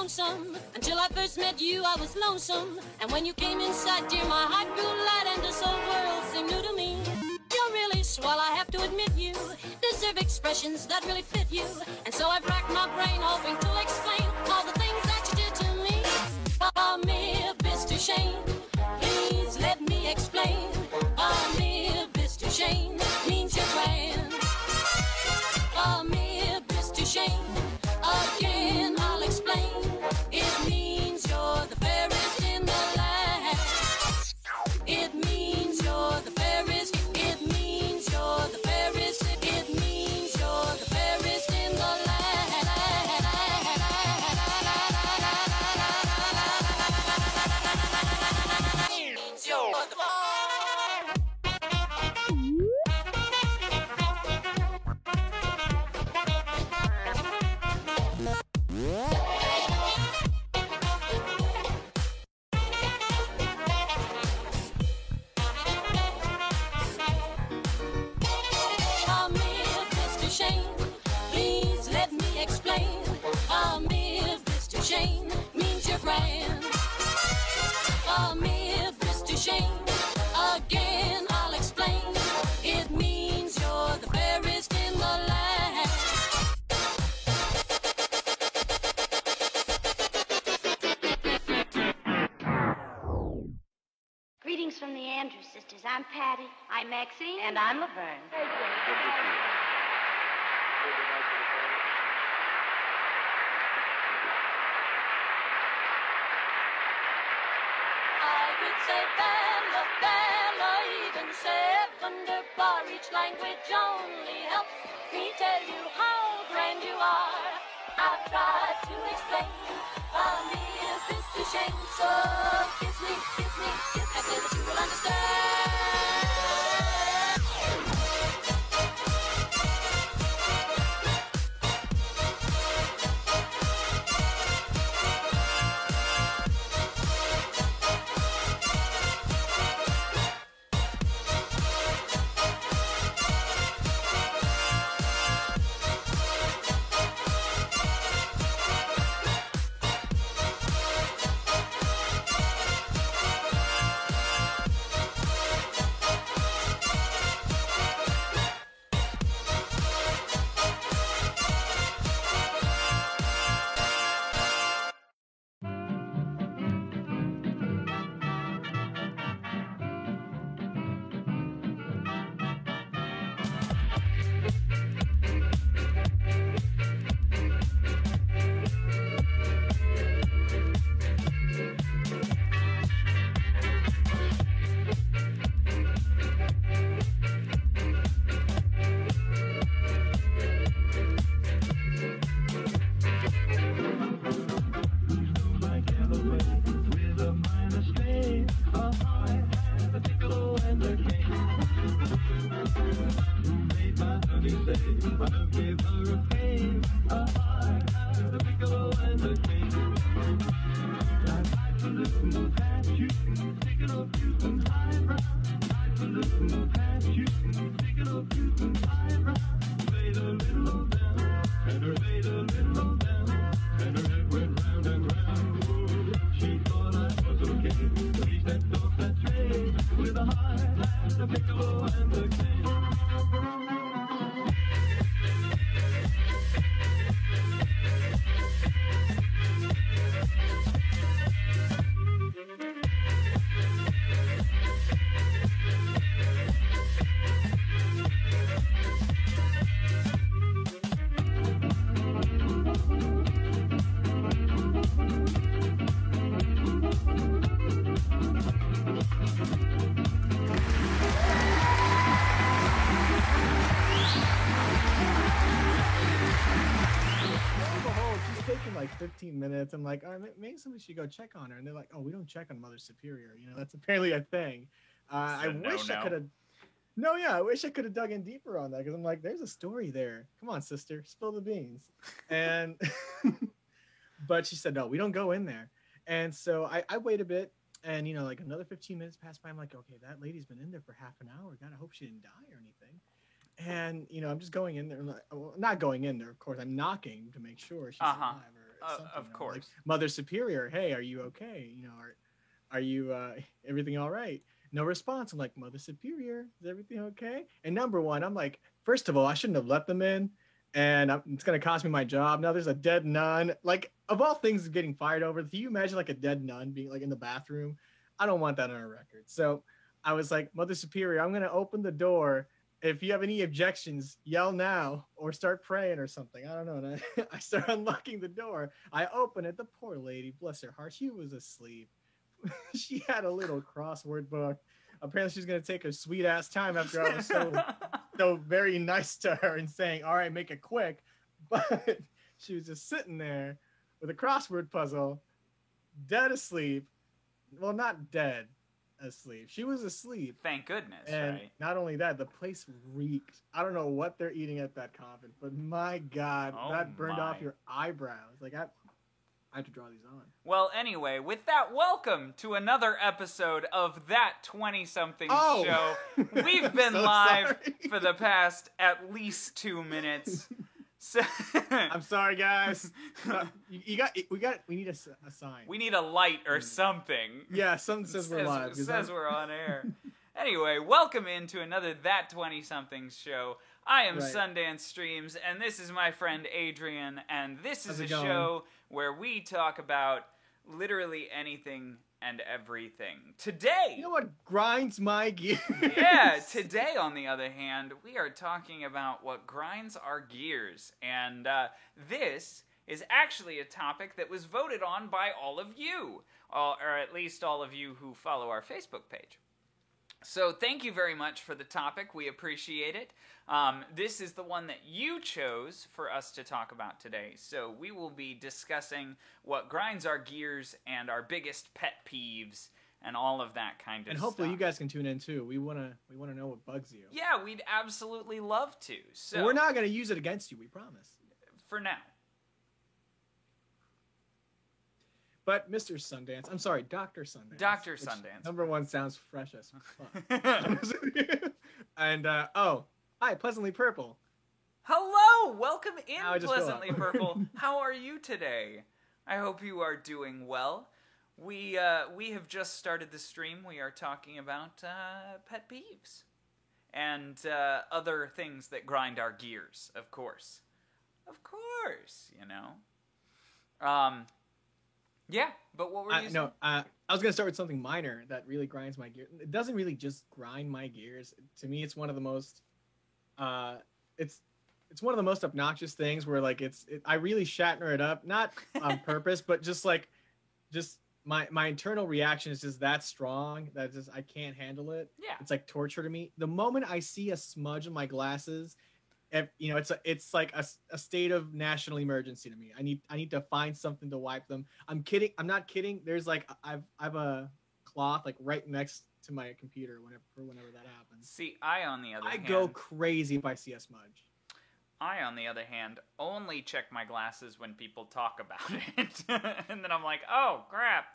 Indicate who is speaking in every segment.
Speaker 1: lonesome. Until I first met you, I was lonesome. And when you came inside, dear, my heart grew light and this whole world seemed new to me. You're really swell, I have to admit you deserve expressions that really fit you. And so I've racked my brain hoping to explain all the things that you did to me. Amir Mr. Shane, please let me explain. Amir Mr. Shane means you're grand. Amir Mr. Shane, again I'll explain. It means you're the fairest in the land. It means you're the fairest. It means you're the fairest. It means you're the fairest in the land. It means you're the Shane means you're grand. Amir Mr. Shane, again I'll explain. It means you're the fairest in the land.
Speaker 2: Greetings from the Andrews sisters. I'm Patty.
Speaker 3: I'm Maxine.
Speaker 2: And I'm Laverne.
Speaker 1: Say Bella, Bella, even Sevender bar. Each language only helps me tell you how grand you are. I've tried to explain, Amir Mr. Shane, so kiss me, kiss me, kiss me, I say that you will understand.
Speaker 4: Like 15 minutes. I'm like, all right, maybe somebody should go check on her. And they're like, oh, we don't check on Mother Superior. You know, that's apparently a thing. I wish I could have. No, yeah, I wish I could have dug in deeper on that because I'm like, there's a story there. Come on, sister, spill the beans. And but she said, no, we don't go in there. And so I wait a bit, and you know, like another 15 minutes passed by. I'm like, okay, that lady's been in there for half an hour. God, I hope she didn't die or anything. And you know, I'm just going in there, like, well, not going in there, of course. I'm knocking to make sure she's alive something.
Speaker 3: Of course.
Speaker 4: Like, Mother Superior, hey, are you okay? Are you everything all right? No response. I'm like, Mother Superior, is everything okay? And number one, I'm like, first of all, I shouldn't have let them in, and it's gonna cost me my job. Now there's a dead nun. Like, of all things getting fired over, can you imagine like a dead nun being like in the bathroom? I don't want that on a record. So I was like, Mother Superior, I'm gonna open the door. If you have any objections, yell now or start praying or something. I don't know. And I start unlocking the door. I open it. The poor lady, bless her heart, she was asleep. She had a little crossword book. Apparently, she's gonna take a sweet ass time after I was so very nice to her and saying, "All right, make it quick." But she was just sitting there with a crossword puzzle, dead asleep. Well, not dead asleep. She was asleep.
Speaker 3: Thank goodness.
Speaker 4: And
Speaker 3: right?
Speaker 4: not only that, the place reeked. I don't know what they're eating at that coffin, but my God, that burned off your eyebrows. Like I have to draw these on.
Speaker 3: Well, anyway, with that, welcome to another episode of That 20-Something Show. We've been live for the past at least 2 minutes. So
Speaker 4: I'm sorry, guys. We need a sign.
Speaker 3: We need a light or something.
Speaker 4: Yeah, something says we're live.
Speaker 3: It says we're on air. Anyway, welcome into another That 20-Something Show. I am Sundance Streams, and this is my friend Adrian, and this is a show where we talk about literally anything and everything. Today...
Speaker 4: You know what grinds my gears?
Speaker 3: Yeah, today, on the other hand, we are talking about what grinds our gears, and this is actually a topic that was voted on by all of you, or at least all of you who follow our Facebook page. So thank you very much for the topic. We appreciate it. This is the one that you chose for us to talk about today. So we will be discussing what grinds our gears and our biggest pet peeves and all of that kind of stuff.
Speaker 4: And hopefully you guys can tune in too. We wanna know what bugs you.
Speaker 3: Yeah, we'd absolutely love to. So
Speaker 4: we're not gonna use it against you, we promise.
Speaker 3: For now.
Speaker 4: But Mr. Sundance, I'm sorry, Dr. Sundance.
Speaker 3: Dr. Sundance.
Speaker 4: Number one sounds fresh as fuck. And, hi, Pleasantly Purple.
Speaker 3: Hello, welcome in, Pleasantly Purple. How are you today? I hope you are doing well. We have just started the stream. We are talking about pet peeves and other things that grind our gears, of course. Of course, you know. Yeah, but what were you saying?
Speaker 4: No, I was going to start with something minor that really grinds my gears. It doesn't really just grind my gears. To me, it's one of the most, it's one of the most obnoxious things where, like, I really Shatner it up, not on purpose, but just my internal reaction is just that strong that I can't handle it.
Speaker 3: Yeah.
Speaker 4: It's like torture to me. The moment I see a smudge in my glasses, it's like a state of national emergency to me. I need to find something to wipe them. I'm kidding. I'm not kidding. There's like I've a cloth like right next to my computer whenever that happens.
Speaker 3: See, I on the other hand,
Speaker 4: go crazy if I see a smudge.
Speaker 3: I on the other hand only check my glasses when people talk about it, and then I'm like, oh crap.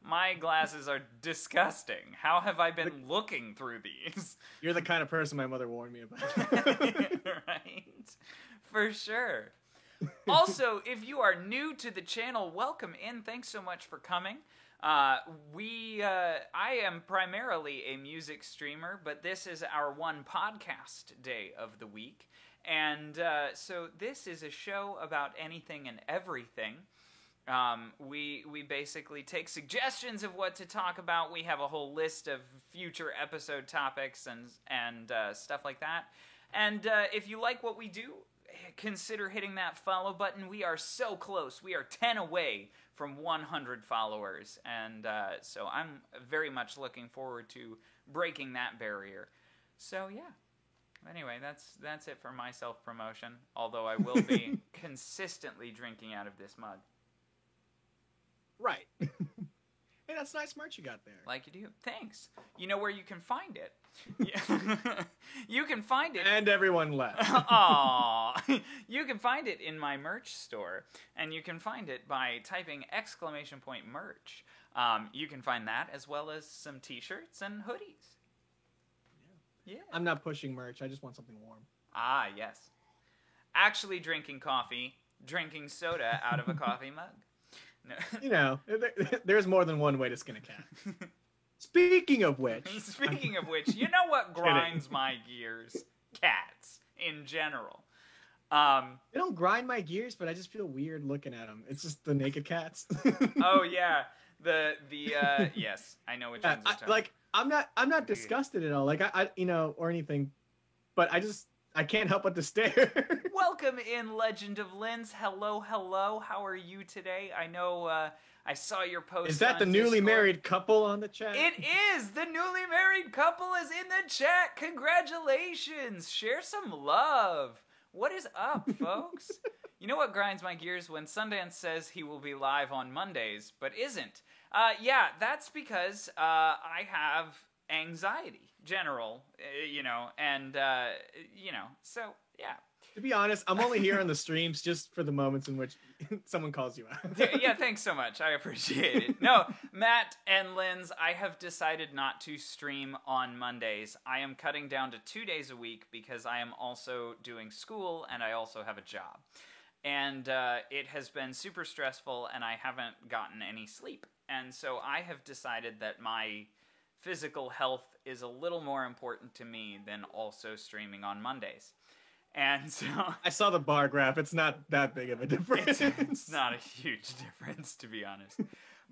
Speaker 3: My glasses are disgusting. How have I been looking through these?
Speaker 4: You're the kind of person my mother warned me about.
Speaker 3: Right? For sure. Also, if you are new to the channel, welcome in. Thanks so much for coming. I am primarily a music streamer, but this is our one podcast day of the week. And so this is a show about anything and everything. We basically take suggestions of what to talk about. We have a whole list of future episode topics and stuff like that. And if you like what we do, consider hitting that follow button. We are so close. We are 10 away from 100 followers. And so I'm very much looking forward to breaking that barrier. So yeah. Anyway, that's it for my self-promotion. Although I will be consistently drinking out of this mug.
Speaker 4: Right. Hey, that's nice merch you got there.
Speaker 3: Like you do. Thanks. You know where you can find it? You can find it.
Speaker 4: And everyone left.
Speaker 3: Aww. You can find it in my merch store. And you can find it by typing !merch. You can find that as well as some t-shirts and hoodies. Yeah.
Speaker 4: I'm not pushing merch. I just want something warm.
Speaker 3: Ah, yes. Actually drinking coffee drinking soda out of a coffee mug. No.
Speaker 4: You know, there's more than one way to skin a cat. Speaking of which,
Speaker 3: you know what grinds my gears? Cats in general.
Speaker 4: They don't grind my gears, but I just feel weird looking at them. It's just the naked cats.
Speaker 3: Oh yeah, the yes, I know which ones you're talking.
Speaker 4: Like I'm not disgusted at all. Like I you know, or anything, but I can't help but to stare.
Speaker 3: Welcome in, Legend of Linz. Hello. How are you today? I know I saw your post.
Speaker 4: Is that the newly married couple on the chat?
Speaker 3: It is. The newly married couple is in the chat. Congratulations. Share some love. What is up, folks? You know what grinds my gears? When Sundance says he will be live on Mondays, but isn't. Yeah, that's because I have anxiety, general, you know, and, you know, so, yeah.
Speaker 4: To be honest, I'm only here on the streams just for the moments in which someone calls you out.
Speaker 3: Yeah, thanks so much. I appreciate it. No, Matt and Linz, I have decided not to stream on Mondays. I am cutting down to 2 days a week because I am also doing school and I also have a job. And it has been super stressful and I haven't gotten any sleep. And so I have decided that my physical health is a little more important to me than also streaming on Mondays. And so
Speaker 4: I saw the bar graph. It's not that big of a difference.
Speaker 3: It's not a huge difference, to be honest.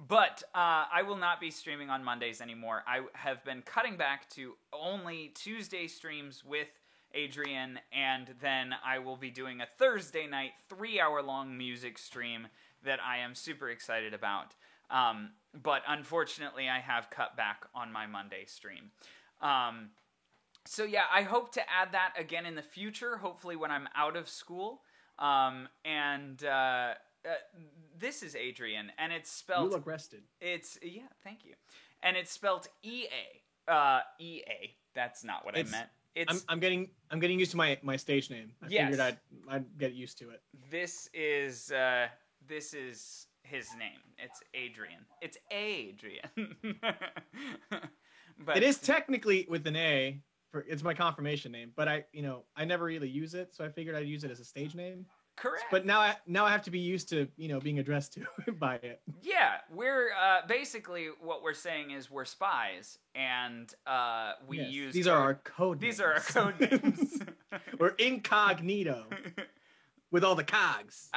Speaker 3: But I will not be streaming on Mondays anymore. I have been cutting back to only Tuesday streams with Adrian, and then I will be doing a Thursday night 3-hour-long music stream that I am super excited about. But unfortunately, I have cut back on my Monday stream. So yeah, I hope to add that again in the future, hopefully when I'm out of school. This is Adrian, and it's spelled...
Speaker 4: You look rested.
Speaker 3: Yeah, thank you. And it's spelled E-A. E-A. That's not what I meant.
Speaker 4: I'm getting used to my stage name. I figured I'd get used to it.
Speaker 3: This is his name. It's Adrian. It's Adrian. But
Speaker 4: it is technically with an A. It's my confirmation name, but I never really use it, so I figured I'd use it as a stage name.
Speaker 3: Correct.
Speaker 4: But now I have to be used to, being addressed to by it.
Speaker 3: Yeah, we're basically what we're saying is we're spies, and we use
Speaker 4: these are our code names.
Speaker 3: These are our code names.
Speaker 4: We're incognito with all the cogs.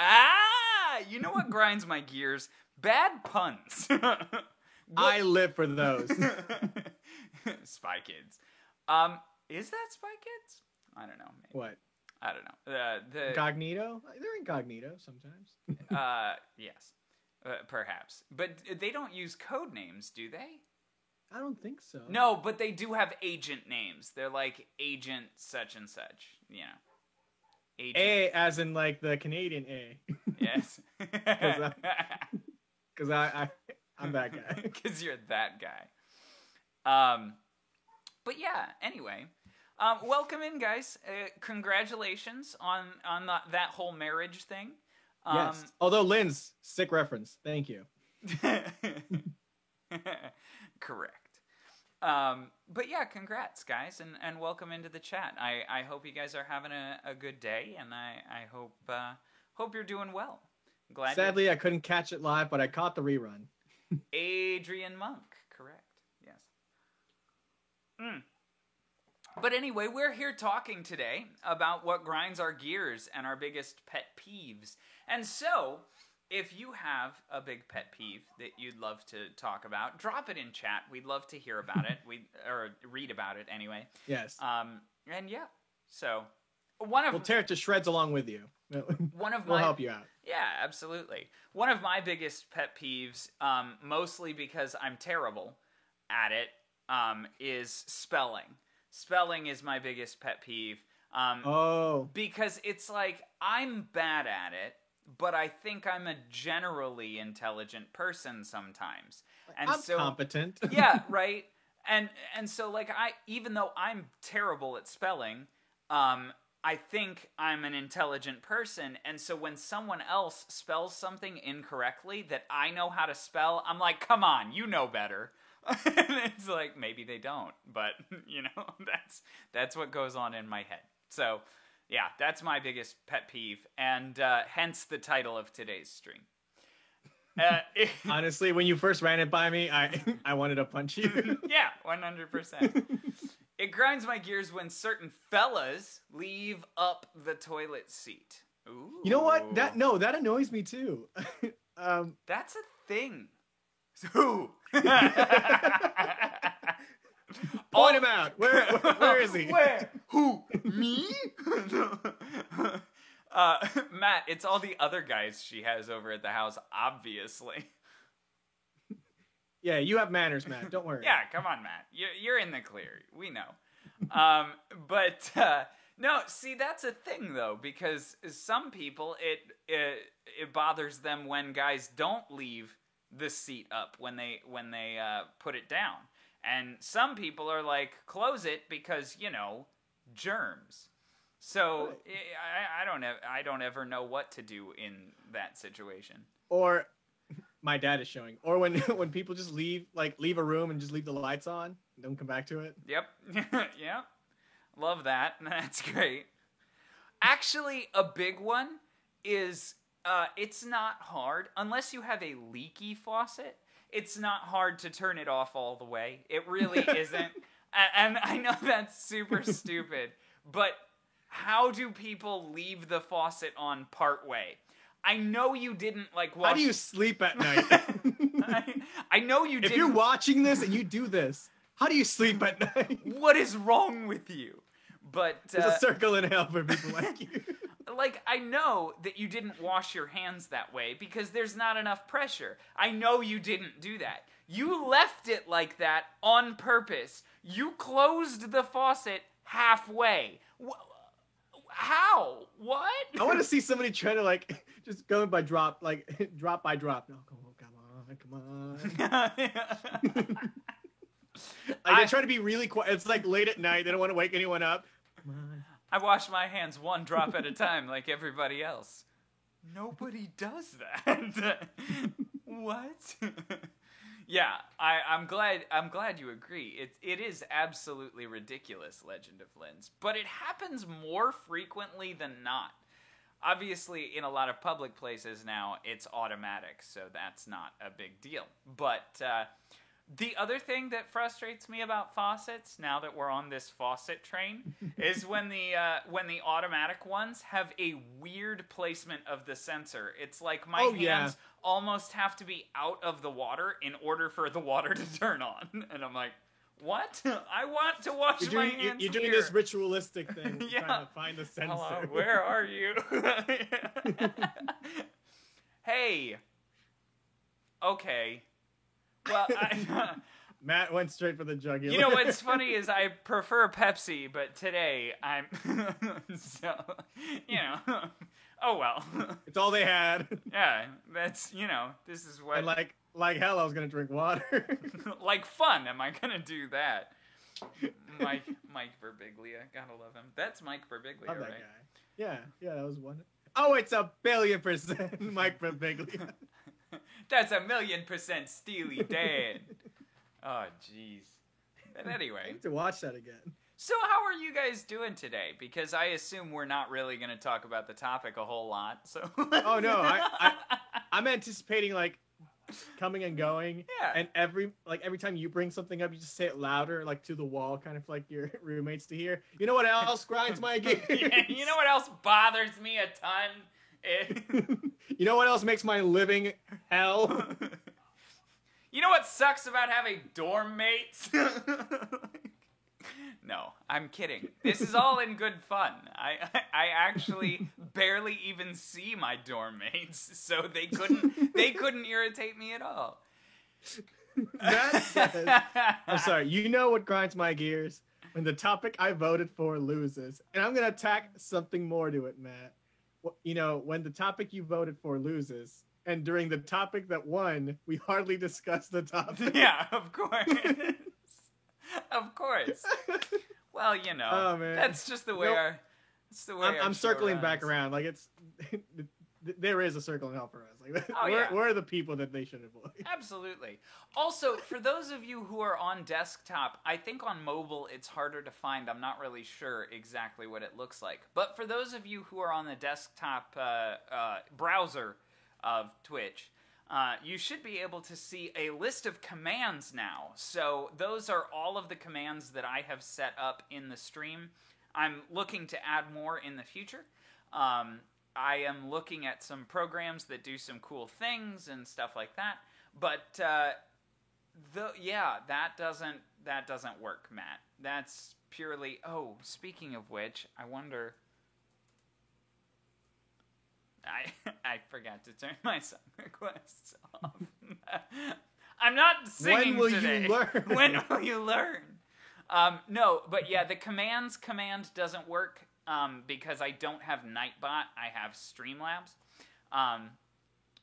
Speaker 3: You know what grinds my gears? Bad puns.
Speaker 4: I live for those.
Speaker 3: Spy Kids. Is that Spy Kids? I don't know. Maybe.
Speaker 4: What?
Speaker 3: I don't know. The
Speaker 4: incognito? They're incognito sometimes.
Speaker 3: Yes. Perhaps. But they don't use code names, do they?
Speaker 4: I don't think so.
Speaker 3: No, but they do have agent names. They're like Agent such and such, Agent.
Speaker 4: A as in like the Canadian A.
Speaker 3: Yes.
Speaker 4: Because I'm that guy.
Speaker 3: Because you're that guy. But yeah, anyway. Welcome in, guys. Congratulations on that whole marriage thing.
Speaker 4: Yes. Although Linz, sick reference. Thank you.
Speaker 3: Correct. But yeah, congrats, guys, and welcome into the chat. I hope you guys are having a good day, and I hope you're doing well.
Speaker 4: Sadly, I couldn't catch it live, but I caught the rerun.
Speaker 3: Adrian Monk, correct. Yes. But anyway, we're here talking today about what grinds our gears and our biggest pet peeves. And so, if you have a big pet peeve that you'd love to talk about, drop it in chat. We'd love to hear about it. Or read about it anyway.
Speaker 4: Yes.
Speaker 3: And yeah, so
Speaker 4: we'll tear it to shreds along with you. We'll help you out.
Speaker 3: Yeah, absolutely. One of my biggest pet peeves, mostly because I'm terrible at it, is spelling. Spelling is my biggest pet peeve. Because it's like, I'm bad at it, but I think I'm a generally intelligent person sometimes. And
Speaker 4: I'm competent.
Speaker 3: Yeah, right? And so, like, even though I'm terrible at spelling, I think I'm an intelligent person, and so when someone else spells something incorrectly that I know how to spell, I'm like, come on, you know better. And it's like, maybe they don't, but, that's what goes on in my head. So, Yeah, that's my biggest pet peeve, and hence the title of today's stream.
Speaker 4: Honestly, when you first ran it by me, I wanted to punch you.
Speaker 3: Yeah, 100%. It grinds my gears when certain fellas leave up the toilet seat. Ooh.
Speaker 4: You know what? That annoys me too.
Speaker 3: That's a thing. Who?
Speaker 4: Point him out. Where is he?
Speaker 3: Where? Who? Me? Matt, it's all the other guys she has over at the house, obviously.
Speaker 4: Yeah, you have manners, Matt. Don't worry.
Speaker 3: Yeah, come on, Matt. You're in the clear. We know. But no, see, that's a thing though, because some people it bothers them when guys don't leave the seat up when they put it down, and some people are like, close it because germs. So I don't ever know what to do in that situation.
Speaker 4: Or my dad is showing. Or when people just leave a room and just leave the lights on and don't come back to it.
Speaker 3: Yep. Yep. Love that. That's great. Actually, a big one is it's not hard unless you have a leaky faucet. It's not hard to turn it off all the way. It really isn't. And I know that's super stupid, but how do people leave the faucet on part way? I know you didn't wash...
Speaker 4: How do you sleep at night?
Speaker 3: I know you didn't...
Speaker 4: If you're watching this and you do this, how do you sleep at night?
Speaker 3: What is wrong with you? But
Speaker 4: there's a circle in hell for people like you.
Speaker 3: I know that you didn't wash your hands that way because there's not enough pressure. I know you didn't do that. You left it like that on purpose. You closed the faucet halfway. How? What?
Speaker 4: I want to see somebody try to just go by drop, drop by drop. No, come on. They try to be really quiet. It's late at night. They don't want to wake anyone up. Come on.
Speaker 3: I wash my hands one drop at a time like everybody else. Nobody does that. What? Yeah, I'm glad you agree. It is absolutely ridiculous, Legend of Linz, but it happens more frequently than not. Obviously, in a lot of public places now, it's automatic, so that's not a big deal. But the other thing that frustrates me about faucets, now that we're on this faucet train, is when the automatic ones have a weird placement of the sensor. It's like my hands almost have to be out of the water in order for the water to turn on. And I'm like, what? I want to wash my hands
Speaker 4: You're doing this ritualistic thing, trying to find the sensor.
Speaker 3: Hello, where are you? Hey. Okay. Well,
Speaker 4: Matt went straight for the jugular.
Speaker 3: You know what's funny is I prefer Pepsi, but today I'm so oh well.
Speaker 4: It's all they had.
Speaker 3: Yeah, that's this is what.
Speaker 4: And like hell, I was gonna drink water.
Speaker 3: Like fun, am I gonna do that? Mike Birbiglia, gotta love him. That's Mike Birbiglia,
Speaker 4: love that
Speaker 3: right?
Speaker 4: Guy. Yeah, that was one. Oh, it's 1,000,000,000% Mike Birbiglia.
Speaker 3: That's 1,000,000% Steely Dan. Oh, jeez. But anyway.
Speaker 4: I need to watch that again.
Speaker 3: So how are you guys doing today? Because I assume we're not really going to talk about the topic a whole lot. So.
Speaker 4: Oh, no. I'm anticipating, coming and going.
Speaker 3: Yeah.
Speaker 4: And every time you bring something up, you just say it louder, to the wall, kind of like your roommates to hear. You know what else grinds my gears?
Speaker 3: Yeah, you know what else bothers me a ton?
Speaker 4: You know what else makes my living hell?
Speaker 3: You know what sucks about having dorm mates? No, I'm kidding. This is all in good fun. I actually barely even see my dorm mates, so they couldn't irritate me at all.
Speaker 4: That says, I'm sorry. You know what grinds my gears? When the topic I voted for loses, and I'm gonna tack something more to it, Matt. When the topic you voted for loses, and during the topic that won, we hardly discuss the topic.
Speaker 3: Yeah, of course. Of course. Well,
Speaker 4: oh, man.
Speaker 3: that's just the way I'm
Speaker 4: circling back around. there is a circle of hell for us. Like,
Speaker 3: yeah.
Speaker 4: we're the people that they should avoid.
Speaker 3: Absolutely. Also, for those of you who are on desktop, I think on mobile it's harder to find. I'm not really sure exactly what it looks like. But for those of you who are on the desktop browser of Twitch, you should be able to see a list of commands now. So those are all of the commands that I have set up in the stream. I'm looking to add more in the future. I am looking at some programs that do some cool things and stuff like that. But that doesn't work, Matt. That's purely. Oh, speaking of which, I wonder. I forgot to turn my song requests off. I'm not singing today.
Speaker 4: When will you learn?
Speaker 3: When will you learn? No, but yeah, the command doesn't work because I don't have Nightbot. I have Streamlabs.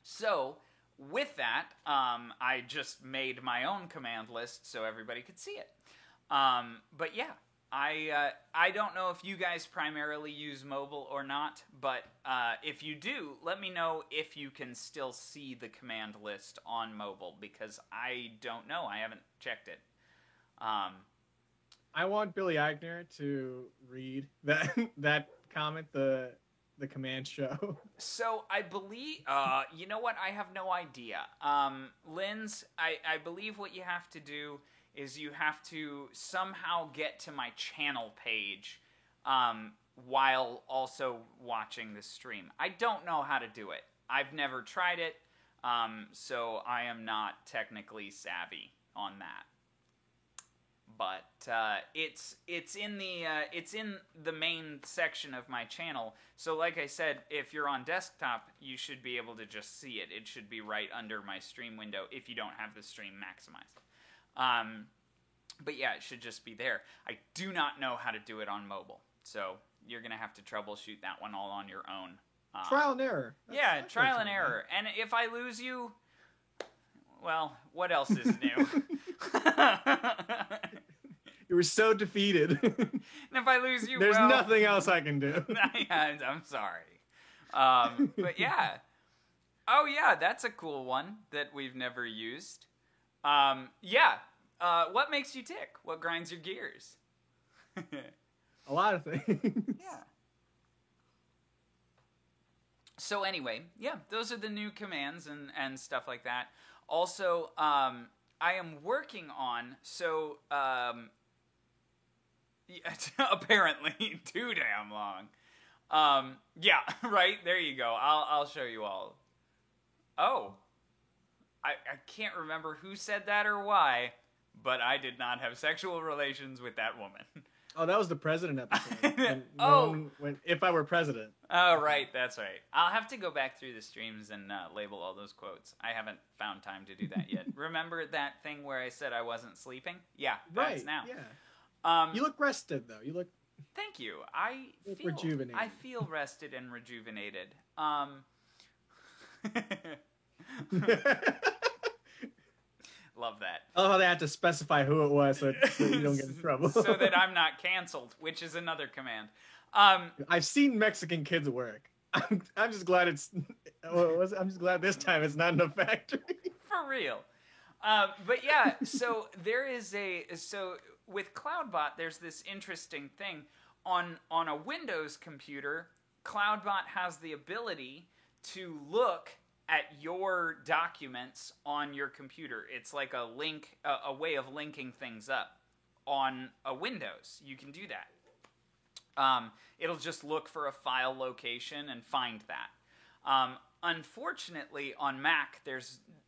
Speaker 3: So with that, I just made my own command list so everybody could see it. But yeah. I don't know if you guys primarily use mobile or not, but if you do, let me know if you can still see the command list on mobile, because I don't know. I haven't checked it.
Speaker 4: I want Billy Eichner to read that comment, the command show.
Speaker 3: So I believe, you know what? I have no idea. Linz, I believe what you have to do is you have to somehow get to my channel page while also watching the stream. I don't know how to do it. I've never tried it, so I am not technically savvy on that. But it's in the main section of my channel. So like I said, if you're on desktop, you should be able to just see it. It should be right under my stream window if you don't have the stream maximized. But yeah, it should just be there. I do not know how to do it on mobile, so you're gonna have to troubleshoot that one all on your own.
Speaker 4: Trial and error. That's
Speaker 3: trial and error. And if I lose you, well, what else is new?
Speaker 4: You were so defeated.
Speaker 3: And if I lose you,
Speaker 4: there's nothing else I can do.
Speaker 3: I'm sorry. But yeah. Oh yeah, that's a cool one that we've never used. Yeah. What makes you tick? What grinds your gears?
Speaker 4: A lot of things.
Speaker 3: Yeah. So anyway, yeah, those are the new commands and stuff like that. Also, I am working on, apparently too damn long. Yeah, right, there you go. I'll show you all. Oh. I can't remember who said that or why, but I did not have sexual relations with that woman.
Speaker 4: Oh, that was the president episode. When if I were president.
Speaker 3: Oh, right, that's right. I'll have to go back through the streams and label all those quotes. I haven't found time to do that yet. Remember that thing where I said I wasn't sleeping? Yeah, that's now.
Speaker 4: Yeah. You look rested, though. You look...
Speaker 3: Thank you. I feel
Speaker 4: rejuvenated.
Speaker 3: I feel rested and rejuvenated. Love that.
Speaker 4: Oh, they had to specify who it was so you don't get in trouble.
Speaker 3: So that I'm not canceled, which is another command.
Speaker 4: I've seen Mexican kids work. I'm just glad I'm just glad this time it's not in a factory.
Speaker 3: For real. But yeah, so there is with CloudBot, there's this interesting thing. On a Windows computer, CloudBot has the ability to look at your documents on your computer. It's like a link, a way of linking things up. On a Windows, you can do that. It'll just look for a file location and find that. Unfortunately, on Mac,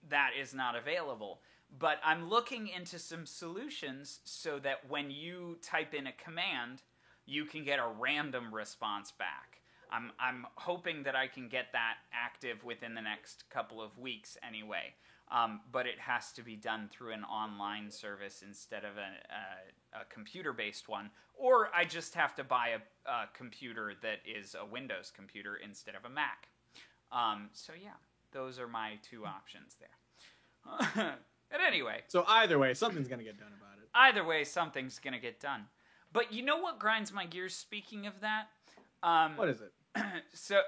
Speaker 3: that is not available. But I'm looking into some solutions so that when you type in a command, you can get a random response back. I'm hoping that I can get that active within the next couple of weeks anyway. But it has to be done through an online service instead of a computer-based one. Or I just have to buy a computer that is a Windows computer instead of a Mac. So yeah, those are my two options there. But anyway.
Speaker 4: So either way, something's going to get done about it.
Speaker 3: Either way, something's going to get done. But you know what grinds my gears, speaking of that?
Speaker 4: What is it?
Speaker 3: So,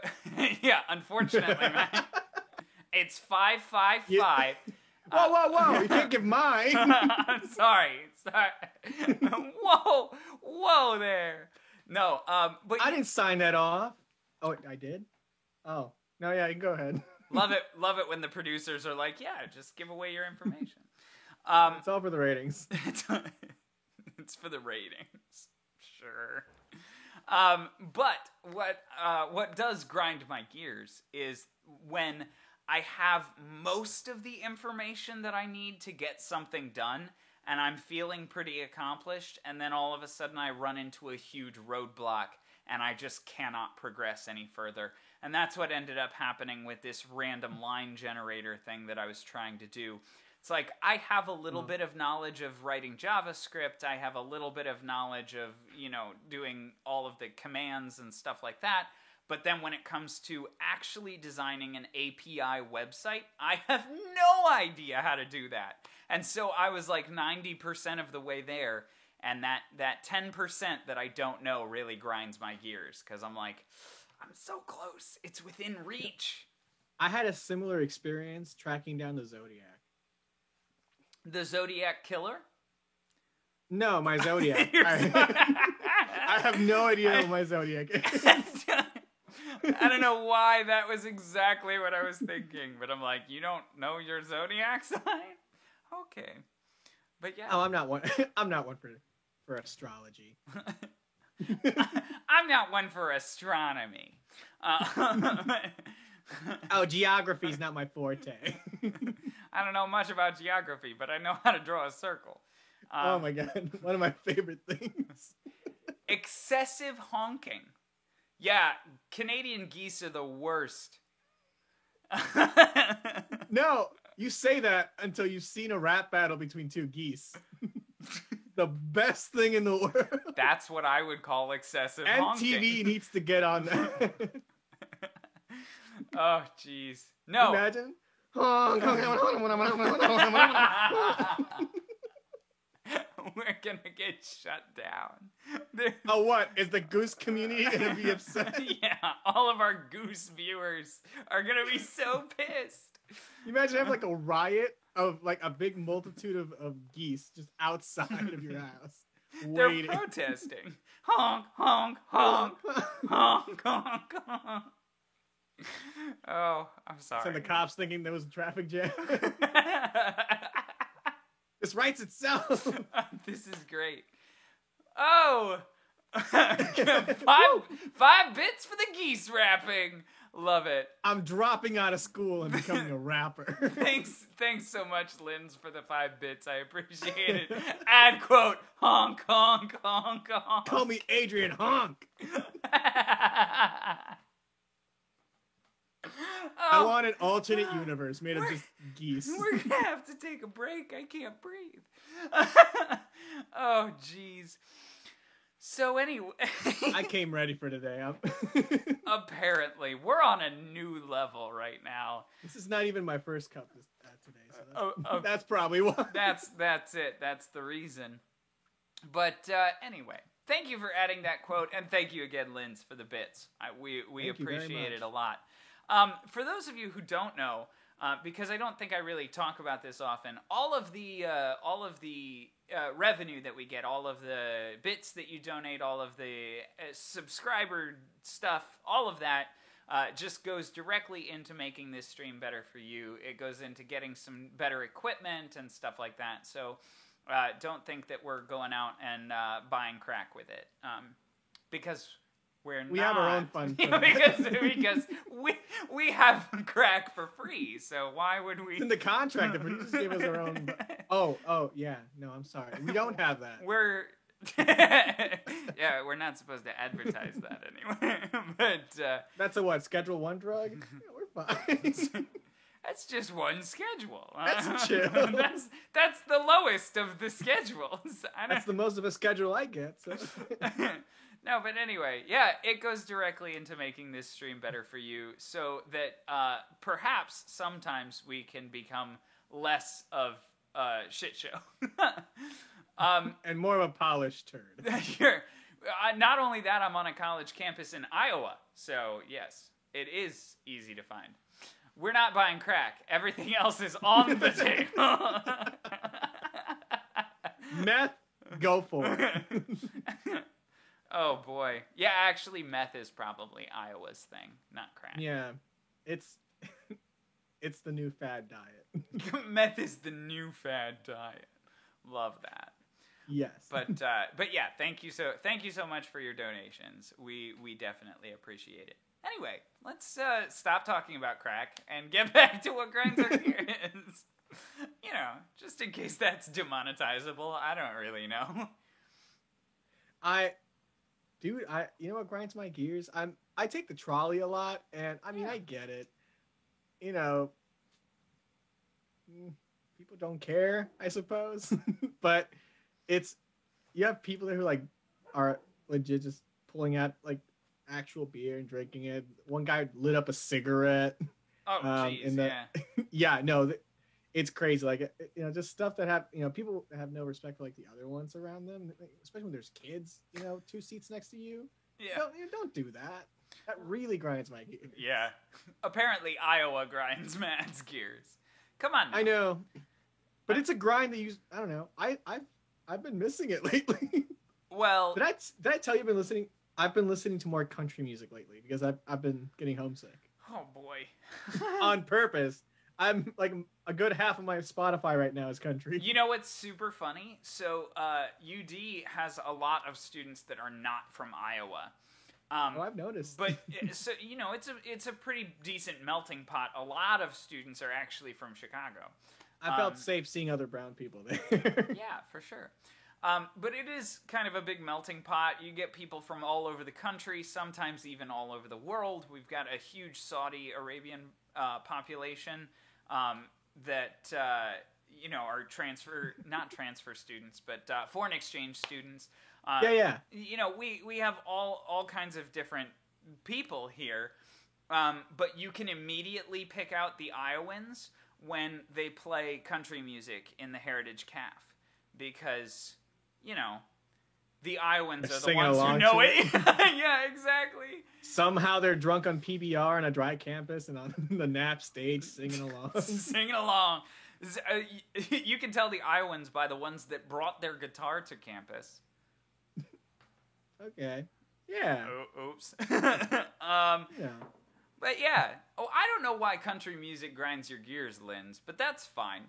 Speaker 3: yeah, unfortunately, man. It's 555.
Speaker 4: Whoa! You can't give mine.
Speaker 3: I'm sorry. Whoa there. No, but
Speaker 4: I didn't sign that off. Oh, I did? Oh. No, yeah, you can go ahead.
Speaker 3: Love it when the producers are like, yeah, just give away your information.
Speaker 4: It's all for the ratings.
Speaker 3: It's for the ratings. Sure. But what does grind my gears is when I have most of the information that I need to get something done, and I'm feeling pretty accomplished, and then all of a sudden I run into a huge roadblock, and I just cannot progress any further. And that's what ended up happening with this random line generator thing that I was trying to do. It's like, I have a little bit of knowledge of writing JavaScript, I have a little bit of knowledge of, doing all of the commands and stuff like that, but then when it comes to actually designing an API website, I have no idea how to do that. And so I was like 90% of the way there, and that 10% that I don't know really grinds my gears, because I'm like, I'm so close. It's within reach.
Speaker 4: I had a similar experience tracking down the Zodiac.
Speaker 3: The Zodiac Killer?
Speaker 4: No, my Zodiac. I have no idea what my Zodiac is.
Speaker 3: I don't know why that was exactly what I was thinking, but I'm like, you don't know your Zodiac sign? Okay. But yeah.
Speaker 4: Oh, I'm not one. I'm not one for astrology.
Speaker 3: I'm not one for astronomy.
Speaker 4: Oh, geography's not my forte.
Speaker 3: I don't know much about geography, but I know how to draw a circle.
Speaker 4: Oh my god, one of my favorite things.
Speaker 3: Excessive honking. Yeah, Canadian geese are the worst.
Speaker 4: No, you say that until you've seen a rap battle between two geese. The best thing in the world.
Speaker 3: That's what I would call excessive honking.
Speaker 4: MTV needs to get on that.
Speaker 3: Oh, jeez. No.
Speaker 4: Imagine.
Speaker 3: We're gonna get shut down.
Speaker 4: Oh, what? Is the goose community gonna be upset?
Speaker 3: Yeah, all of our goose viewers are gonna be so pissed.
Speaker 4: You imagine having like a riot of like a big multitude of geese just outside of your house.
Speaker 3: They're
Speaker 4: waiting.
Speaker 3: protesting. Honk, honk, honk, honk, honk, honk. Oh, I'm sorry.
Speaker 4: So the cops thinking there was a traffic jam. This writes itself.
Speaker 3: This is great. Oh, 5 bits for the geese rapping. Love it.
Speaker 4: I'm dropping out of school and becoming a rapper.
Speaker 3: Thanks so much, Linz, for the 5 bits. I appreciate it. Ad quote, honk, honk, honk, honk.
Speaker 4: Call me Adrian Honk. I want an alternate universe made of just geese.
Speaker 3: We're gonna have to take a break. I can't breathe. Oh, jeez. So anyway,
Speaker 4: I came ready for today.
Speaker 3: Apparently, we're on a new level right now.
Speaker 4: This is not even my first cup today, so that's probably why.
Speaker 3: That's it. That's the reason. But anyway, thank you for adding that quote, and thank you again, Linz, for the bits. We appreciate it a lot. For those of you who don't know, because I don't think I really talk about this often, all of the revenue that we get, all of the bits that you donate, all of the subscriber stuff, all of that just goes directly into making this stream better for you. It goes into getting some better equipment and stuff like that. So don't think that we're going out and buying crack with it, because we
Speaker 4: have our own fun.
Speaker 3: because we have crack for free. So why would we?
Speaker 4: It's in the contract. The producers gave us our own. Oh yeah. No, I'm sorry. We don't have that.
Speaker 3: Yeah, we're not supposed to advertise that anyway. But
Speaker 4: that's a what? Schedule 1 drug? Yeah, we're fine.
Speaker 3: That's just one schedule.
Speaker 4: That's chill.
Speaker 3: That's the lowest of the schedules.
Speaker 4: That's the most of a schedule I get. So.
Speaker 3: No, but anyway, yeah, it goes directly into making this stream better for you, so that perhaps sometimes we can become less of a shit show.
Speaker 4: And more of a polished turd.
Speaker 3: Not only that, I'm on a college campus in Iowa, so yes, it is easy to find. We're not buying crack. Everything else is on the table.
Speaker 4: Meth, go for it.
Speaker 3: Oh boy. Yeah, actually meth is probably Iowa's thing, not crack.
Speaker 4: Yeah. It's the new fad diet.
Speaker 3: Meth is the new fad diet. Love that.
Speaker 4: Yes.
Speaker 3: But yeah, thank you so much for your donations. We definitely appreciate it. Anyway, let's stop talking about crack and get back to what grinds our gears. You know, just in case that's demonetizable, I don't really know.
Speaker 4: You know what grinds my gears? I take the trolley a lot, and I mean, I get it. You know, people don't care, I suppose. But you have people there who like are legit just pulling out like actual beer and drinking it. One guy lit up a cigarette.
Speaker 3: Oh, jeez, yeah.
Speaker 4: Yeah, no, it's crazy. Like, you know, just stuff that people have no respect for like the other ones around them, especially when there's kids, 2 seats next to you.
Speaker 3: Yeah.
Speaker 4: Don't do that. That really grinds my gears.
Speaker 3: Yeah. Apparently Iowa grinds Matt's gears. Come on now.
Speaker 4: I know. But it's a grind that I don't know. I've been missing it lately.
Speaker 3: Well,
Speaker 4: did I tell you I've been listening to more country music lately because I've been getting homesick.
Speaker 3: Oh boy.
Speaker 4: On purpose. I'm like a good half of my Spotify right now is country.
Speaker 3: You know what's super funny? So UD has a lot of students that are not from Iowa.
Speaker 4: I've noticed.
Speaker 3: But so it's a pretty decent melting pot. A lot of students are actually from Chicago.
Speaker 4: I felt safe seeing other brown people there.
Speaker 3: Yeah, for sure. But it is kind of a big melting pot. You get people from all over the country, sometimes even all over the world. We've got a huge Saudi Arabian population that are not transfer students, but foreign exchange students.
Speaker 4: Yeah.
Speaker 3: We have all kinds of different people here, but you can immediately pick out the Iowans when they play country music in the Heritage Caf, because the Iowans are the ones who know it. Yeah, exactly.
Speaker 4: Somehow they're drunk on PBR on a dry campus and on the NAP stage singing along.
Speaker 3: Singing along. You can tell the Iowans by the ones that brought their guitar to campus.
Speaker 4: Okay. Yeah.
Speaker 3: Oh, oops.
Speaker 4: Yeah.
Speaker 3: But yeah. Oh, I don't know why country music grinds your gears, Linz, but that's fine.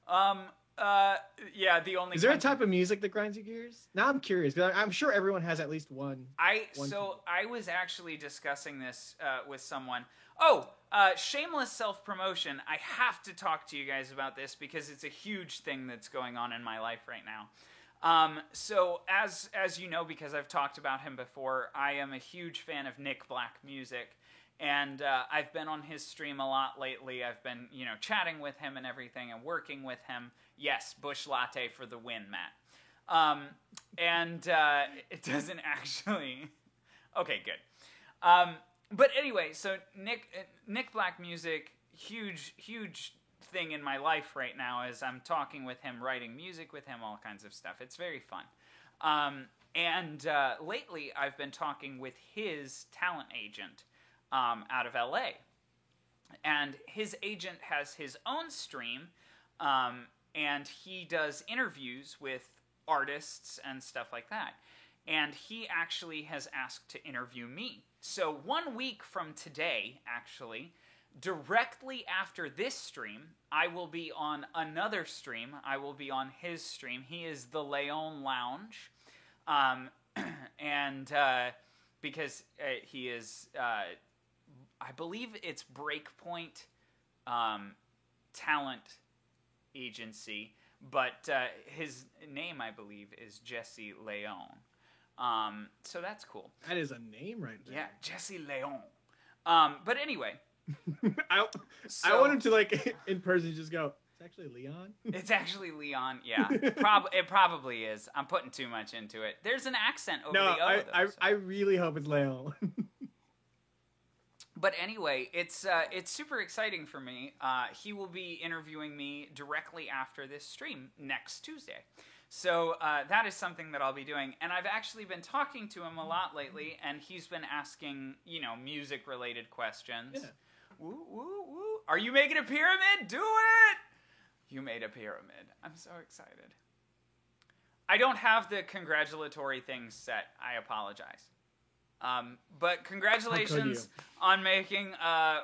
Speaker 3: Yeah, the only...
Speaker 4: Is there a type of music that grinds your gears? Now I'm curious, because I'm sure everyone has at least one.
Speaker 3: I was actually discussing this with someone. Shameless self-promotion. I have to talk to you guys about this because it's a huge thing that's going on in my life right now. So as you know, because I've talked about him before, I am a huge fan of Nick Black music. And I've been on his stream a lot lately. I've been, chatting with him and everything and working with him. Yes, Bush Latte for the win, Matt. It doesn't actually... Okay, good. But anyway, so Nick Black music, huge thing in my life right now as I'm talking with him, writing music with him, all kinds of stuff. It's very fun. Lately, I've been talking with his talent agent, out of LA, and his agent has his own stream, and he does interviews with artists and stuff like that, and he actually has asked to interview me. So 1 week from today, actually, directly after this stream, I will be on another stream. I will be on his stream. He is the Leon Lounge, because he is... I believe it's Breakpoint talent agency, but his name, I believe, is Jesse Leon. So that's cool.
Speaker 4: That is a name right there.
Speaker 3: Yeah, Jesse Leon. But anyway.
Speaker 4: I want him to, like, in person just go, it's actually Leon?
Speaker 3: It's actually Leon, yeah. It probably is. I'm putting too much into it. There's an accent over the O, though.
Speaker 4: I really hope it's Leon.
Speaker 3: But anyway, it's super exciting for me. He will be interviewing me directly after this stream next Tuesday. So that is something that I'll be doing. And I've actually been talking to him a lot lately, and he's been asking, music-related questions.
Speaker 4: Yeah.
Speaker 3: Woo, woo, woo. Are you making a pyramid? Do it! You made a pyramid. I'm so excited. I don't have the congratulatory things set. I apologize. But congratulations on making,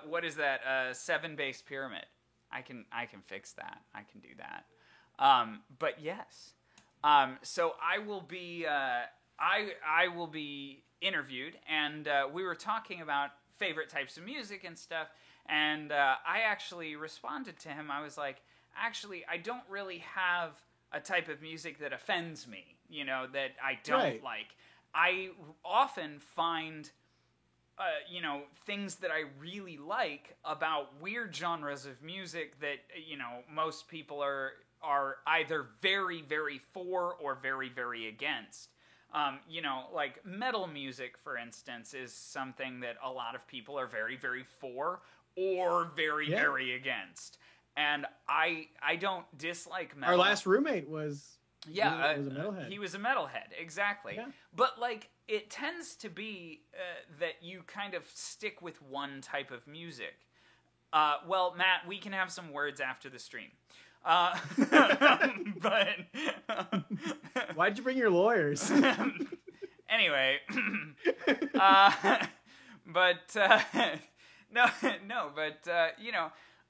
Speaker 3: what is that, a 7-base pyramid. I can fix that. I can do that. But yes. So I will be, I will be interviewed, and we were talking about favorite types of music and stuff, and I actually responded to him. I was like, actually, I don't really have a type of music that offends me, that I don't like. I often find, things that I really like about weird genres of music that, most people are either very, very for or very, very against. Like metal music, for instance, is something that a lot of people are very, very for or very, very against. And I don't dislike metal.
Speaker 4: Our last roommate was...
Speaker 3: Yeah,
Speaker 4: was a metalhead.
Speaker 3: He was a metalhead, exactly. Yeah. But, it tends to be that you kind of stick with one type of music. Well, Matt, we can have some words after the stream. But...
Speaker 4: Why'd you bring your lawyers?
Speaker 3: Anyway.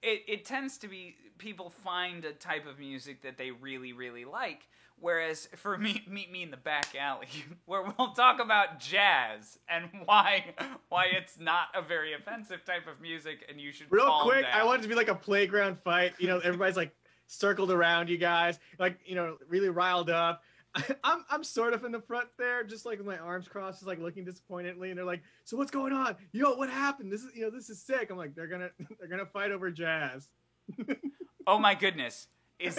Speaker 3: It tends to be people find a type of music that they really, really like. Whereas for me, meet me in the back alley, where we'll talk about jazz and why it's not a very offensive type of music, and you should
Speaker 4: real quick.
Speaker 3: down.
Speaker 4: I want it to be like a playground fight. Everybody's circled around you guys, really riled up. I'm sort of in the front there, just with my arms crossed, just looking disappointedly, and they're like, "So what's going on? Yo, what happened? This is sick." I'm like, "They're gonna fight over jazz."
Speaker 3: Oh my goodness. Is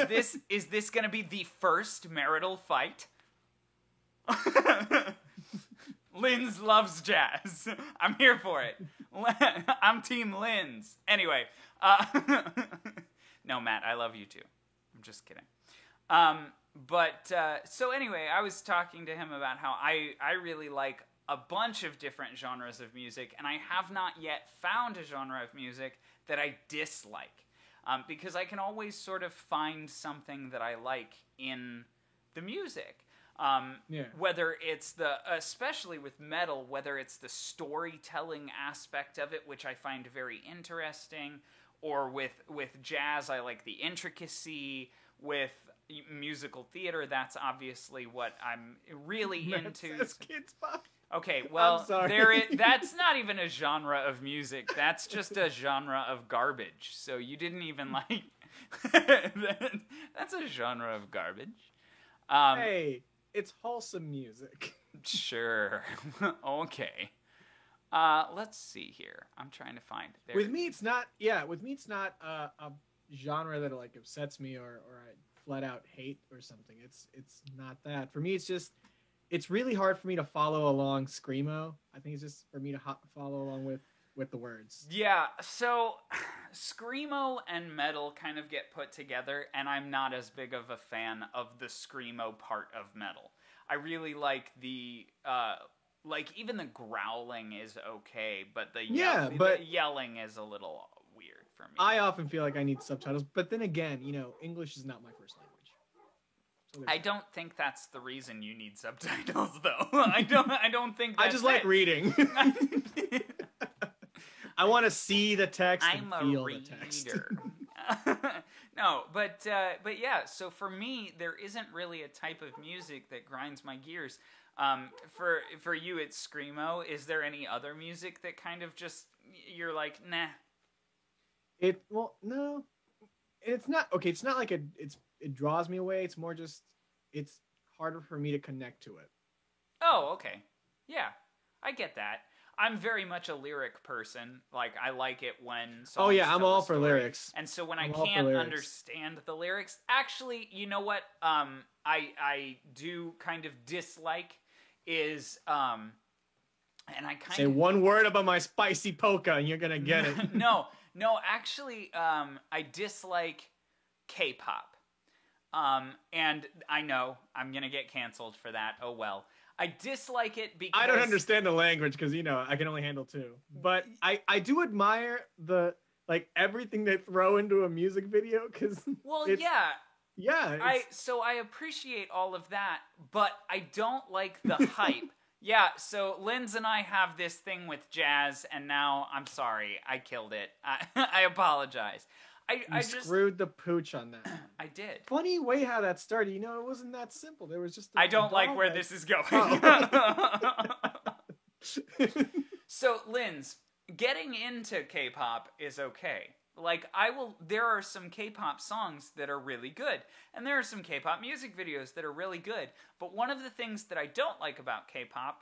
Speaker 3: this gonna be the first marital fight? Linz loves jazz. I'm here for it. I'm Team Linz. Anyway, no, Matt, I love you too. I'm just kidding. So anyway, I was talking to him about how I really like a bunch of different genres of music, and I have not yet found a genre of music that I dislike. Because I can always sort of find something that I like in the music. Whether it's especially with metal, whether it's the storytelling aspect of it, which I find very interesting, or with jazz, I like the intricacy. With musical theater, that's obviously what I'm really into.
Speaker 4: Kids Bop.
Speaker 3: Okay, well, that's not even a genre of music. That's just a genre of garbage. So you didn't even like... That's a genre of garbage.
Speaker 4: Hey, it's wholesome music.
Speaker 3: Sure. Okay. Let's see here. I'm trying to find...
Speaker 4: With me, it's not a genre that upsets me or I flat out hate or something. It's not that. For me, it's really hard for me to follow along screamo. I think it's just for me to follow along with the words.
Speaker 3: Yeah, so screamo and metal kind of get put together, and I'm not as big of a fan of the screamo part of metal. I really like the even the growling is okay, but the yelling is a little weird for me.
Speaker 4: I often feel like I need subtitles, but then again, English is not my first language.
Speaker 3: I don't think that's the reason you need subtitles, though. I don't think that's
Speaker 4: I just like reading. I want to see the text and feel the text.
Speaker 3: No, but yeah, so for me, there isn't really a type of music that grinds my gears. For you, it's screamo. Is there any other music that kind of just, you're like, nah?
Speaker 4: No. It's not, okay, it's not like it draws me away. It's more just, it's harder for me to connect to it.
Speaker 3: Oh, okay. Yeah, I get that. I'm very much a lyric person. I like it when songs
Speaker 4: I'm all for lyrics.
Speaker 3: And so when I can't understand the lyrics, actually, you know what I do kind of dislike is, and I kind
Speaker 4: Say one word about my spicy polka and you're gonna get it.
Speaker 3: No, actually, I dislike K-pop. And I know I'm gonna get canceled for that. Oh well. I dislike it because
Speaker 4: I don't understand the language because I can only handle two. But I do admire the everything they throw into a music video because
Speaker 3: I appreciate all of that, but I don't like the hype. Yeah, so Linz and I have this thing with jazz, and now I'm sorry, I killed it. I apologize. I just
Speaker 4: screwed the pooch on that.
Speaker 3: I did.
Speaker 4: Funny way how that started. It wasn't that simple. There was just.
Speaker 3: I don't like where this is going. So, Linz, getting into K-pop is okay. There are some K-pop songs that are really good, and there are some K-pop music videos that are really good, but one of the things that I don't like about K-pop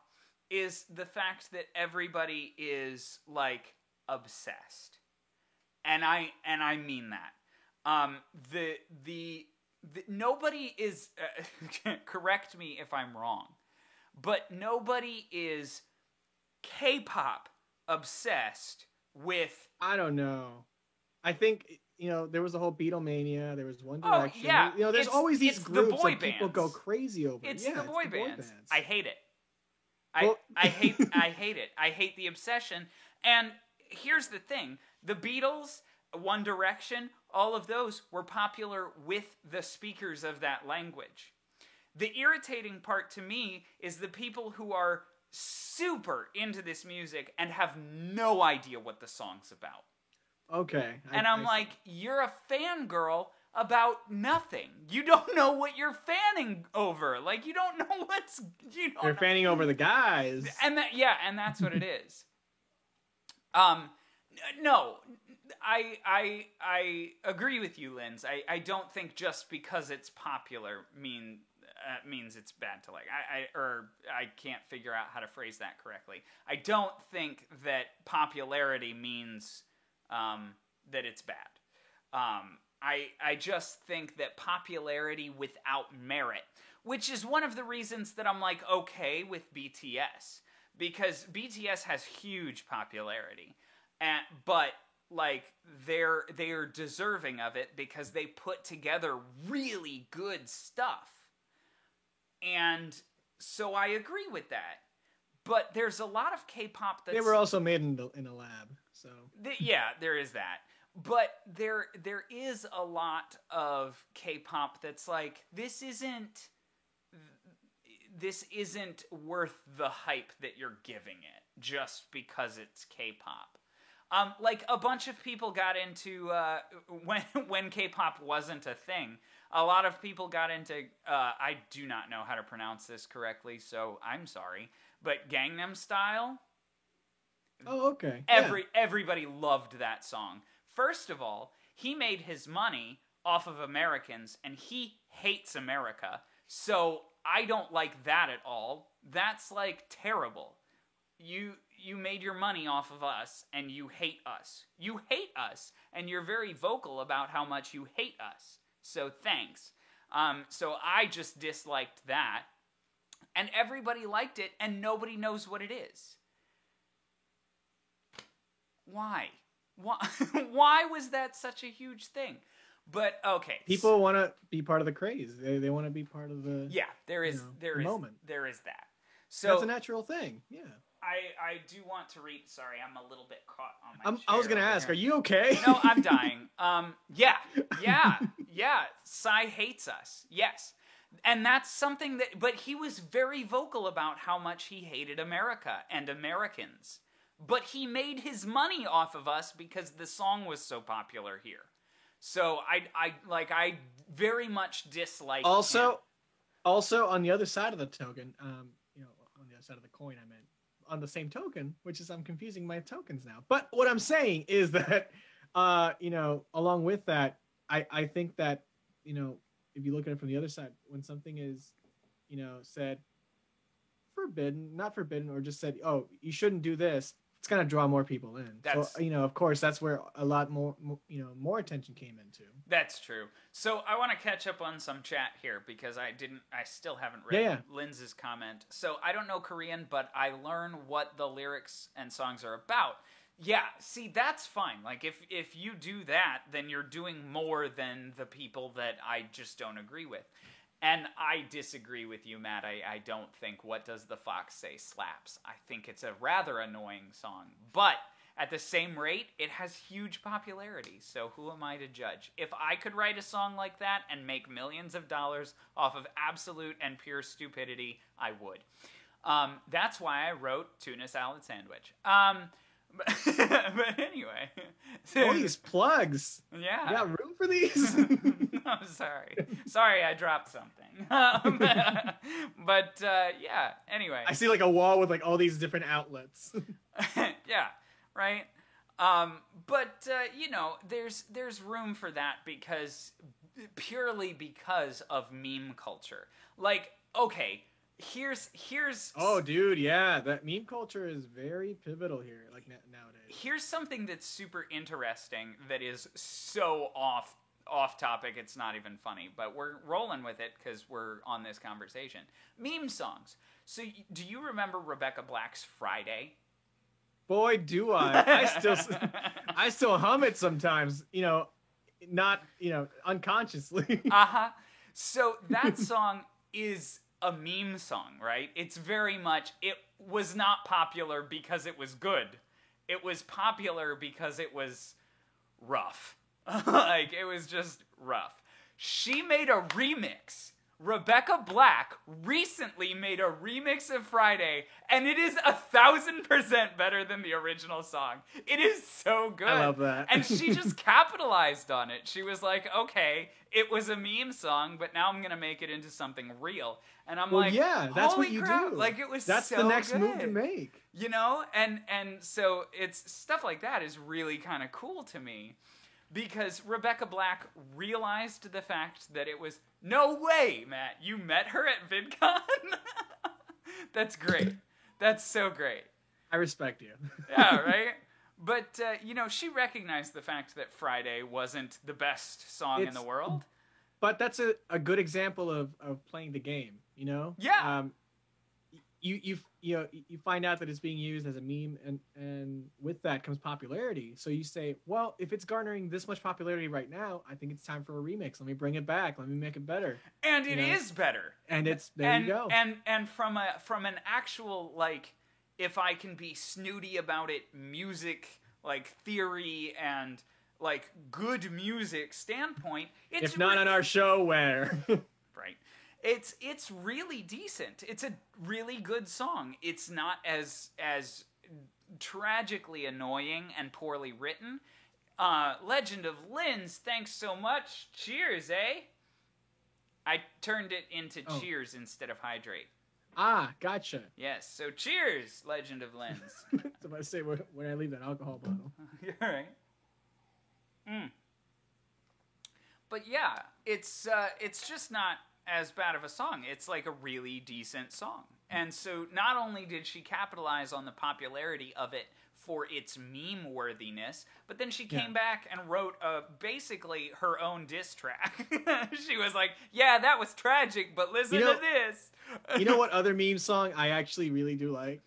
Speaker 3: is the fact that everybody is, obsessed. And I mean that. Nobody is, correct me if I'm wrong, but nobody is K-pop obsessed with...
Speaker 4: I don't know. I think, there was a whole Beatlemania, there was One Direction.
Speaker 3: Oh, yeah.
Speaker 4: There's always these groups that people go crazy over.
Speaker 3: It's the boy bands. I hate it. I hate it. I hate the obsession. And here's the thing. The Beatles, One Direction, all of those were popular with the speakers of that language. The irritating part to me is the people who are super into this music and have no idea what the song's about.
Speaker 4: Okay.
Speaker 3: I'm like, you're a fangirl about nothing. You don't know what you're fanning over. You don't know what's...
Speaker 4: You're fanning over the guys.
Speaker 3: And that's what it is. No, I agree with you, Linz. I don't think just because it's popular means it's bad to like. I can't figure out how to phrase that correctly. I don't think that popularity means that it's bad. I just think that popularity without merit, which is one of the reasons that I'm okay with BTS, because BTS has huge popularity. But they are deserving of it because they put together really good stuff. And so I agree with that. But there's a lot of K-pop that's...
Speaker 4: They were also made in a lab, so...
Speaker 3: there is that. But there is a lot of K-pop that's this isn't worth the hype that you're giving it just because it's K-pop. A bunch of people got into, when K-pop wasn't a thing, a lot of people got into, I do not know how to pronounce this correctly, so I'm sorry, but Gangnam Style?
Speaker 4: Oh, okay.
Speaker 3: Everybody loved that song. First of all, he made his money off of Americans, and he hates America, so I don't like that at all. That's, terrible. You made your money off of us, and you hate us. You hate us, and you're very vocal about how much you hate us. So thanks. So I just disliked that. And everybody liked it, and nobody knows what it is. Why? Why was that such a huge thing? But, okay.
Speaker 4: People want to be part of the craze. They want to be part of the...
Speaker 3: Yeah, there is
Speaker 4: moment.
Speaker 3: There is that. So
Speaker 4: that's a natural thing, yeah.
Speaker 3: I do want to read... Sorry, I'm a little bit caught on my chair.
Speaker 4: I was going to ask, are you okay?
Speaker 3: No, I'm dying. Yeah. Psy hates us. Yes. And that's something that... But he was very vocal about how much he hated America and Americans. But he made his money off of us because the song was so popular here. So I very much dislike him.
Speaker 4: Also, on the other side of the token, on the other side of the coin, I meant, on the same token, which is I'm confusing my tokens now. But what I'm saying is that, along with that, I think that, if you look at it from the other side, when something is, said not forbidden, or just said, oh, you shouldn't do this, it's going to draw more people in. So, of course, that's where a lot more more attention came into.
Speaker 3: That's true. So I want to catch up on some chat here because I still haven't read Linz's comment. So I don't know Korean, but I learn what the lyrics and songs are about. Yeah, see, that's fine. Like, if you do that, then you're doing more than the people that I just don't agree with. And I disagree with you, Matt. I don't think What Does the Fox Say slaps. I think it's a rather annoying song. But at the same rate, it has huge popularity. So who am I to judge? If I could write a song like that and make millions of dollars off of absolute and pure stupidity, I would. That's why I wrote Tuna Salad Sandwich. But anyway.
Speaker 4: All these plugs.
Speaker 3: Yeah.
Speaker 4: You got room for these?
Speaker 3: No, sorry. Sorry, I dropped something. But yeah, anyway.
Speaker 4: I see like a wall with like all these different outlets.
Speaker 3: Yeah, right? But, you know, there's room for that purely because of meme culture. Like, okay, here's
Speaker 4: Oh, dude, yeah, that meme culture is very pivotal here, like nowadays.
Speaker 3: Here's something that's super interesting that is so off topic, it's not even funny, but we're rolling with it because we're on this conversation. Meme songs. So do you remember Rebecca Black's Friday?
Speaker 4: Boy, do I. I still hum it sometimes, you know, not, you know, unconsciously.
Speaker 3: Uh-huh. So that song is a meme song, right? It's very much, it was not popular because it was good. It was popular because it was rough. Like, it was just rough. She made a remix. Rebecca Black recently made a remix of Friday, and it is 1,000% better than the original song. It is so good.
Speaker 4: I love that.
Speaker 3: And she just capitalized on it. She was like, okay, it was a meme song, but now I'm going to make it into something real. And I'm like,
Speaker 4: yeah, that's
Speaker 3: holy
Speaker 4: what you
Speaker 3: crap.
Speaker 4: do.
Speaker 3: Like, it was
Speaker 4: that's
Speaker 3: so
Speaker 4: the next
Speaker 3: good.
Speaker 4: move to make.
Speaker 3: You know? And so it's stuff like that is really kind of cool to me. Because Rebecca Black realized the fact that it was, no way, Matt, you met her at VidCon? That's great. That's so great.
Speaker 4: I respect you.
Speaker 3: Yeah, right? But, you know, she recognized the fact that Friday wasn't the best song in the world.
Speaker 4: But that's a good example of playing the game, you know?
Speaker 3: Yeah.
Speaker 4: You find out that it's being used as a meme, and with that comes popularity. So you say, well, if it's garnering this much popularity right now, I think it's time for a remix. Let me bring it back. Let me make it better.
Speaker 3: And it is better.
Speaker 4: And it's there you go.
Speaker 3: And from an actual, like, if I can be snooty about it, music, like, theory and like good music standpoint, it's
Speaker 4: if not on our show, where?
Speaker 3: Right. It's really decent. It's a really good song. It's not as tragically annoying and poorly written. Legend of Linz, thanks so much. Cheers, eh? I turned it into cheers instead of hydrate.
Speaker 4: Ah, gotcha.
Speaker 3: Yes, so cheers, Legend of Linz.
Speaker 4: So I say when I leave that alcohol bottle.
Speaker 3: You're right. But yeah, it's just not as bad of a song. It's like a really decent song. And so not only did she capitalize on the popularity of it for its meme worthiness, but then she came back and wrote basically her own diss track. She was like, yeah, that was tragic, but listen to this.
Speaker 4: You know what other meme song I actually really do like?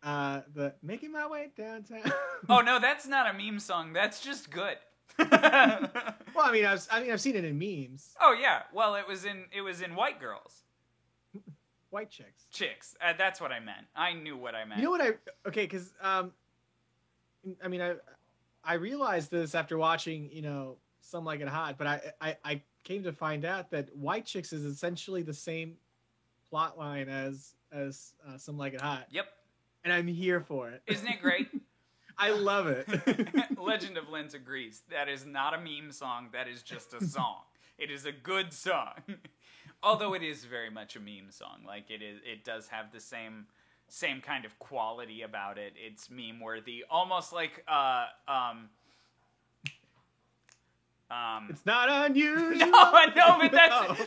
Speaker 4: The Making My Way Downtown.
Speaker 3: Oh no, that's not a meme song. That's just good.
Speaker 4: Well, I mean, I've seen it in memes.
Speaker 3: Oh yeah. Well, it was in White Girls.
Speaker 4: White chicks.
Speaker 3: Chicks. That's what I meant. I knew what I meant.
Speaker 4: You know what because I mean, I realized this after watching, you know, Some Like It Hot, but I came to find out that White Chicks is essentially the same plot line as Some Like It Hot.
Speaker 3: Yep.
Speaker 4: And I'm here for it.
Speaker 3: Isn't it great?
Speaker 4: I love it.
Speaker 3: Legend of Linz agrees. That is not a meme song. That is just a song. It is a good song. Although it is very much a meme song. Like it does have the same kind of quality about it. It's meme worthy. Almost like
Speaker 4: it's not unusual.
Speaker 3: No, I know, but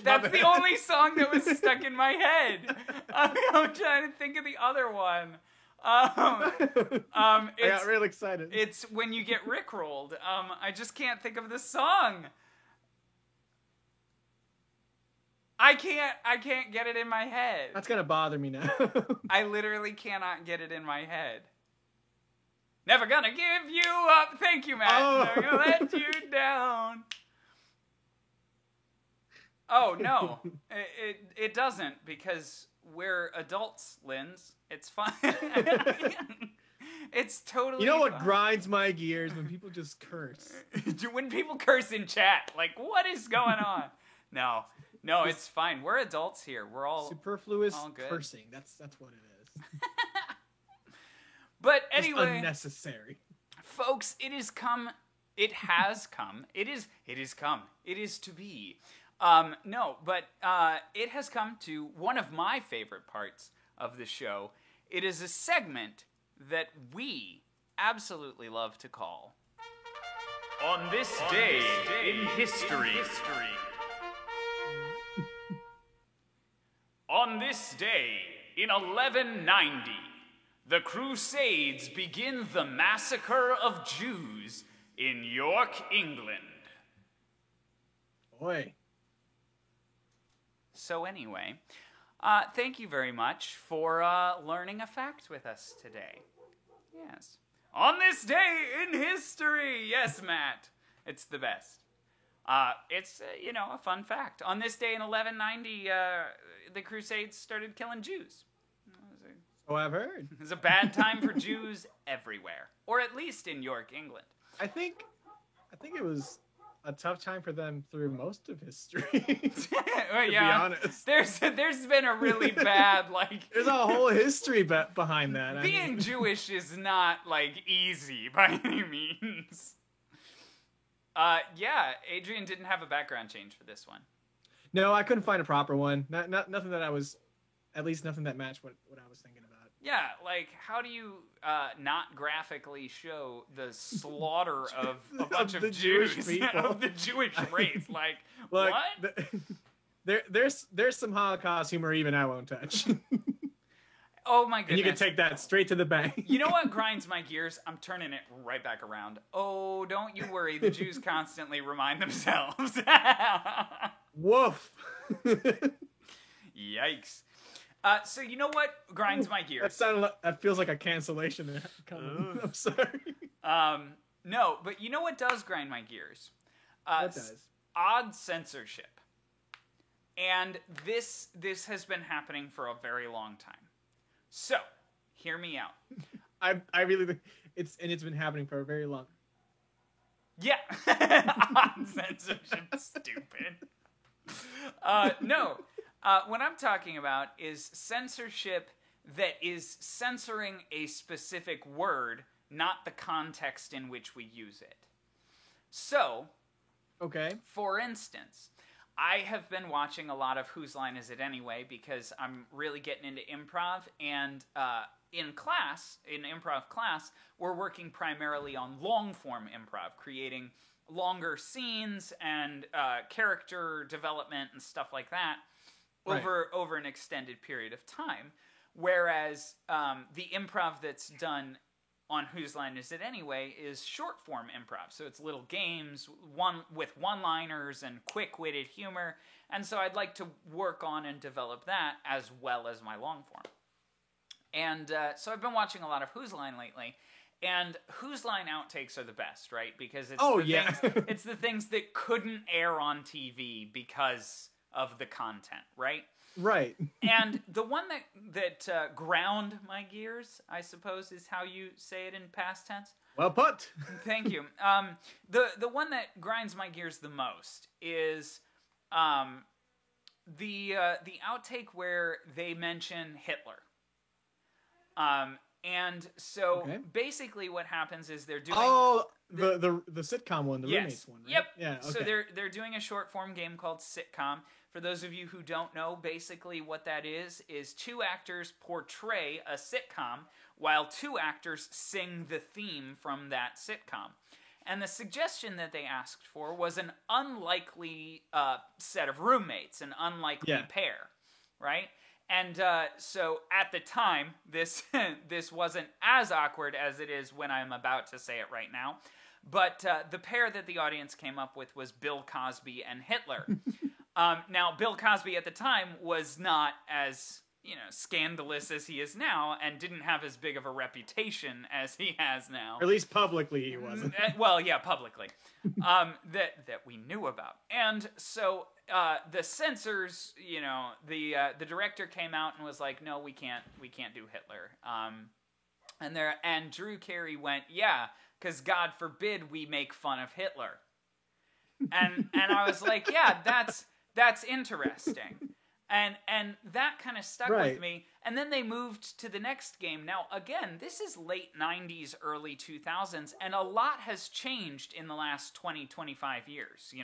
Speaker 3: that's the only song that was stuck in my head. I'm trying to think of the other one. I
Speaker 4: got real excited.
Speaker 3: It's When You Get Rickrolled. I just can't think of the song. I can't get it in my head.
Speaker 4: That's gonna bother me now.
Speaker 3: I literally cannot get it in my head. Never gonna give you up. Thank you, Matt.
Speaker 4: Oh.
Speaker 3: Never gonna let you down. Oh, no. It doesn't, because we're adults, Linz. It's fine. It's totally
Speaker 4: You know what
Speaker 3: fine.
Speaker 4: grinds my gears? When people just curse.
Speaker 3: When people curse in chat, like, what is going on? No, it's fine. We're adults here. We're all
Speaker 4: Superfluous
Speaker 3: all good.
Speaker 4: cursing. That's what it is.
Speaker 3: But
Speaker 4: Just
Speaker 3: anyway,
Speaker 4: unnecessary.
Speaker 3: folks, it has come. It is come. It is to be. No, but it has come to one of my favorite parts of the show. It is a segment that we absolutely love to call On This Day in History. On this day in 1190, the Crusades begin the massacre of Jews in York, England.
Speaker 4: Boy.
Speaker 3: So anyway, thank you very much for learning a fact with us today. Yes. On this day in history! Yes, Matt. It's the best. It's, a fun fact. On this day in 1190, the Crusades started killing Jews.
Speaker 4: So I've heard.
Speaker 3: It was a bad time for Jews everywhere. Or at least in York, England.
Speaker 4: I think it was a tough time for them through most of history.
Speaker 3: Well,
Speaker 4: be honest.
Speaker 3: There's been a really bad,
Speaker 4: There's a whole history behind that.
Speaker 3: Being Jewish is not, easy by any means. Adrian didn't have a background change for this one.
Speaker 4: No, I couldn't find a proper one. Nothing that I was, at least nothing that matched what I was thinking about.
Speaker 3: Yeah, how do you not graphically show the slaughter of a bunch of Jews, of the Jewish race?
Speaker 4: Look,
Speaker 3: what?
Speaker 4: There's some Holocaust humor even I won't touch.
Speaker 3: Oh my goodness.
Speaker 4: And you can take that straight to the bank.
Speaker 3: You know what grinds my gears? I'm turning it right back around. Oh, don't you worry. The Jews constantly remind themselves.
Speaker 4: Woof.
Speaker 3: Yikes. So you know what grinds my gears?
Speaker 4: That feels like a cancellation. I'm sorry.
Speaker 3: No, but you know what does grind my gears?
Speaker 4: What does? Odd
Speaker 3: censorship. And this has been happening for a very long time. So, hear me out.
Speaker 4: I really think it's been happening for a very long.
Speaker 3: Yeah. Odd censorship, stupid. No. What I'm talking about is censorship that is censoring a specific word, not the context in which we use it. So,
Speaker 4: okay.
Speaker 3: For instance, I have been watching a lot of Whose Line Is It Anyway because I'm really getting into improv, and in improv class, we're working primarily on long-form improv, creating longer scenes and character development and stuff like that over an extended period of time. Whereas the improv that's done on Whose Line Is It Anyway is short-form improv. So it's little games with one-liners and quick-witted humor. And so I'd like to work on and develop that as well as my long-form. And so I've been watching a lot of Whose Line lately. And Whose Line outtakes are the best, right? Because it's it's the things that couldn't air on TV because of the content, right?
Speaker 4: Right.
Speaker 3: And the one that ground my gears, I suppose, is how you say it in past tense.
Speaker 4: Well put.
Speaker 3: Thank you. The one that grinds my gears the most is the outtake where they mention Hitler. And so basically what happens is they're doing
Speaker 4: the sitcom one, the roommates one, right?
Speaker 3: Yep.
Speaker 4: Yeah. Okay.
Speaker 3: So they're doing a short form game called Sitcom. For those of you who don't know, basically what that is two actors portray a sitcom while two actors sing the theme from that sitcom. And the suggestion that they asked for was an unlikely set of roommates, an unlikely pair, right? And so at the time, this wasn't as awkward as it is when I'm about to say it right now. But the pair that the audience came up with was Bill Cosby and Hitler. Now, Bill Cosby at the time was not as scandalous as he is now, and didn't have as big of a reputation as he has now.
Speaker 4: Or at least publicly he wasn't.
Speaker 3: Well, yeah, publicly. That we knew about. And so the censors, the director came out and was like, no, we can't do Hitler. And Drew Carey went, yeah, because God forbid we make fun of Hitler. And I was like, yeah, that's interesting. And that kind of stuck with me. And then they moved to the next game. Now, again, this is late 90s, early 2000s, and a lot has changed in the last 20, 25 years,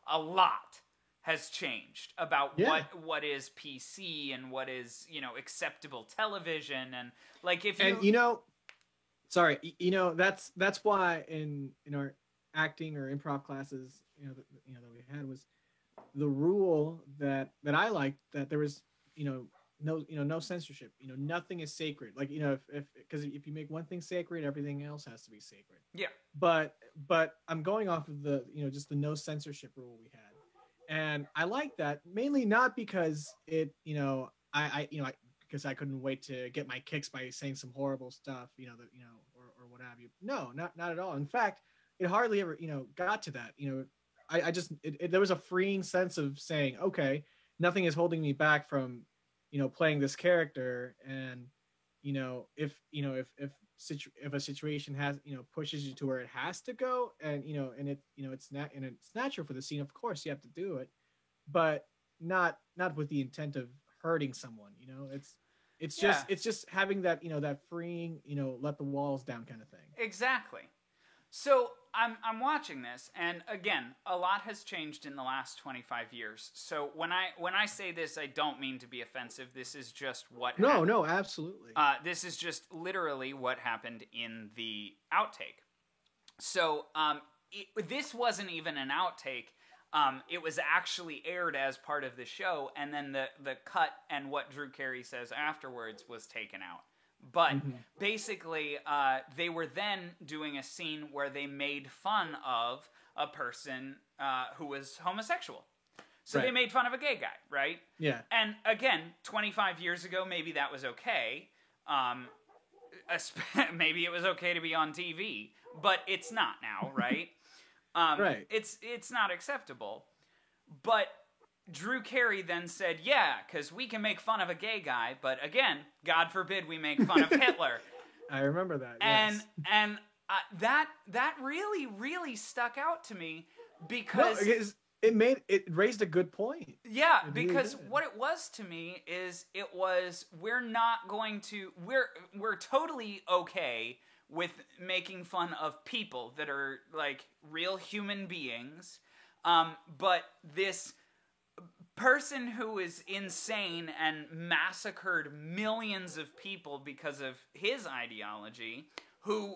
Speaker 3: A lot has changed about what is PC and what is, acceptable television. And, like, if you...
Speaker 4: And, that's why in our acting or improv classes, that we had was the rule that I liked, that there was, no censorship. Nothing is sacred. Like, because if you make one thing sacred, everything else has to be sacred.
Speaker 3: Yeah.
Speaker 4: But I'm going off of the, just the no censorship rule we had, and I like that mainly not because it, because I couldn't wait to get my kicks by saying some horrible stuff, or what have you. No, not at all. In fact, it hardly ever, got to that. I just there was a freeing sense of saying, okay, nothing is holding me back from, playing this character, and if a situation has, pushes you to where it has to go, and it's natural for the scene, of course you have to do it, but not with the intent of hurting someone. It's just having that, that freeing, let the walls down kind of thing.
Speaker 3: Exactly. So I'm watching this, and again, a lot has changed in the last 25 years. So when I say this, I don't mean to be offensive. This is just what happened.
Speaker 4: No, absolutely.
Speaker 3: This is just literally what happened in the outtake. So this wasn't even an outtake. It was actually aired as part of the show, and then the cut and what Drew Carey says afterwards was taken out. But basically, they were then doing a scene where they made fun of a person who was homosexual. So they made fun of a gay guy, right?
Speaker 4: Yeah.
Speaker 3: And again, 25 years ago, maybe that was okay. Maybe it was okay to be on TV, but it's not now, right?
Speaker 4: Right.
Speaker 3: It's not acceptable. But Drew Carey then said, yeah, because we can make fun of a gay guy, but again, God forbid we make fun of Hitler.
Speaker 4: I remember that,
Speaker 3: and that really, really stuck out to me, because...
Speaker 4: No, it raised a good point.
Speaker 3: Yeah, because what it was to me is, we're totally okay with making fun of people that are, like, real human beings, but this person who is insane and massacred millions of people because of his ideology, who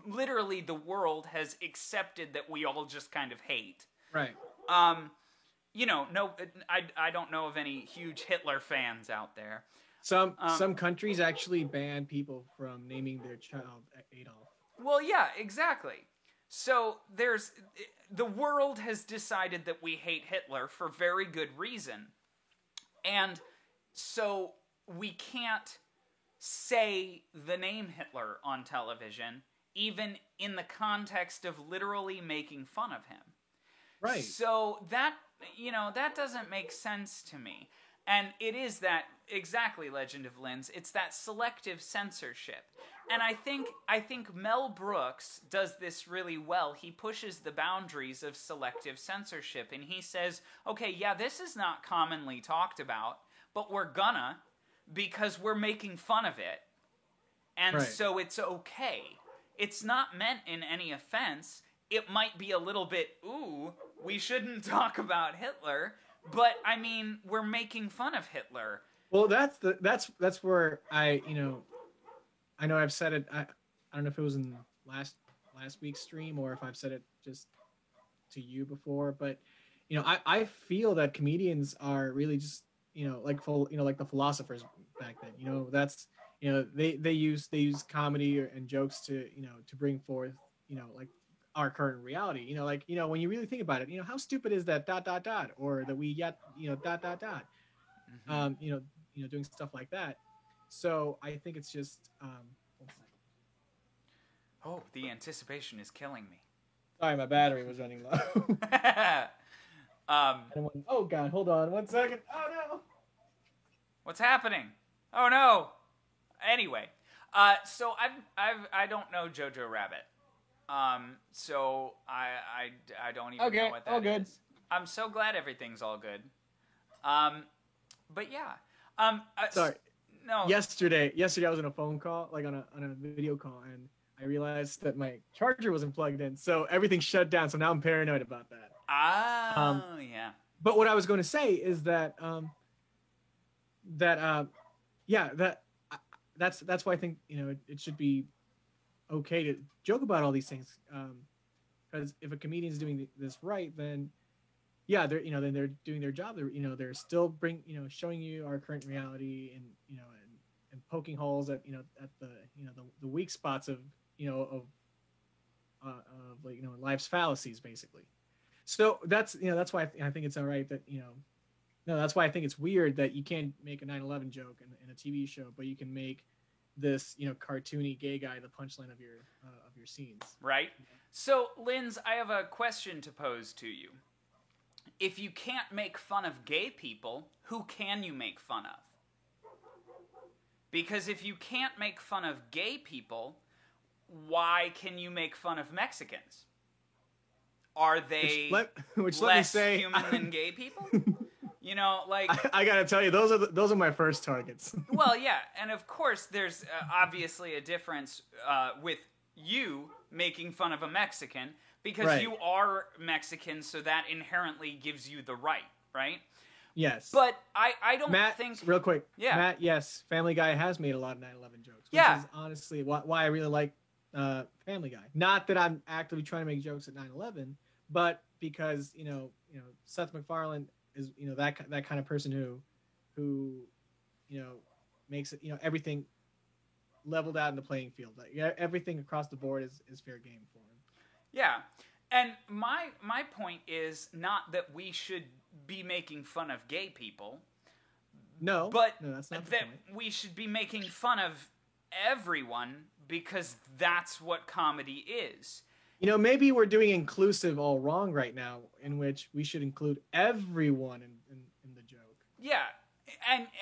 Speaker 3: literally the world has accepted that we all just kind of hate.
Speaker 4: Right.
Speaker 3: No, I don't know of any huge Hitler fans out there.
Speaker 4: Some countries actually ban people from naming their child Adolf.
Speaker 3: Well, yeah, exactly. So the world has decided that we hate Hitler for very good reason. And so we can't say the name Hitler on television, even in the context of literally making fun of him.
Speaker 4: Right.
Speaker 3: So that doesn't make sense to me. And it is that, exactly, Legend of Linz, it's that selective censorship. And I think Mel Brooks does this really well. He pushes the boundaries of selective censorship, and he says, okay, yeah, this is not commonly talked about, but we're gonna, because we're making fun of it. And so it's okay. It's not meant in any offense. It might be a little bit, ooh, we shouldn't talk about Hitler, but I mean, we're making fun of Hitler.
Speaker 4: Well, that's where I know I've said it. I don't know if it was in last week's stream or if I've said it just to you before, but I feel that comedians are really just like the philosophers back then. That's they use comedy and jokes to bring forth like our current reality. When you really think about it, how stupid is that ... or that we yet ...
Speaker 3: Mm-hmm.
Speaker 4: doing stuff like that. So I think it's just. One second.
Speaker 3: Oh, the anticipation is killing me.
Speaker 4: Sorry, my battery was running low. Oh God, hold on 1 second. Oh no.
Speaker 3: What's happening? Oh no. Anyway, so I don't know Jojo Rabbit. So I don't even know what that
Speaker 4: all good.
Speaker 3: is. I'm so glad everything's all good. But yeah.
Speaker 4: Sorry.
Speaker 3: No.
Speaker 4: Yesterday I was on a phone call, like on a video call, and I realized that my charger wasn't plugged in, so everything shut down. So now I'm paranoid about that.
Speaker 3: Yeah.
Speaker 4: But what I was going to say is that that's why I think it should be okay to joke about all these things, because if a comedian's doing this right, then yeah, they're then they're doing their job. They're still showing you our current reality, and and poking holes at at the weak spots of life's fallacies, basically. So that's why I think it's all right that that's why I think it's weird that you can't make a 9/11 joke in a TV show, but you can make this cartoony gay guy the punchline of your scenes.
Speaker 3: Right. So, Linz, I have a question to pose to you. If you can't make fun of gay people, who can you make fun of? Because if you can't make fun of gay people, why can you make fun of Mexicans? Are they
Speaker 4: which
Speaker 3: less
Speaker 4: let me say,
Speaker 3: human than gay people?
Speaker 4: I gotta tell you, those are my first targets.
Speaker 3: Well, yeah, and of course there's obviously a difference with you making fun of a Mexican, because
Speaker 4: right.
Speaker 3: You are Mexican, so that inherently gives you the right?
Speaker 4: Yes.
Speaker 3: But I don't think...
Speaker 4: Real quick.
Speaker 3: Yeah.
Speaker 4: Matt, yes, Family Guy has made a lot of 9/11 jokes. Which is honestly why I really like Family Guy. Not that I'm actively trying to make jokes at 9/11, but because, Seth MacFarlane is, that kind of person who makes it, everything leveled out in the playing field. Like, everything across the board is fair game for him.
Speaker 3: Yeah. And my point is not that we should be making fun of gay people.
Speaker 4: No,
Speaker 3: but
Speaker 4: that's not the
Speaker 3: that
Speaker 4: point.
Speaker 3: We should be making fun of everyone, because that's what comedy is.
Speaker 4: Maybe we're doing inclusive all wrong right now, in which we should include everyone in the joke.
Speaker 3: Yeah.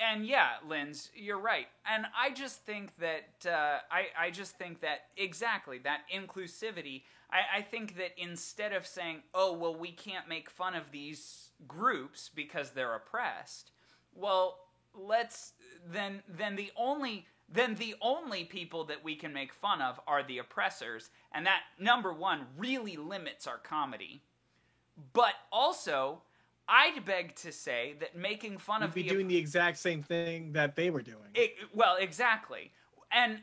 Speaker 3: And yeah, Linz, you're right. And I just think that I just think that exactly that inclusivity. I think that instead of saying, oh well, we can't make fun of these groups because they're oppressed, well, let's then the only people that we can make fun of are the oppressors, and that, number one, really limits our comedy. But also, I'd beg to say that making fun of
Speaker 4: You'd be doing the exact same thing that they were doing.
Speaker 3: Well, exactly. And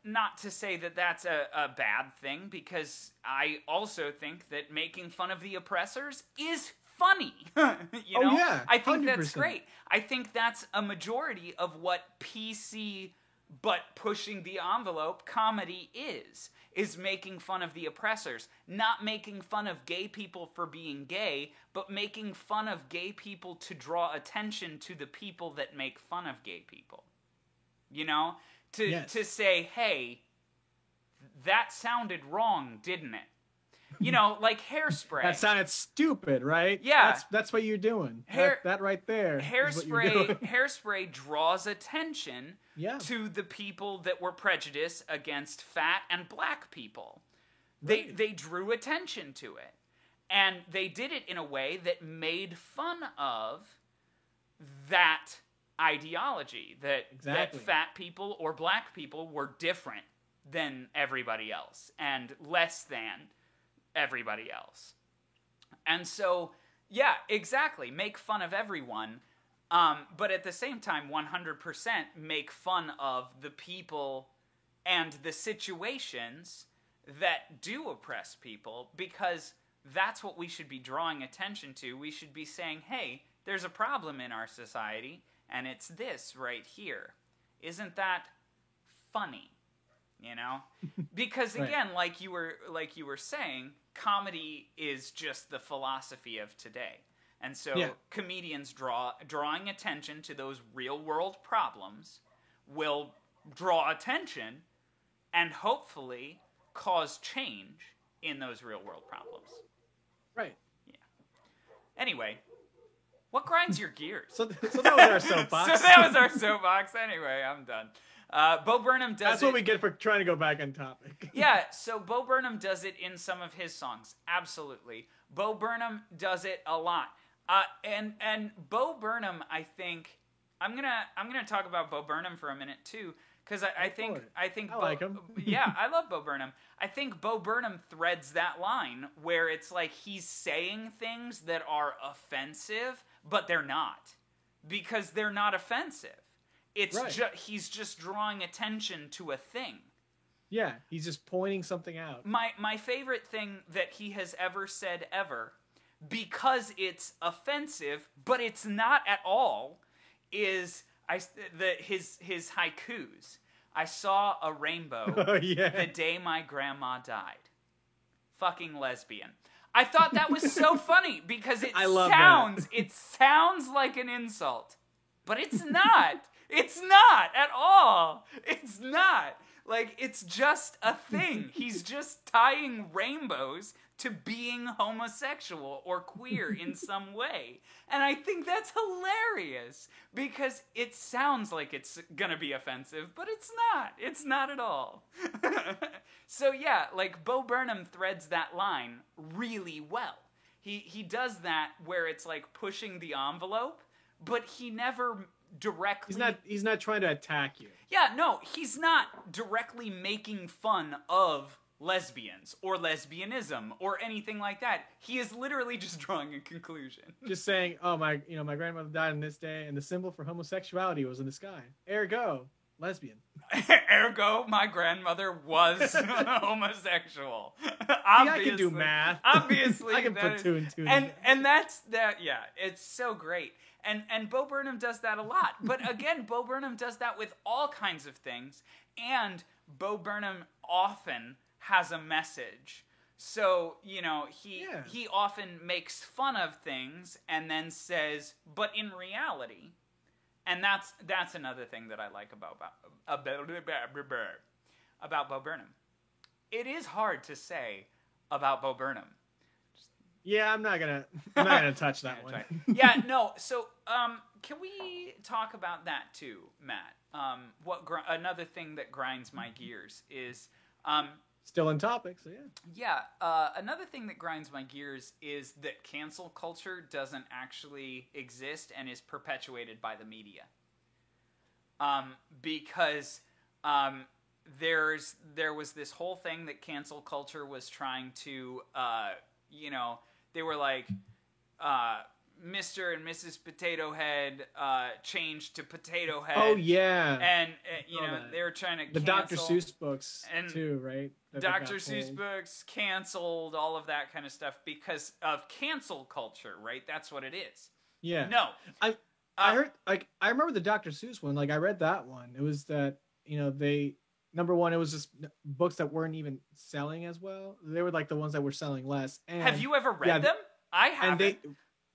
Speaker 3: not to say that that's a bad thing, because I also think that making fun of the oppressors is funny.
Speaker 4: Oh, yeah,
Speaker 3: I think
Speaker 4: 100%.
Speaker 3: That's great. I think that's a majority of what PC but pushing the envelope comedy is making fun of the oppressors, not making fun of gay people for being gay, but making fun of gay people to draw attention to the people that make fun of gay people. To say, hey, that sounded wrong, didn't it? Like Hairspray.
Speaker 4: That sounded stupid, right?
Speaker 3: Yeah.
Speaker 4: That's what you're doing. That right there.
Speaker 3: Hairspray draws attention to the people that were prejudiced against fat and black people. Right. They drew attention to it. And they did it in a way that made fun of that ideology, that fat people or black people were different than everybody else and less than everybody else. And so, yeah, exactly, make fun of everyone, but at the same time, 100% make fun of the people and the situations that do oppress people, because that's what we should be drawing attention to. We should be saying, hey, there's a problem in our society, and it's this right here. Isn't that funny? Because again,
Speaker 4: right.
Speaker 3: like you were saying, comedy is just the philosophy of today. And so comedians drawing attention to those real world problems will draw attention and hopefully cause change in those real world problems.
Speaker 4: Right.
Speaker 3: Yeah. Anyway, what grinds your gears?
Speaker 4: So that was our soapbox.
Speaker 3: So that was our soapbox. Anyway, I'm done. Bo Burnham does
Speaker 4: That's what we get for trying to go back on topic.
Speaker 3: Yeah, so Bo Burnham does it in some of his songs. Absolutely. Bo Burnham does it a lot. And Bo Burnham, I think I'm gonna talk about Bo Burnham for a minute too, because I think
Speaker 4: I like him.
Speaker 3: Yeah, I love Bo Burnham. I think Bo Burnham threads that line where it's like he's saying things that are offensive, but they're not, because they're not offensive. It's
Speaker 4: right.
Speaker 3: He's just drawing attention to a thing.
Speaker 4: Yeah, he's just pointing something out.
Speaker 3: My favorite thing that he has ever said ever, because it's offensive, but it's not at all, is his haikus. I saw a rainbow the day my grandma died. Fucking lesbian. I thought that was so funny because it sounds like an insult, but it's not. It's not at all. It's not. Like, it's just a thing. He's just tying rainbows to being homosexual or queer in some way. And I think that's hilarious because it sounds like it's gonna be offensive, but it's not. It's not at all. So yeah, like Bo Burnham threads that line really well. He does that where it's like pushing the envelope, but he never directly...
Speaker 4: He's not trying to attack you.
Speaker 3: Yeah, no, he's not directly making fun of lesbians or lesbianism or anything like that. He is literally just drawing a conclusion.
Speaker 4: Just saying, oh, my grandmother died on this day, and the symbol for homosexuality was in the sky. Ergo, lesbian.
Speaker 3: Ergo, my grandmother was homosexual.
Speaker 4: I can do math.
Speaker 3: Obviously,
Speaker 4: I can put two and two.
Speaker 3: And that's that. Yeah, it's so great. And Bo Burnham does that a lot. But again, Bo Burnham does that with all kinds of things. And Bo Burnham often has a message. So, you know, he often makes fun of things and then says, but in reality, and that's another thing that I like about Bo Burnham. It is hard to say about Bo Burnham.
Speaker 4: Yeah, I'm not gonna touch that one.
Speaker 3: Yeah, no. So, can we talk about that too, Matt? Another thing that grinds my gears is
Speaker 4: still in topic. So yeah.
Speaker 3: Yeah. Another thing that grinds my gears is that cancel culture doesn't actually exist and is perpetuated by the media. Because there was this whole thing that cancel culture was trying to they were like, Mr. and Mrs. Potato Head changed to Potato Head.
Speaker 4: Oh, yeah.
Speaker 3: And, they were trying to cancel.
Speaker 4: The Dr. Seuss books, too, right?
Speaker 3: Dr. Seuss books canceled, all of that kind of stuff because of cancel culture, right? That's what it is.
Speaker 4: Yeah.
Speaker 3: No.
Speaker 4: I heard, like, I remember the Dr. Seuss one. Like, I read that one. It was that, number one, it was just books that weren't even selling as well. They were like the ones that were selling less. And,
Speaker 3: have you ever read them? I haven't.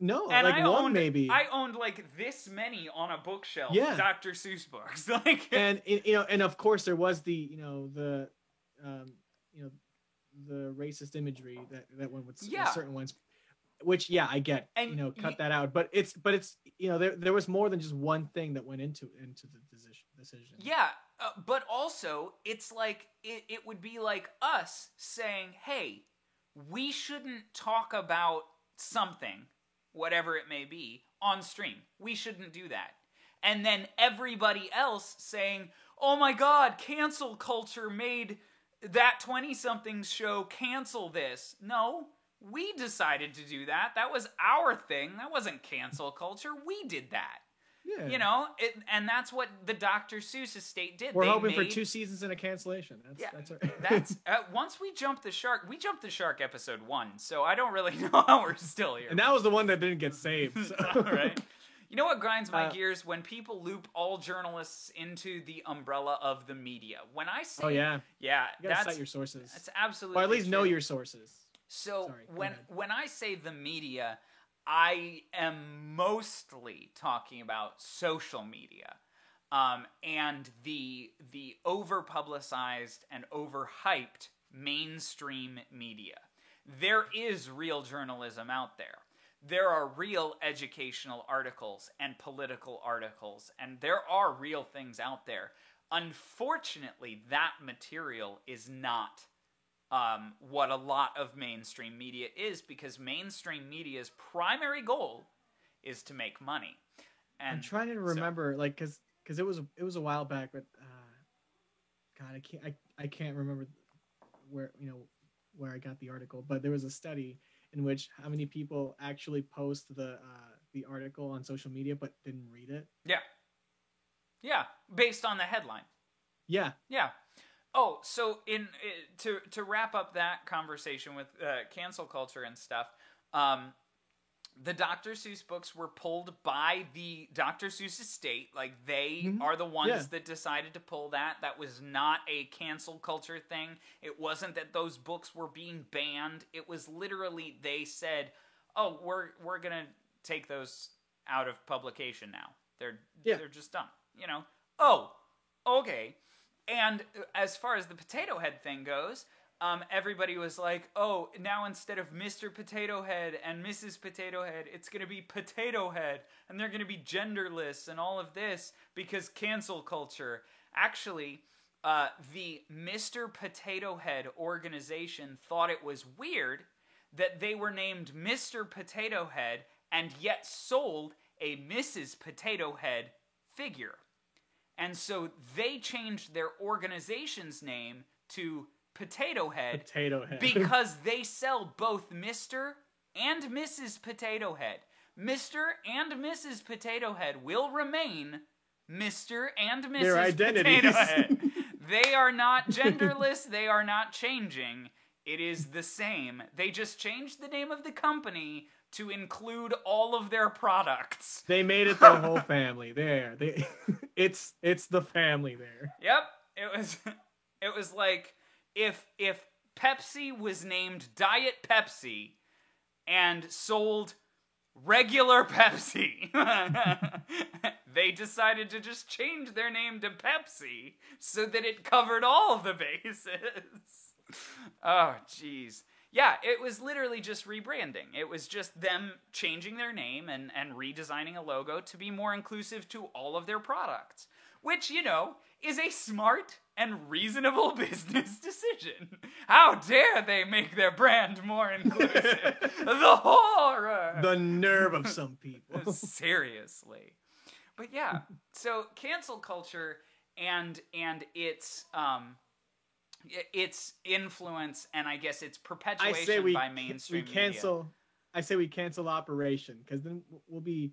Speaker 4: No,
Speaker 3: and
Speaker 4: like one maybe.
Speaker 3: I owned like this many on a bookshelf.
Speaker 4: Yeah.
Speaker 3: Dr. Seuss books. Like,
Speaker 4: and and of course there was the the racist imagery that went with certain ones, which I get. And cut that out. But it's there was more than just one thing that went into the decision.
Speaker 3: Yeah. But also, it's like, it would be like us saying, hey, we shouldn't talk about something, whatever it may be, on stream. We shouldn't do that. And then everybody else saying, oh my god, cancel culture made that 20-somethings show cancel this. No, we decided to do that. That was our thing. That wasn't cancel culture. We did that.
Speaker 4: Yeah.
Speaker 3: And that's what the Dr. Seuss estate did.
Speaker 4: We're hoping for 2 seasons and a cancellation.
Speaker 3: That's once we jumped the shark. We jumped the shark episode 1, so I don't really know how we're still here.
Speaker 4: And that was the one that didn't get saved. So.
Speaker 3: Right. You know what grinds my gears? When people loop all journalists into the umbrella of the media. When I say,
Speaker 4: you gotta
Speaker 3: cite
Speaker 4: your sources.
Speaker 3: That's absolutely
Speaker 4: or at least
Speaker 3: true.
Speaker 4: know your sources.
Speaker 3: So when I say the media, I am mostly talking about social media, and the over-publicized and overhyped mainstream media. There is real journalism out there. There are real educational articles and political articles, and there are real things out there. Unfortunately, that material is not what a lot of mainstream media is, because mainstream media's primary goal is to make money. And
Speaker 4: I'm trying to remember, like, because it was a while back, but God, I can't remember where I got the article, but there was a study in which how many people actually post the article on social media but didn't read it.
Speaker 3: Yeah, based on the headline.
Speaker 4: Yeah.
Speaker 3: Oh, so to wrap up that conversation with cancel culture and stuff, the Dr. Seuss books were pulled by the Dr. Seuss estate. Like, they are the ones that decided to pull that. That was not a cancel culture thing. It wasn't that those books were being banned. It was literally they said, "Oh, we're gonna take those out of publication now. They're just done." You know? Oh, okay. And as far as the Potato Head thing goes, everybody was like, "Oh, now instead of Mr. Potato Head and Mrs. Potato Head, it's going to be Potato Head, and they're going to be genderless and all of this because cancel culture." Actually, the Mr. Potato Head organization thought it was weird that they were named Mr. Potato Head and yet sold a Mrs. Potato Head figure. And so they changed their organization's name to Potato Head because they sell both Mr. and Mrs. Potato Head. Mr. and Mrs. Potato Head will remain Mr. and Mrs. Potato Head. They are not genderless. They are not changing. It is the same. They just changed the name of the company to include all of their products.
Speaker 4: They made it the whole family. There. It's the family there.
Speaker 3: Yep. It was like if Pepsi was named Diet Pepsi and sold regular Pepsi. They decided to just change their name to Pepsi so that it covered all the bases. Oh, jeez. Yeah, it was literally just rebranding. It was just them changing their name and redesigning a logo to be more inclusive to all of their products. Which, you know, is a smart and reasonable business decision. How dare they make their brand more inclusive? The horror!
Speaker 4: The nerve of some people.
Speaker 3: Seriously. But yeah, so cancel culture and its influence and I guess its perpetuation by mainstream media.
Speaker 4: I say we cancel Operation, because then we'll be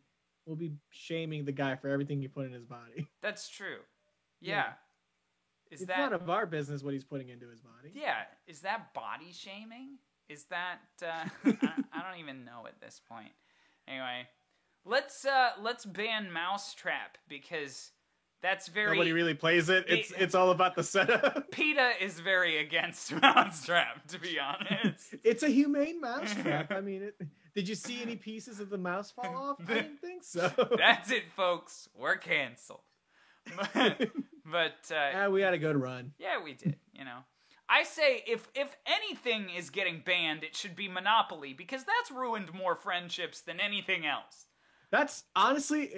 Speaker 4: shaming the guy for everything he put in his body.
Speaker 3: That's true. Yeah.
Speaker 4: It's none of our business what he's putting into his body.
Speaker 3: Yeah. Is that body shaming? Is that I don't even know at this point. Anyway, let's ban Mousetrap, because that's very...
Speaker 4: Nobody really plays it. It's all about the setup.
Speaker 3: PETA is very against Mousetrap, to be honest.
Speaker 4: It's a humane mousetrap. I mean, did you see any pieces of the mouse fall off? I didn't think so.
Speaker 3: That's it, folks. We're canceled. But
Speaker 4: we had a good run.
Speaker 3: Yeah, we did. You know, I say if anything is getting banned, it should be Monopoly, because that's ruined more friendships than anything else.
Speaker 4: That's honestly,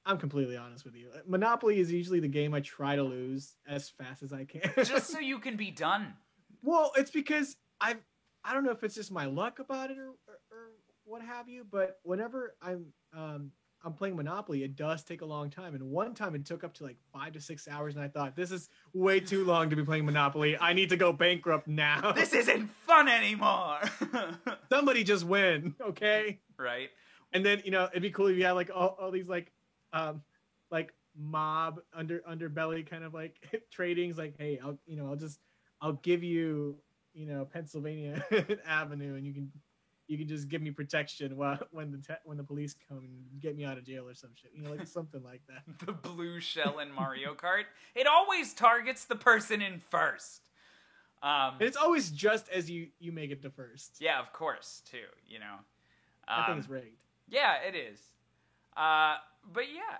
Speaker 4: I'm completely honest with you. Monopoly is usually the game I try to lose as fast as I can.
Speaker 3: Just so you can be done.
Speaker 4: Well, it's because I don't know if it's just my luck about it or what have you, but whenever I'm playing Monopoly, it does take a long time. And one time it took up to like 5 to 6 hours, and I thought, this is way too long to be playing Monopoly. I need to go bankrupt now.
Speaker 3: This isn't fun anymore.
Speaker 4: Somebody just win, okay?
Speaker 3: Right.
Speaker 4: And then, you know, it'd be cool if you had like all these like mob underbelly kind of like tradings, like, hey, I'll give you, you know, Pennsylvania Avenue, and you can just give me protection when the police come and get me out of jail or some shit, you know, like something like that.
Speaker 3: The blue shell in Mario Kart, it always targets the person in first.
Speaker 4: And it's always just as you make it to first.
Speaker 3: Yeah, of course, too, you know.
Speaker 4: That thing is rigged.
Speaker 3: Yeah, it is. But yeah.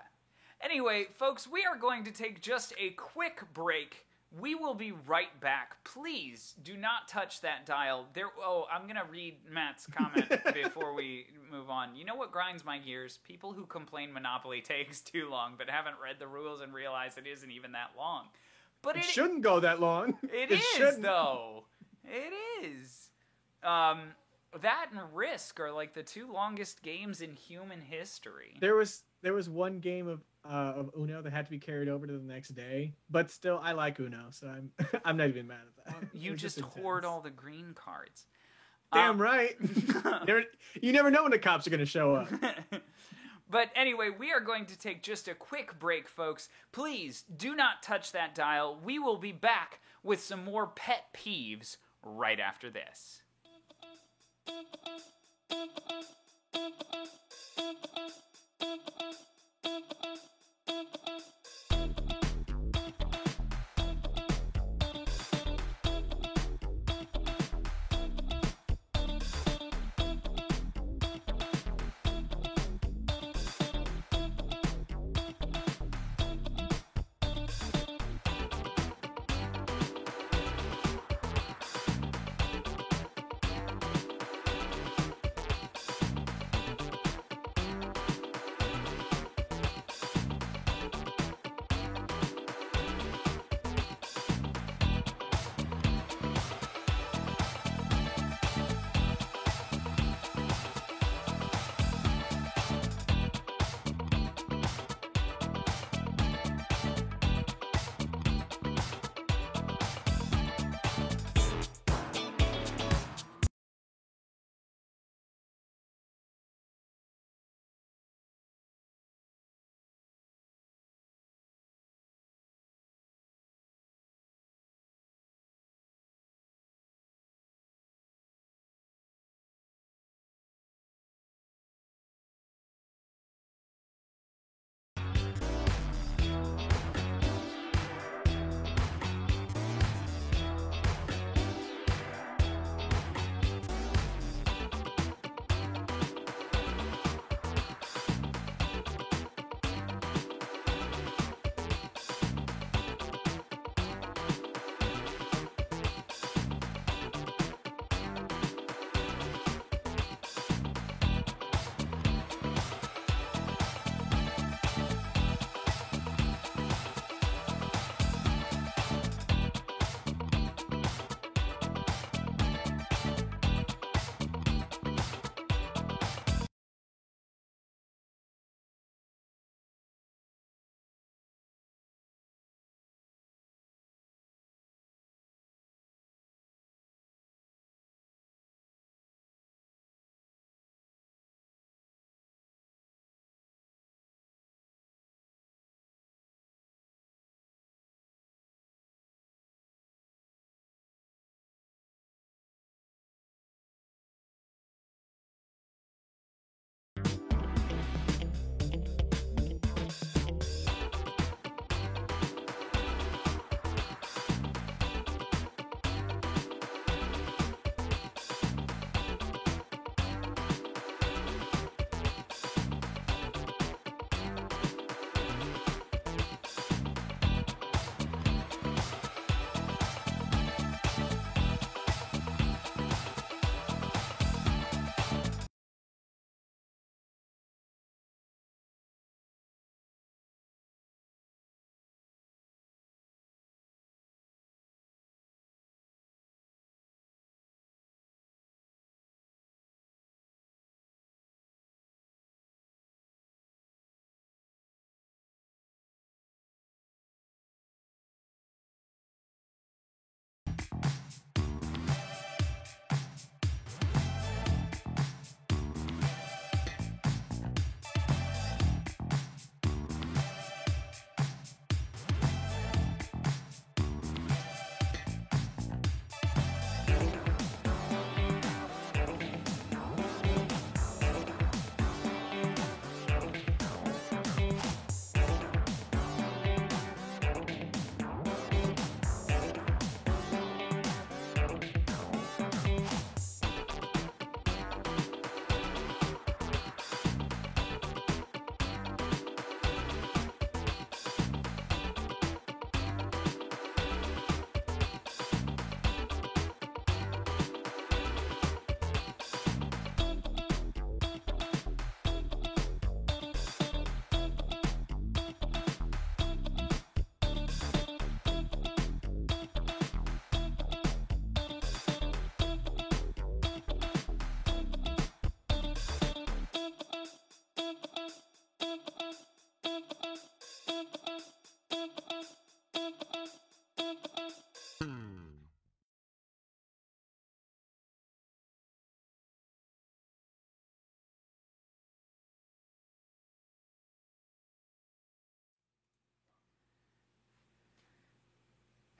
Speaker 3: Anyway, folks, we are going to take just a quick break. We will be right back. Please do not touch that dial. I'm going to read Matt's comment before we move on. You know what grinds my gears? People who complain Monopoly takes too long but haven't read the rules and realize it isn't even that long. But
Speaker 4: it shouldn't go that long.
Speaker 3: It is, though. It is. That and Risk are like the two longest games in human history.
Speaker 4: There was one game of Uno that had to be carried over to the next day, but still, I like Uno, so I'm not even mad at that.
Speaker 3: You just hoard all the green cards.
Speaker 4: Damn right. You never know when the cops are going to show up.
Speaker 3: But anyway, we are going to take just a quick break, folks. Please do not touch that dial. We will be back with some more pet peeves right after this.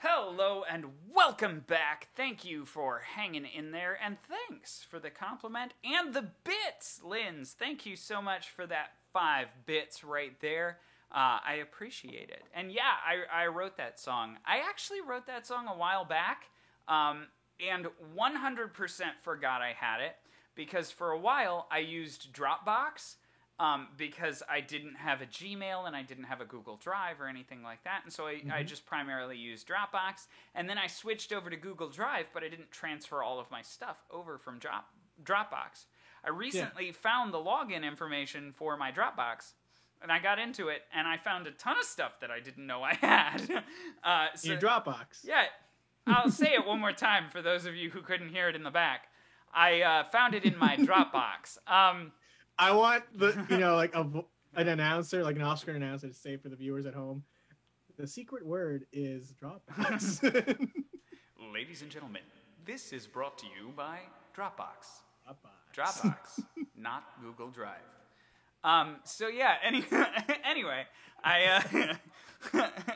Speaker 3: Hello and welcome back. Thank you for hanging in there, and thanks for the compliment and the bits, Linz. Thank you so much for that 5 bits right there. I appreciate it. And yeah, I wrote that song. I actually wrote that song a while back, and 100% forgot I had it, because for a while I used Dropbox, because I didn't have a Gmail and I didn't have a Google Drive or anything like that, and so I just primarily used Dropbox, and then I switched over to Google Drive, but I didn't transfer all of my stuff over from Dropbox. I recently found the login information for my Dropbox, and I got into it, and I found a ton of stuff that I didn't know I had.
Speaker 4: Your Dropbox.
Speaker 3: Yeah, I'll say it one more time for those of you who couldn't hear it in the back. I found it in my Dropbox.
Speaker 4: I want an announcer, like an Oscar announcer, to say for the viewers at home, the secret word is Dropbox.
Speaker 3: Ladies and gentlemen, this is brought to you by Dropbox.
Speaker 4: Dropbox,
Speaker 3: not Google Drive. So yeah. Anyway, I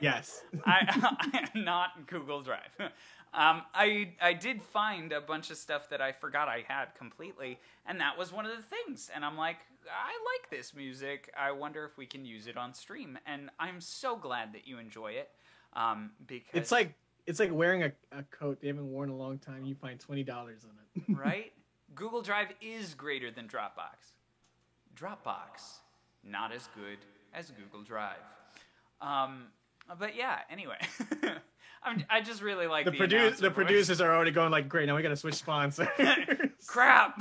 Speaker 4: yes.
Speaker 3: I am not Google Drive. I did find a bunch of stuff that I forgot I had completely, and that was one of the things. And I'm like, I like this music. I wonder if we can use it on stream. And I'm so glad that you enjoy it. Because
Speaker 4: it's like wearing a coat they haven't worn in a long time. You find $20 on it.
Speaker 3: Right? Google Drive is greater than Dropbox. Dropbox, not as good as Google Drive. But yeah, anyway. I just really like the
Speaker 4: producers are already going like, great, now we gotta switch sponsors.
Speaker 3: Crap.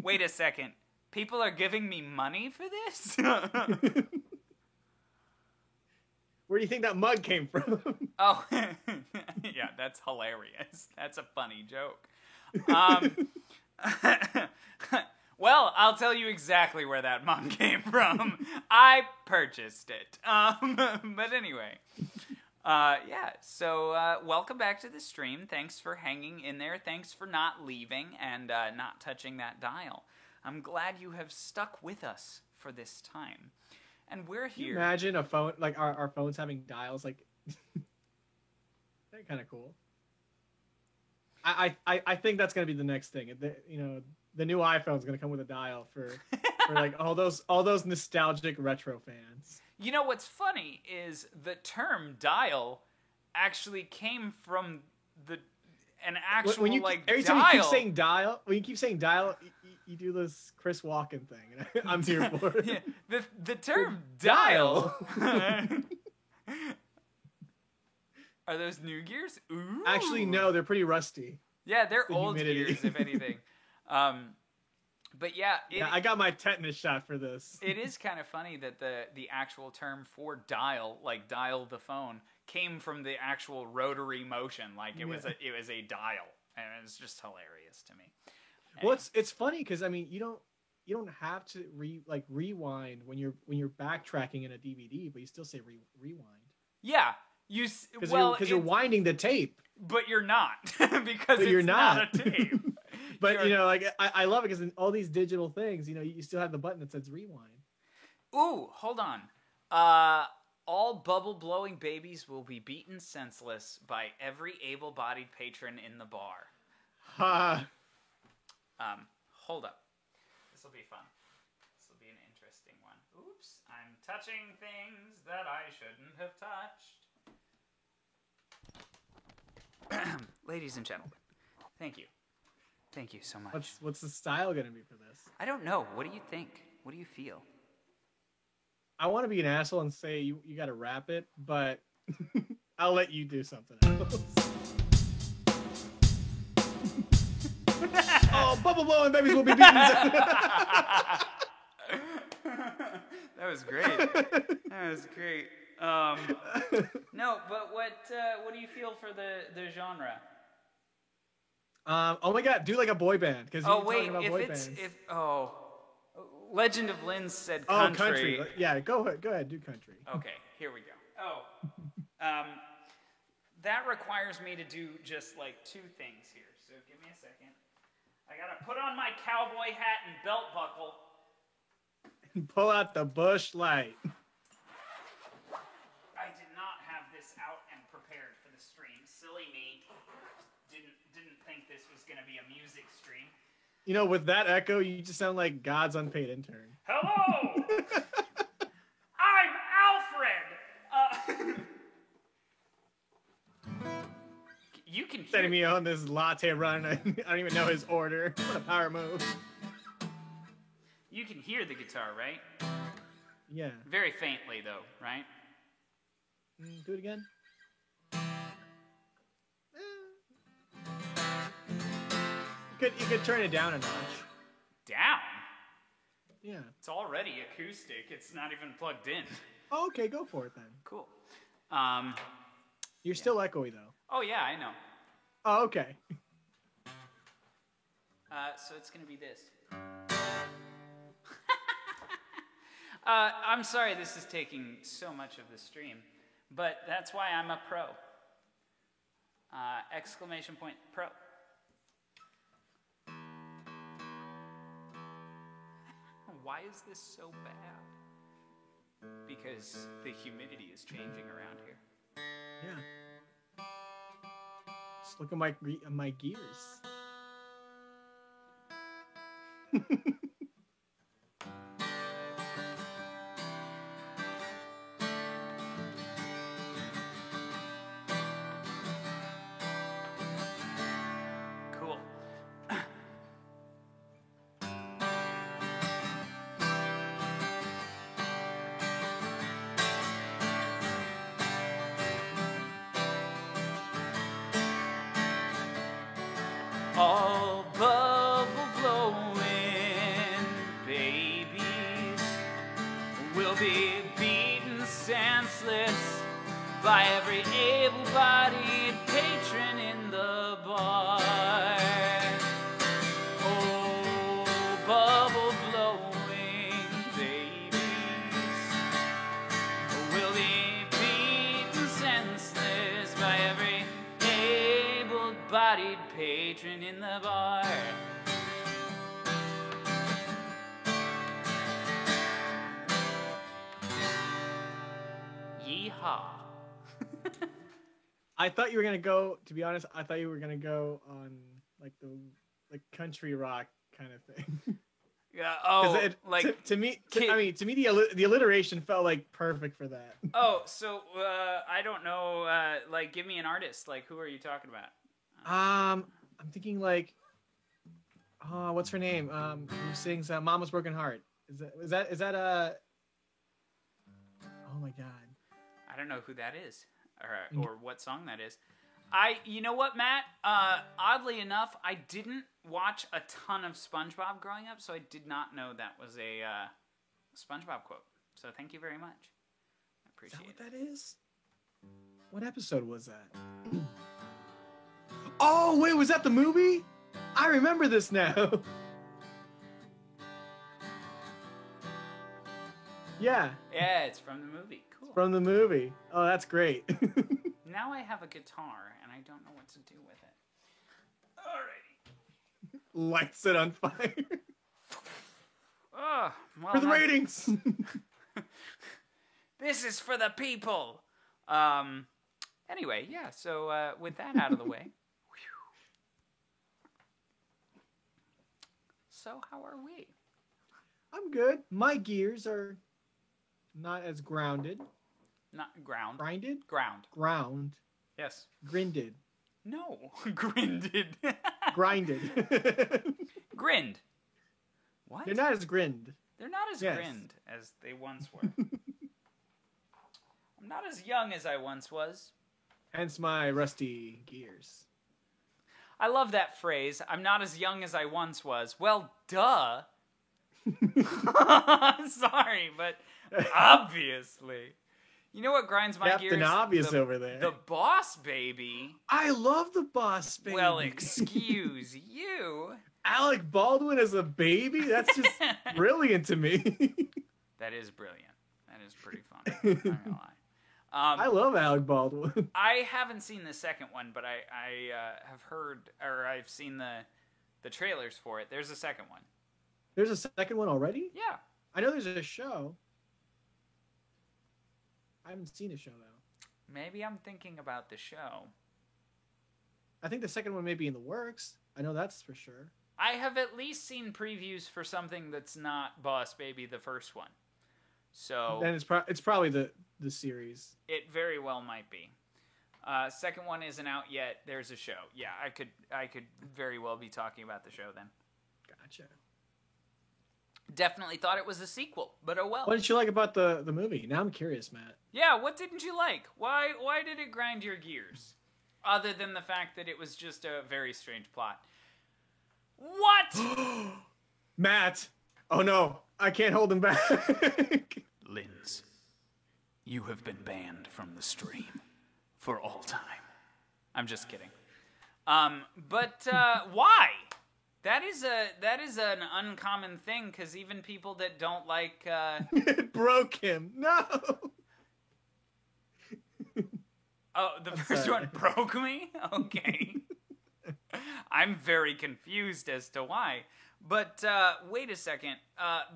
Speaker 3: Wait a second. People are giving me money for this?
Speaker 4: Where do you think that mug came from?
Speaker 3: Oh, yeah, that's hilarious. That's a funny joke. Well, I'll tell you exactly where that mug came from. I purchased it. But anyway, yeah, so welcome back to the stream. Thanks for hanging in there. Thanks for not leaving and not touching that dial. I'm glad you have stuck with us for this time. And we're here.
Speaker 4: Can you imagine a phone, like our phones having dials, like, they're kind of cool. I think that's going to be the next thing. The new iPhone is going to come with a dial for like all those nostalgic retro fans.
Speaker 3: You know what's funny is the term dial actually came from an actual
Speaker 4: every
Speaker 3: dial.
Speaker 4: Time you keep saying dial, when you keep saying dial, you do this Chris Walken thing, and I'm here for it.
Speaker 3: Yeah, the term dial. Are those new gears? Ooh.
Speaker 4: Actually, no, they're pretty rusty.
Speaker 3: Yeah, they're old gears, if anything. But yeah,
Speaker 4: I got my tetanus shot for this.
Speaker 3: It is kind of funny that the actual term for dial, like dial the phone, came from the actual rotary motion. Like it was a dial, and it's just hilarious to me. Anyway.
Speaker 4: Well, it's funny because I mean you don't have to rewind when you're backtracking in a DVD, but you still say rewind.
Speaker 3: Yeah,
Speaker 4: because you're winding the tape.
Speaker 3: But you're not because it's not a tape.
Speaker 4: But I love it because in all these digital things, you still have the button that says rewind.
Speaker 3: Ooh, hold on. All bubble-blowing babies will be beaten senseless by every able-bodied patron in the bar. Hold up. This will be fun. This will be an interesting one. Oops, I'm touching things that I shouldn't have touched. Ladies and gentlemen, thank you. Thank you so much.
Speaker 4: What's the style going to be for this?
Speaker 3: I don't know. What do you think? What do you feel?
Speaker 4: I want to be an asshole and say you got to wrap it, but I'll let you do something else. Oh, bubble blowing babies will be beaten.
Speaker 3: That was great. That was great. No, but what do you feel for the genre?
Speaker 4: Oh my God, do like a boy band.
Speaker 3: Legend of Linz said country.
Speaker 4: Oh, country. Yeah, go ahead, do country.
Speaker 3: Okay, here we go. That requires me to do just like 2 things here. So give me a second. I gotta put on my cowboy hat and belt buckle.
Speaker 4: Pull out the Busch Light.
Speaker 3: I did not have this this was going to be a music stream.
Speaker 4: You know, with that echo, you just sound like God's unpaid intern.
Speaker 3: Hello! I'm Alfred! You can hear...
Speaker 4: Setting me on this latte run. I don't even know his order. What a power move.
Speaker 3: You can hear the guitar, right?
Speaker 4: Yeah.
Speaker 3: Very faintly, though, right?
Speaker 4: Do it again. You could turn it down a notch.
Speaker 3: Down?
Speaker 4: Yeah.
Speaker 3: It's already acoustic. It's not even plugged in.
Speaker 4: Oh, okay, go for it then.
Speaker 3: Cool.
Speaker 4: You're still echoey though.
Speaker 3: Oh yeah, I know.
Speaker 4: Oh, okay.
Speaker 3: So it's gonna be this. I'm sorry this is taking so much of the stream, but that's why I'm a pro. Exclamation point pro. Why is this so bad? Because the humidity is changing around here.
Speaker 4: Yeah. Just look at my gears.
Speaker 3: Cool. All bubble blowing babies will be beaten senseless by every able-bodied patron in the bar. Oh, bubble blowing babies will be beaten senseless by every able-bodied patron in the bar. Yeehaw.
Speaker 4: I thought you were gonna go. To be honest, I thought you were gonna go on like the country rock kind of thing.
Speaker 3: Yeah. Oh,
Speaker 4: to me, the alliteration felt like perfect for that.
Speaker 3: Oh, so I don't know. Like, give me an artist. Like, who are you talking about?
Speaker 4: I'm thinking like, what's her name? Who sings "Mama's Broken Heart"? Is that Oh my God.
Speaker 3: I don't know who that is, or what song that is. You know what, Matt? Oddly enough, I didn't watch a ton of SpongeBob growing up, so I did not know that was a SpongeBob quote. So thank you very much. I appreciate it.
Speaker 4: Is that what that is? What episode was that? Oh, wait, was that the movie? I remember this now. Yeah.
Speaker 3: Yeah, it's from the movie. Cool.
Speaker 4: From the movie. Oh, that's great.
Speaker 3: Now I have a guitar, and I don't know what to do with it. Alrighty.
Speaker 4: Lights it on fire.
Speaker 3: Oh, well,
Speaker 4: for the ratings.
Speaker 3: This is for the people. Anyway, yeah, so with that out of the way. So how are we?
Speaker 4: I'm good. My gears are not as grounded.
Speaker 3: Not ground.
Speaker 4: Grinded?
Speaker 3: Ground.
Speaker 4: Ground.
Speaker 3: Yes.
Speaker 4: Grinded.
Speaker 3: No. Grinded.
Speaker 4: Grinded.
Speaker 3: Grinned. What?
Speaker 4: They're not as grinned.
Speaker 3: They're not as grinned as they once were. I'm not as young as I once was.
Speaker 4: Hence my rusty gears.
Speaker 3: I love that phrase. I'm not as young as I once was. Well, duh. Sorry, but obviously. You know what grinds my gears?
Speaker 4: Captain Obvious over there.
Speaker 3: The Boss Baby.
Speaker 4: I love the Boss Baby.
Speaker 3: Well, excuse you.
Speaker 4: Alec Baldwin as a baby? That's just brilliant to me.
Speaker 3: That is brilliant. That is pretty funny. I'm not gonna lie.
Speaker 4: I love Alec Baldwin.
Speaker 3: I haven't seen the second one, but I have heard, or I've seen the trailers for it. There's a second one.
Speaker 4: There's a second one already?
Speaker 3: Yeah.
Speaker 4: I know there's a show. I haven't seen a show, though.
Speaker 3: Maybe I'm thinking about the show.
Speaker 4: I think the second one may be in the works. I know that's for sure.
Speaker 3: I have at least seen previews for something that's not Boss Baby, the first one. So
Speaker 4: then it's probably the series.
Speaker 3: It very well might be. Second one isn't out yet. There's a show. Yeah, I could very well be talking about the show then.
Speaker 4: Gotcha.
Speaker 3: Definitely thought it was a sequel, but oh well.
Speaker 4: What did you like about the movie? Now I'm curious, Matt.
Speaker 3: Yeah, what didn't you like? Why did it grind your gears? Other than the fact that it was just a very strange plot. What?
Speaker 4: Matt! Oh no, I can't hold him back.
Speaker 3: Linz, you have been banned from the stream for all time. I'm just kidding. But why? That is an uncommon thing, because even people that don't like
Speaker 4: It broke him. No.
Speaker 3: Oh, the first one broke me? Okay. I'm very confused as to why. But wait a second.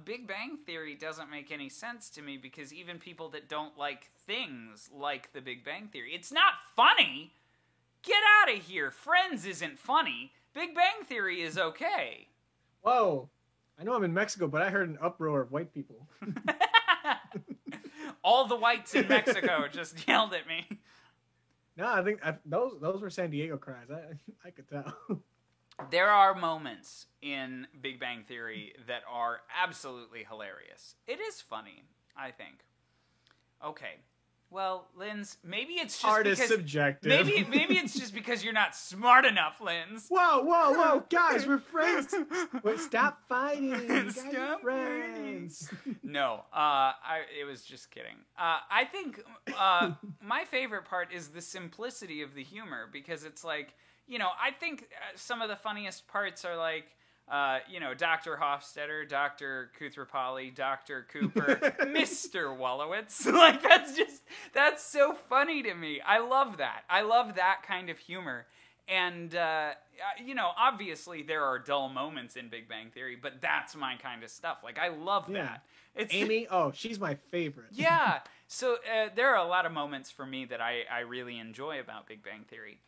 Speaker 3: Big Bang Theory doesn't make any sense to me, because even people that don't like things like the Big Bang Theory. It's not funny! Get out of here! Friends isn't funny. Big Bang Theory is okay.
Speaker 4: Whoa. I know I'm in Mexico, but I heard an uproar of white people.
Speaker 3: All the whites in Mexico just yelled at me.
Speaker 4: No, I think those were San Diego cries. I could tell.
Speaker 3: There are moments in Big Bang Theory that are absolutely hilarious. It is funny, I think. Okay. Well, Linz, maybe it's just
Speaker 4: art
Speaker 3: because...
Speaker 4: is subjective.
Speaker 3: Maybe it's just because you're not smart enough, Linz.
Speaker 4: Whoa. Guys, we're friends. Wait, stop fighting. You guys
Speaker 3: Stop
Speaker 4: are friends.
Speaker 3: No, it was just kidding. I think my favorite part is the simplicity of the humor, because it's like, I think some of the funniest parts are like, Dr. Hofstadter, Dr. Koothrappali, Dr. Cooper, Mr. Wolowitz. Like, that's so funny to me. I love that. I love that kind of humor. And, obviously there are dull moments in Big Bang Theory, but that's my kind of stuff. Like, I love that. It's
Speaker 4: Amy, she's my favorite.
Speaker 3: Yeah. So there are a lot of moments for me that I really enjoy about Big Bang Theory.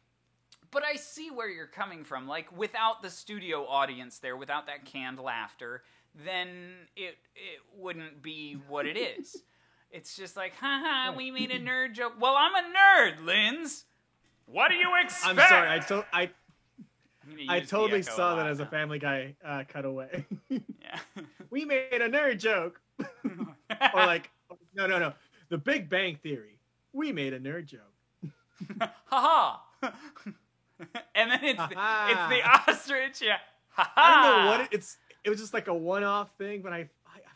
Speaker 3: But I see where you're coming from. Like, without the studio audience there, without that canned laughter, then it wouldn't be what it is. It's just like, haha, we made a nerd joke. Well, I'm a nerd, Linz. What do you expect?
Speaker 4: I'm sorry. I totally saw that as a Family Guy cutaway.
Speaker 3: Yeah.
Speaker 4: We made a nerd joke. Or like, no. The Big Bang Theory. We made a nerd joke.
Speaker 3: Haha. And then it's the ostrich. Yeah. Ha-ha.
Speaker 4: I don't know what it was just like a one-off thing, but I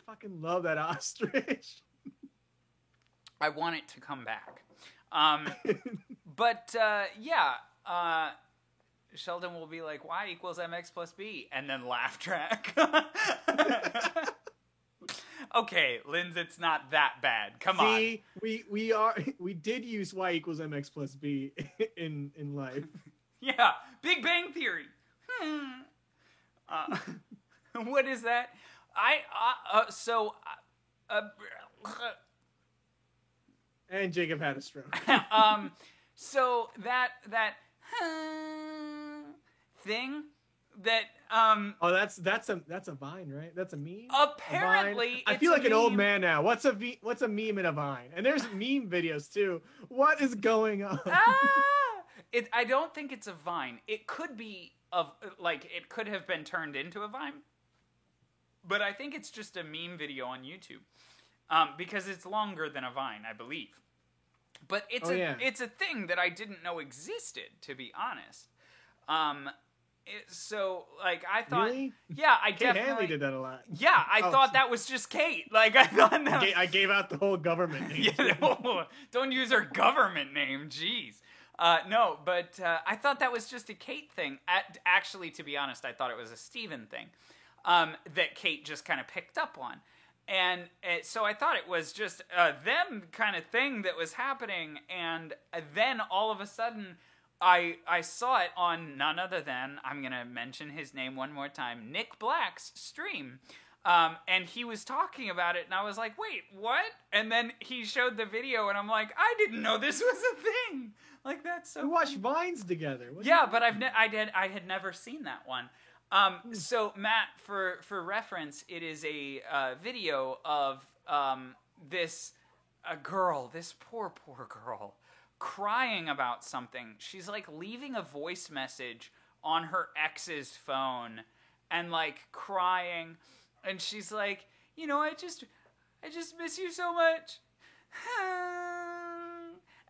Speaker 4: fucking love that ostrich.
Speaker 3: I want it to come back. But Sheldon will be like, y equals mx plus b, and then laugh track. Okay, Linz, it's not that bad. Come on.
Speaker 4: See, we did use y equals mx plus b in life.
Speaker 3: Yeah, Big Bang Theory. What is that?
Speaker 4: And Jacob had a stroke.
Speaker 3: So that thing that
Speaker 4: that's a Vine, right? That's a meme.
Speaker 3: Apparently,
Speaker 4: I feel like an old man now. What's a meme in a Vine? And there's meme videos too. What is going on?
Speaker 3: I don't think it's a Vine. It could be it could have been turned into a Vine, but I think it's just a meme video on YouTube, because it's longer than a Vine, I believe. But it's a thing that I didn't know existed, to be honest. So like I thought,
Speaker 4: really?
Speaker 3: Yeah, I
Speaker 4: Kate
Speaker 3: definitely
Speaker 4: Hanley did that a lot.
Speaker 3: Yeah, I thought that was just Kate. Like I thought that
Speaker 4: I gave out the whole government name.
Speaker 3: Yeah, don't use her government name. Jeez. No, but I thought that was just a Kate thing. Actually, to be honest, I thought it was a Steven thing that Kate just kind of picked up on. And so I thought it was just them kind of thing that was happening. And then all of a sudden, I saw it on none other than, I'm going to mention his name one more time, Nick Black's stream. And he was talking about it, and I was like, wait, what? And then he showed the video, and I'm like, I didn't know this was a thing. Like, that's so...
Speaker 4: We watched Vines together.
Speaker 3: Yeah, but I had never seen that one. So, Matt, for reference, it is a video of this poor girl, crying about something. She's, like, leaving a voice message on her ex's phone and, like, crying... And she's like, I just miss you so much.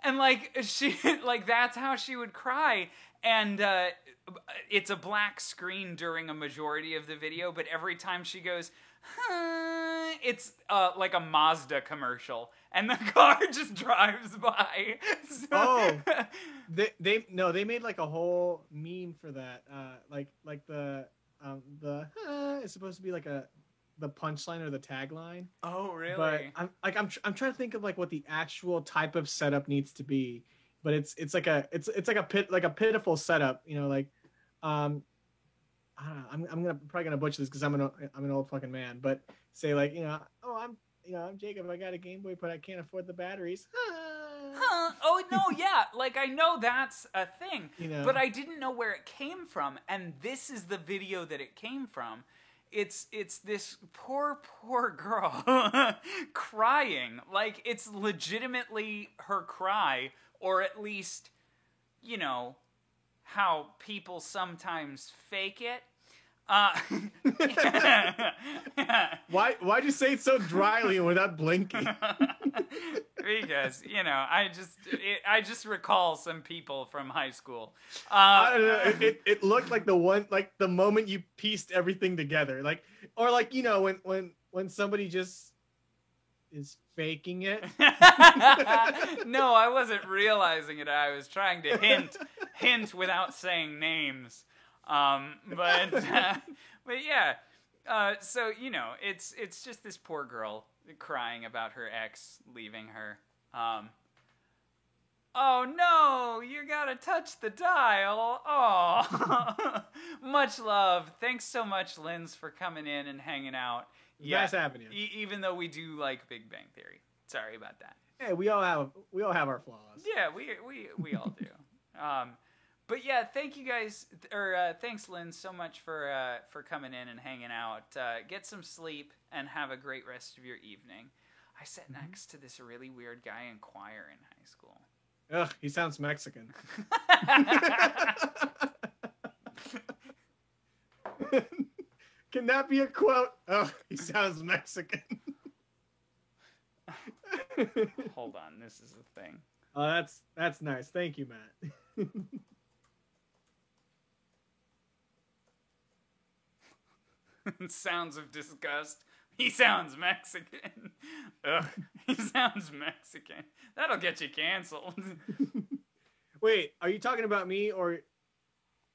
Speaker 3: And like that's how she would cry. And it's a black screen during a majority of the video, but every time she goes, it's like a Mazda commercial, and the car just drives by. So...
Speaker 4: they made like a whole meme for that. Like the it's supposed to be like the punchline or the tagline.
Speaker 3: Oh, really?
Speaker 4: But I'm trying to think of like what the actual type of setup needs to be. But it's like a pitiful setup, like I don't know. I'm probably gonna butcher this because I'm an old fucking man. But say like I'm Jacob. I got a Game Boy, but I can't afford the batteries.
Speaker 3: Oh no, yeah. Like I know that's a thing, but I didn't know where it came from, and this is the video that it came from. It's this poor girl crying. Like it's legitimately her cry, or at least, how people sometimes fake it.
Speaker 4: Why'd you say it so dryly and without blinking?
Speaker 3: Because I just recall some people from high school.
Speaker 4: I don't know. It looked like the moment you pieced everything together, when somebody just is faking it.
Speaker 3: No, I wasn't realizing it. I was trying to hint without saying names. But yeah. So it's just this poor girl crying about her ex leaving her. Oh no, you gotta touch the dial. Oh, much love. Thanks so much, Linz, for coming in and hanging out.
Speaker 4: Yeah, nice having you.
Speaker 3: Even though we do like Big Bang Theory. Sorry about that.
Speaker 4: Hey, we all have our flaws.
Speaker 3: Yeah, we all do. But yeah, thank you guys, thanks, Lynn, so much for coming in and hanging out. Get some sleep and have a great rest of your evening. I sat next to this really weird guy in choir in high school.
Speaker 4: Ugh, he sounds Mexican. Can that be a quote? Oh, he sounds Mexican.
Speaker 3: Hold on, this is a thing.
Speaker 4: Oh, that's nice. Thank you, Matt.
Speaker 3: Sounds of disgust. He sounds Mexican. Ugh, he sounds Mexican. That'll get you canceled.
Speaker 4: Wait, are you talking about me or...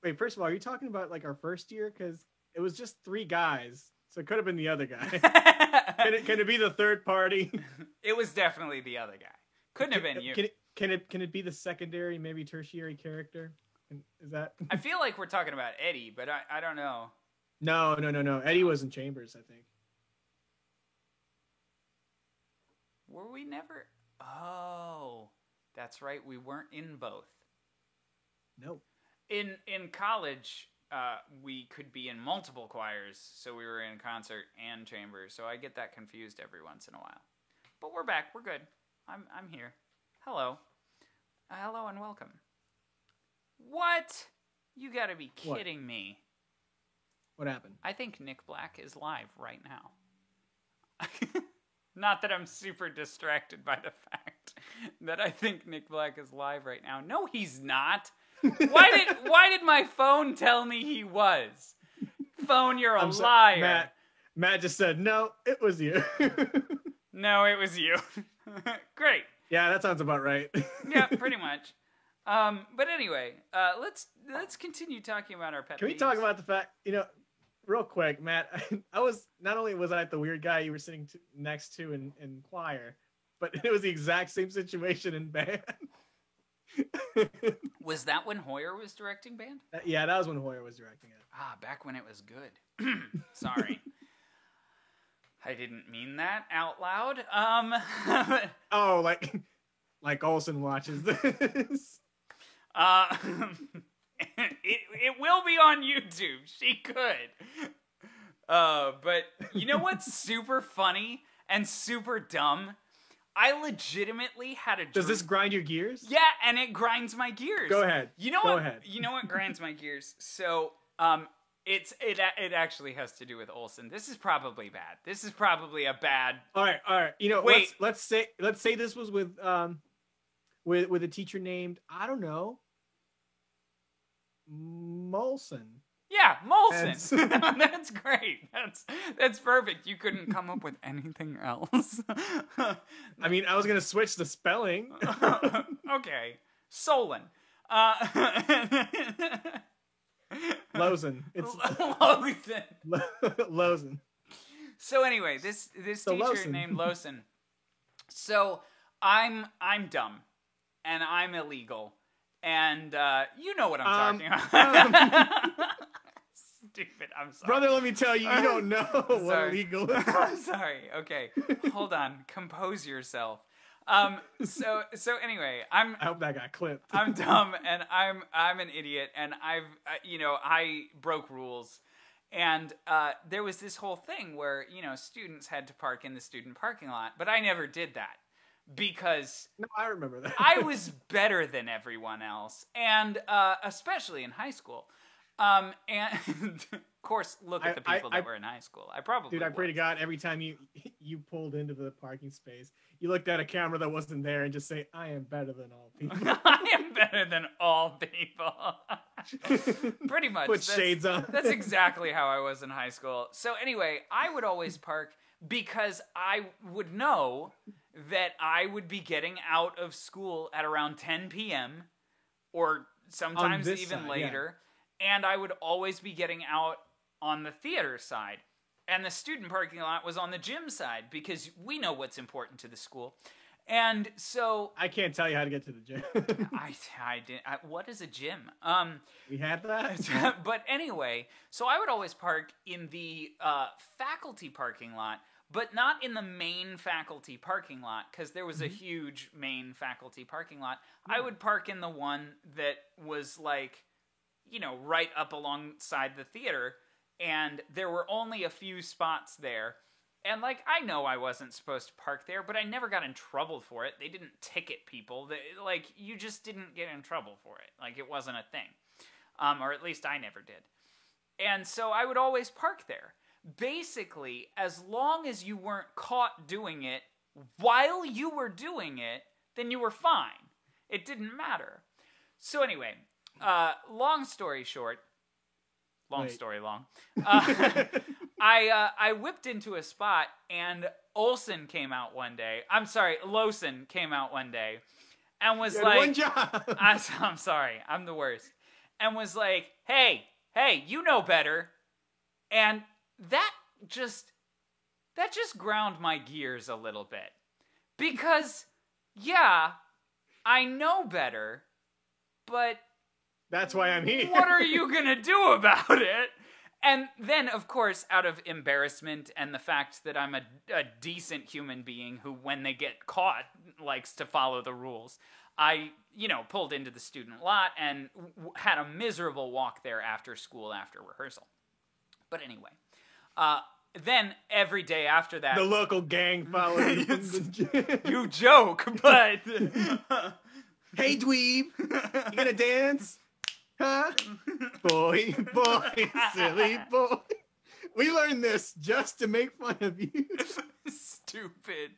Speaker 4: Wait, first of all, are you talking about like our first year? Because it was just 3 guys, so it could have been the other guy. Can it be the third party?
Speaker 3: It was definitely the other guy. Couldn't have been you.
Speaker 4: Can it be the secondary, maybe tertiary character? Is that?
Speaker 3: I feel like we're talking about Eddie, but I don't know.
Speaker 4: No. Eddie was in Chambers, I think.
Speaker 3: Were we never? Oh, that's right. We weren't in both.
Speaker 4: No.
Speaker 3: In college, we could be in multiple choirs, so we were in concert and Chambers. So I get that confused every once in a while. But we're back. We're good. I'm here. Hello. Hello and welcome. What? You gotta be kidding me.
Speaker 4: What happened?
Speaker 3: I think Nick Black is live right now. Not that I'm super distracted by the fact that I think Nick Black is live right now. No, he's not. Why did my phone tell me he was? Phone, you're a liar.
Speaker 4: Matt just said, no, it was you.
Speaker 3: No, it was you. Great.
Speaker 4: Yeah, that sounds about right.
Speaker 3: Yeah, pretty much. But anyway, let's continue talking about our pet peeves.
Speaker 4: Can we talk about the fact, real quick, Matt, not only was I the weird guy you were sitting next to in choir, but it was the exact same situation in band.
Speaker 3: Was that when Hoyer was directing band?
Speaker 4: Yeah, that was when Hoyer was directing it.
Speaker 3: Ah, back when it was good. Sorry. I didn't mean that out loud.
Speaker 4: Oh, like Olsen watches this.
Speaker 3: It will be on YouTube. She could. But you know what's super funny and super dumb? I legitimately had a dream.
Speaker 4: Does this grind your gears?
Speaker 3: Yeah, and it grinds my gears.
Speaker 4: Go ahead.
Speaker 3: You know
Speaker 4: Go
Speaker 3: what?
Speaker 4: ahead.
Speaker 3: You know what grinds my gears? So, it actually has to do with Olsen. This is probably bad. This is probably a bad.
Speaker 4: All right. You know,
Speaker 3: wait.
Speaker 4: Let's say this was with a teacher named, I don't know, Molson.
Speaker 3: Yeah, Molson. That's great. That's perfect. You couldn't come up with anything else.
Speaker 4: I mean, I was gonna switch the spelling.
Speaker 3: Okay, Solon.
Speaker 4: Lozen. It's
Speaker 3: Lozen.
Speaker 4: Lozen.
Speaker 3: So anyway, this teacher
Speaker 4: Lozen.
Speaker 3: named Lozen. So I'm dumb, and I'm illegal, and you know what I'm talking about. Stupid. I'm sorry.
Speaker 4: Brother, let me tell you, you don't know what illegal is.
Speaker 3: I'm sorry. Okay. Hold on. Compose yourself. So anyway,
Speaker 4: I hope that got clipped.
Speaker 3: I'm dumb and I'm an idiot and I broke rules. And there was this whole thing where, students had to park in the student parking lot, but I never did that because
Speaker 4: no, I remember that.
Speaker 3: I was better than everyone else, and especially in high school. And of course, look at the people that were in high school. I
Speaker 4: pray to God every time you pulled into the parking space, you looked at a camera that wasn't there and just say, "I am better than all people."
Speaker 3: I am better than all people. Pretty much.
Speaker 4: Put shades on.
Speaker 3: That's exactly how I was in high school. So anyway, I would always park because I would know that I would be getting out of school at around 10 p.m. or sometimes even
Speaker 4: side,
Speaker 3: later.
Speaker 4: Yeah.
Speaker 3: And I would always be getting out on the theater side. And the student parking lot was on the gym side because we know what's important to the school. And so...
Speaker 4: I can't tell you how to get to the gym.
Speaker 3: I didn't... what is a gym?
Speaker 4: We had that?
Speaker 3: But anyway, so I would always park in the faculty parking lot, but not in the main faculty parking lot because there was a huge main faculty parking lot. I would park in the one that was like... right up alongside the theater, and there were only a few spots there. And, I know I wasn't supposed to park there, but I never got in trouble for it. They didn't ticket people. You just didn't get in trouble for it. It wasn't a thing. Or at least I never did. And so I would always park there. Basically, as long as you weren't caught doing it while you were doing it, then you were fine. It didn't matter. So anyway... long story short, story long. I whipped into a spot and Olsen came out one day. I'm sorry, Losen came out one day and was like,
Speaker 4: one job.
Speaker 3: I'm sorry, I'm the worst. And was like, hey, you know better. And that just ground my gears a little bit. Because, yeah, I know better, but...
Speaker 4: That's why I'm here.
Speaker 3: What are you gonna do about it? And then, of course, out of embarrassment and the fact that I'm a decent human being who, when they get caught, likes to follow the rules, I, pulled into the student lot and had a miserable walk there after school, after rehearsal. But anyway, then every day after that...
Speaker 4: The local gang followed you from the gym.
Speaker 3: You joke, but...
Speaker 4: Hey, dweeb, you gonna dance? Huh? Boy, silly boy. We learned this just to make fun of you.
Speaker 3: Stupid.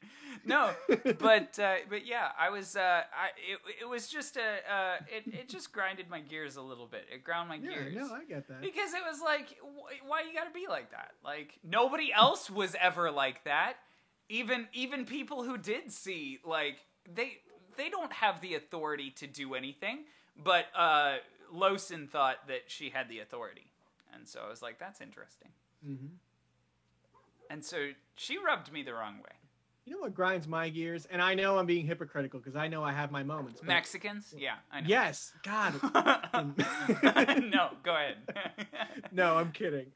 Speaker 3: No, but yeah, I was. It was just it just grinded my gears a little bit. It ground my gears.
Speaker 4: No, I get that.
Speaker 3: Because it was like, why you gotta be like that? Nobody else was ever like that. Even people who did see, they don't have the authority to do anything. But Losen thought that she had the authority. And so I was like, that's interesting.
Speaker 4: Mm-hmm.
Speaker 3: And so she rubbed me the wrong way.
Speaker 4: You know what grinds my gears? And I know I'm being hypocritical because I know I have my moments. But...
Speaker 3: Mexicans? Yeah, I know.
Speaker 4: Yes. God.
Speaker 3: No, go ahead.
Speaker 4: No, I'm kidding.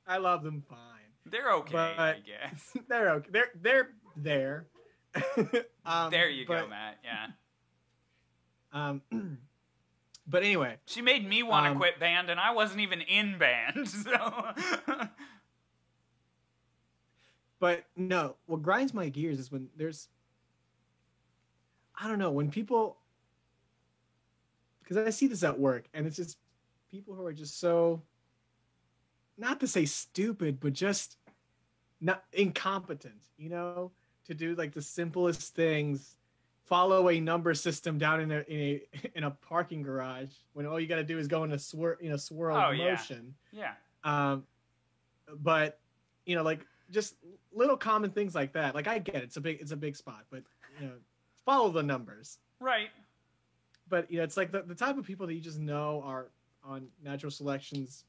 Speaker 4: I love them fine.
Speaker 3: They're okay,
Speaker 4: but
Speaker 3: I guess.
Speaker 4: they're okay. They're there.
Speaker 3: There you go,
Speaker 4: but,
Speaker 3: Matt. Yeah.
Speaker 4: But anyway,
Speaker 3: she made me want to quit band, and I wasn't even in band. So.
Speaker 4: But no, what grinds my gears is when there's, I don't know, when people, because I see this at work, and it's just people who are just so, not to say stupid, but just not incompetent, you know, to do like the simplest things, follow a number system down in a parking garage when all you got to do is go in a swirl motion.
Speaker 3: Yeah.
Speaker 4: But you know, like just little common things like that. Like I get it, it's a big spot, but you know, follow the numbers.
Speaker 3: Right.
Speaker 4: But you know, it's like the type of people that you just know are on Natural Selection's,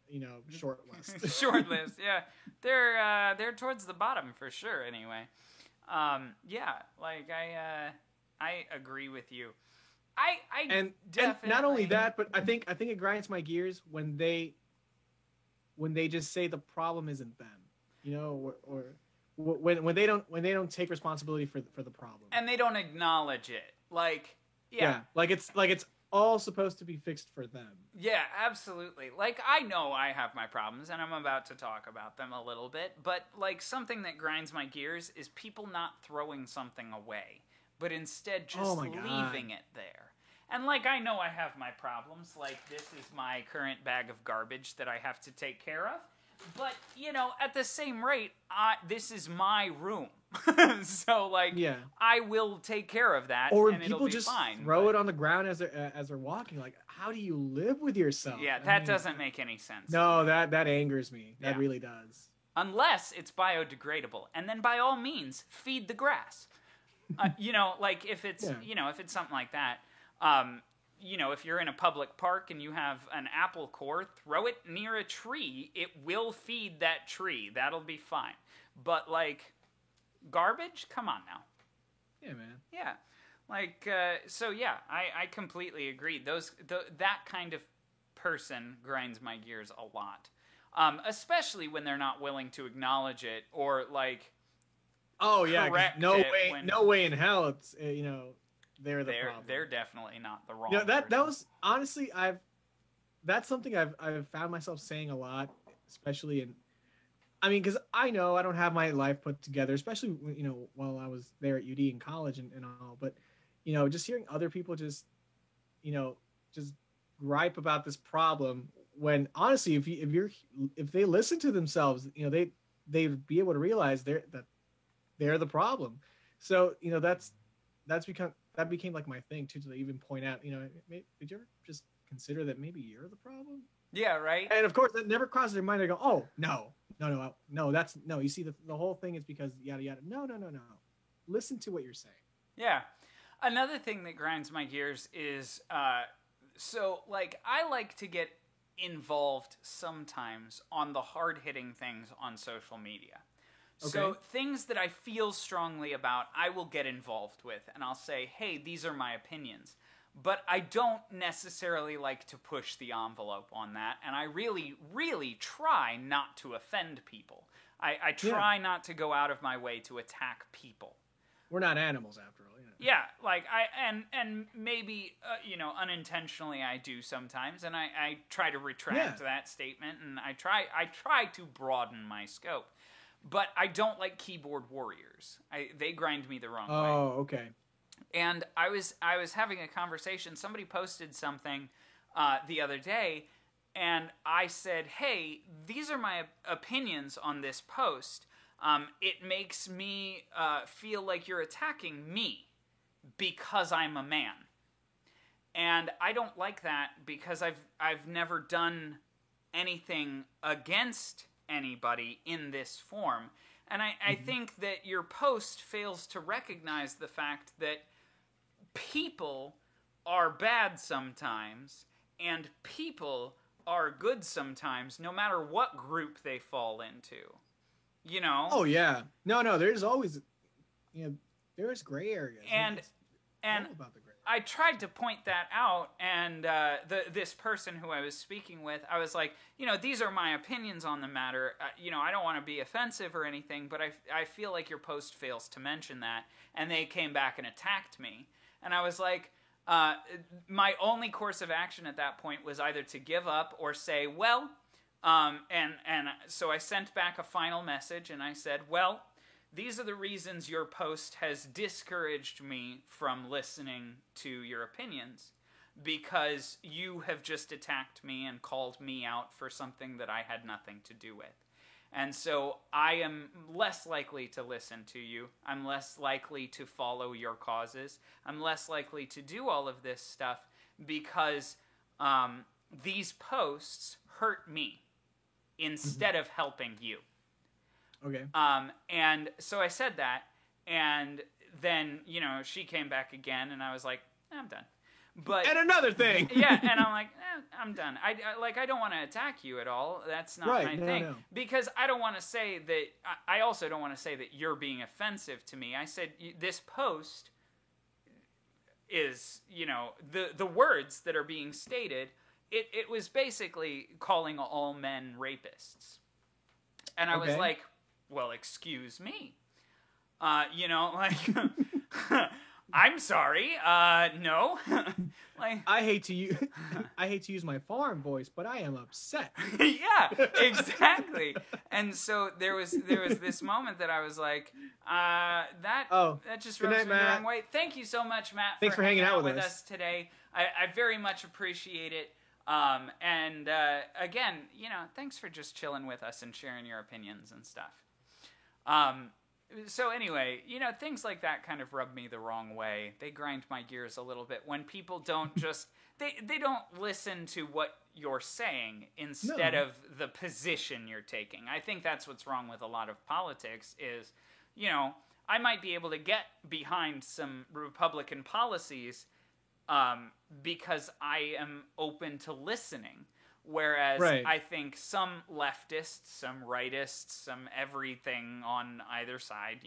Speaker 4: you know, short list.
Speaker 3: Short list, yeah. They're towards the bottom for sure. Anyway, yeah, like I agree with you. And
Speaker 4: not only that, but I think it grinds my gears when they just say the problem isn't them, you know, or when they don't take responsibility for the problem,
Speaker 3: and they don't acknowledge it. Like, yeah,
Speaker 4: like it's all supposed to be fixed for them.
Speaker 3: Yeah, absolutely. Like, I know I have my problems, and I'm about to talk about them a little bit, but, like, something that grinds my gears is people not throwing something away, but instead just leaving it there. And, like, I know I have my problems. Like, this is my current bag of garbage that I have to take care of. But, you know, at the same rate, this is my room. So, like,
Speaker 4: yeah.
Speaker 3: I will take care of that,
Speaker 4: or
Speaker 3: and
Speaker 4: people
Speaker 3: it'll be
Speaker 4: just
Speaker 3: fine.
Speaker 4: Throw it on the ground as they're walking. Like, how do you live with yourself?
Speaker 3: Yeah, that doesn't make any sense.
Speaker 4: No, that angers me. That really does.
Speaker 3: Unless it's biodegradable, and then by all means, feed the grass. You know, like if it's you know, if it's something like that. You know, if you're in a public park and you have an apple core, throw it near a tree. It will feed that tree. That'll be fine. But, like, garbage? Come on now.
Speaker 4: Yeah, man.
Speaker 3: Yeah. Like, so yeah, I completely agree. That kind of person grinds my gears a lot. Especially when they're not willing to acknowledge it or, like,
Speaker 4: oh, yeah, no way in hell it's, you know, they're the problem.
Speaker 3: They're definitely not the wrong.
Speaker 4: You know, that was honestly that's something I've found myself saying a lot, especially in, I mean, because I know I don't have my life put together, especially, you know, while I was there at UD in college and all, but you know, just hearing other people just, you know, just gripe about this problem when honestly, if they listen to themselves, you know, they'd be able to realize they're the problem. So, you know, that became like my thing too, to even point out, you know, did you ever just consider that maybe you're the problem?
Speaker 3: Yeah, right.
Speaker 4: And of course, that never crosses their mind. I go, oh no, that's no. You see, the whole thing is because yada yada. No. Listen to what you're saying.
Speaker 3: Yeah. Another thing that grinds my gears is, so like I like to get involved sometimes on the hard-hitting things on social media. Okay. So things that I feel strongly about, I will get involved with, and I'll say, hey, these are my opinions. But I don't necessarily like to push the envelope on that, and I really, really try not to offend people. I try not to go out of my way to attack people.
Speaker 4: We're not animals, after all. You know.
Speaker 3: Yeah, like and maybe you know, unintentionally I do sometimes, and I try to retract that statement, and I try to broaden my scope. But I don't like keyboard warriors. They grind me the wrong way.
Speaker 4: Oh, okay.
Speaker 3: And I was having a conversation. Somebody posted something the other day, and I said, hey, these are my opinions on this post. It makes me feel like you're attacking me because I'm a man. And I don't like that because I've never done anything against anybody in this form. And I think that your post fails to recognize the fact that people are bad sometimes and people are good sometimes, no matter what group they fall into. You know?
Speaker 4: Oh yeah. No, there's always, you know, there's gray areas.
Speaker 3: And
Speaker 4: all about the gray
Speaker 3: I tried to point that out, and this person who I was speaking with, I was like, these are my opinions on the matter. I don't want to be offensive or anything, but I feel like your post fails to mention that. And they came back and attacked me. And I was like, my only course of action at that point was either to give up or say, well, and so I sent back a final message, and I said, well, these are the reasons your post has discouraged me from listening to your opinions, because you have just attacked me and called me out for something that I had nothing to do with. And so I am less likely to listen to you. I'm less likely to follow your causes. I'm less likely to do all of this stuff because these posts hurt me instead of helping you.
Speaker 4: Okay.
Speaker 3: And so I said that, and then, she came back again, and I was like, I'm done. But
Speaker 4: and another thing.
Speaker 3: Yeah, and I'm like, I'm done. I don't want to attack you at all. That's not my thing. No. Because I don't want to say that, I also don't want to say that you're being offensive to me. I said, this post is, the words that are being stated, it was basically calling all men rapists. And I was like, well, excuse me. I'm sorry. No.
Speaker 4: I hate to use my foreign voice, but I am upset.
Speaker 3: Yeah, exactly. And so there was this moment that I was like, that just rubs me the wrong way. Thank you so much, Matt.
Speaker 4: Thanks for hanging out with
Speaker 3: us today. I very much appreciate it. And again, thanks for just chilling with us and sharing your opinions and stuff. So anyway, things like that kind of rub me the wrong way. They grind my gears a little bit when people don't just they don't listen to what you're saying instead of the position you're taking. I think that's what's wrong with a lot of politics is, I might be able to get behind some Republican policies because I am open to listening. Whereas I think some leftists, some rightists, some everything on either side,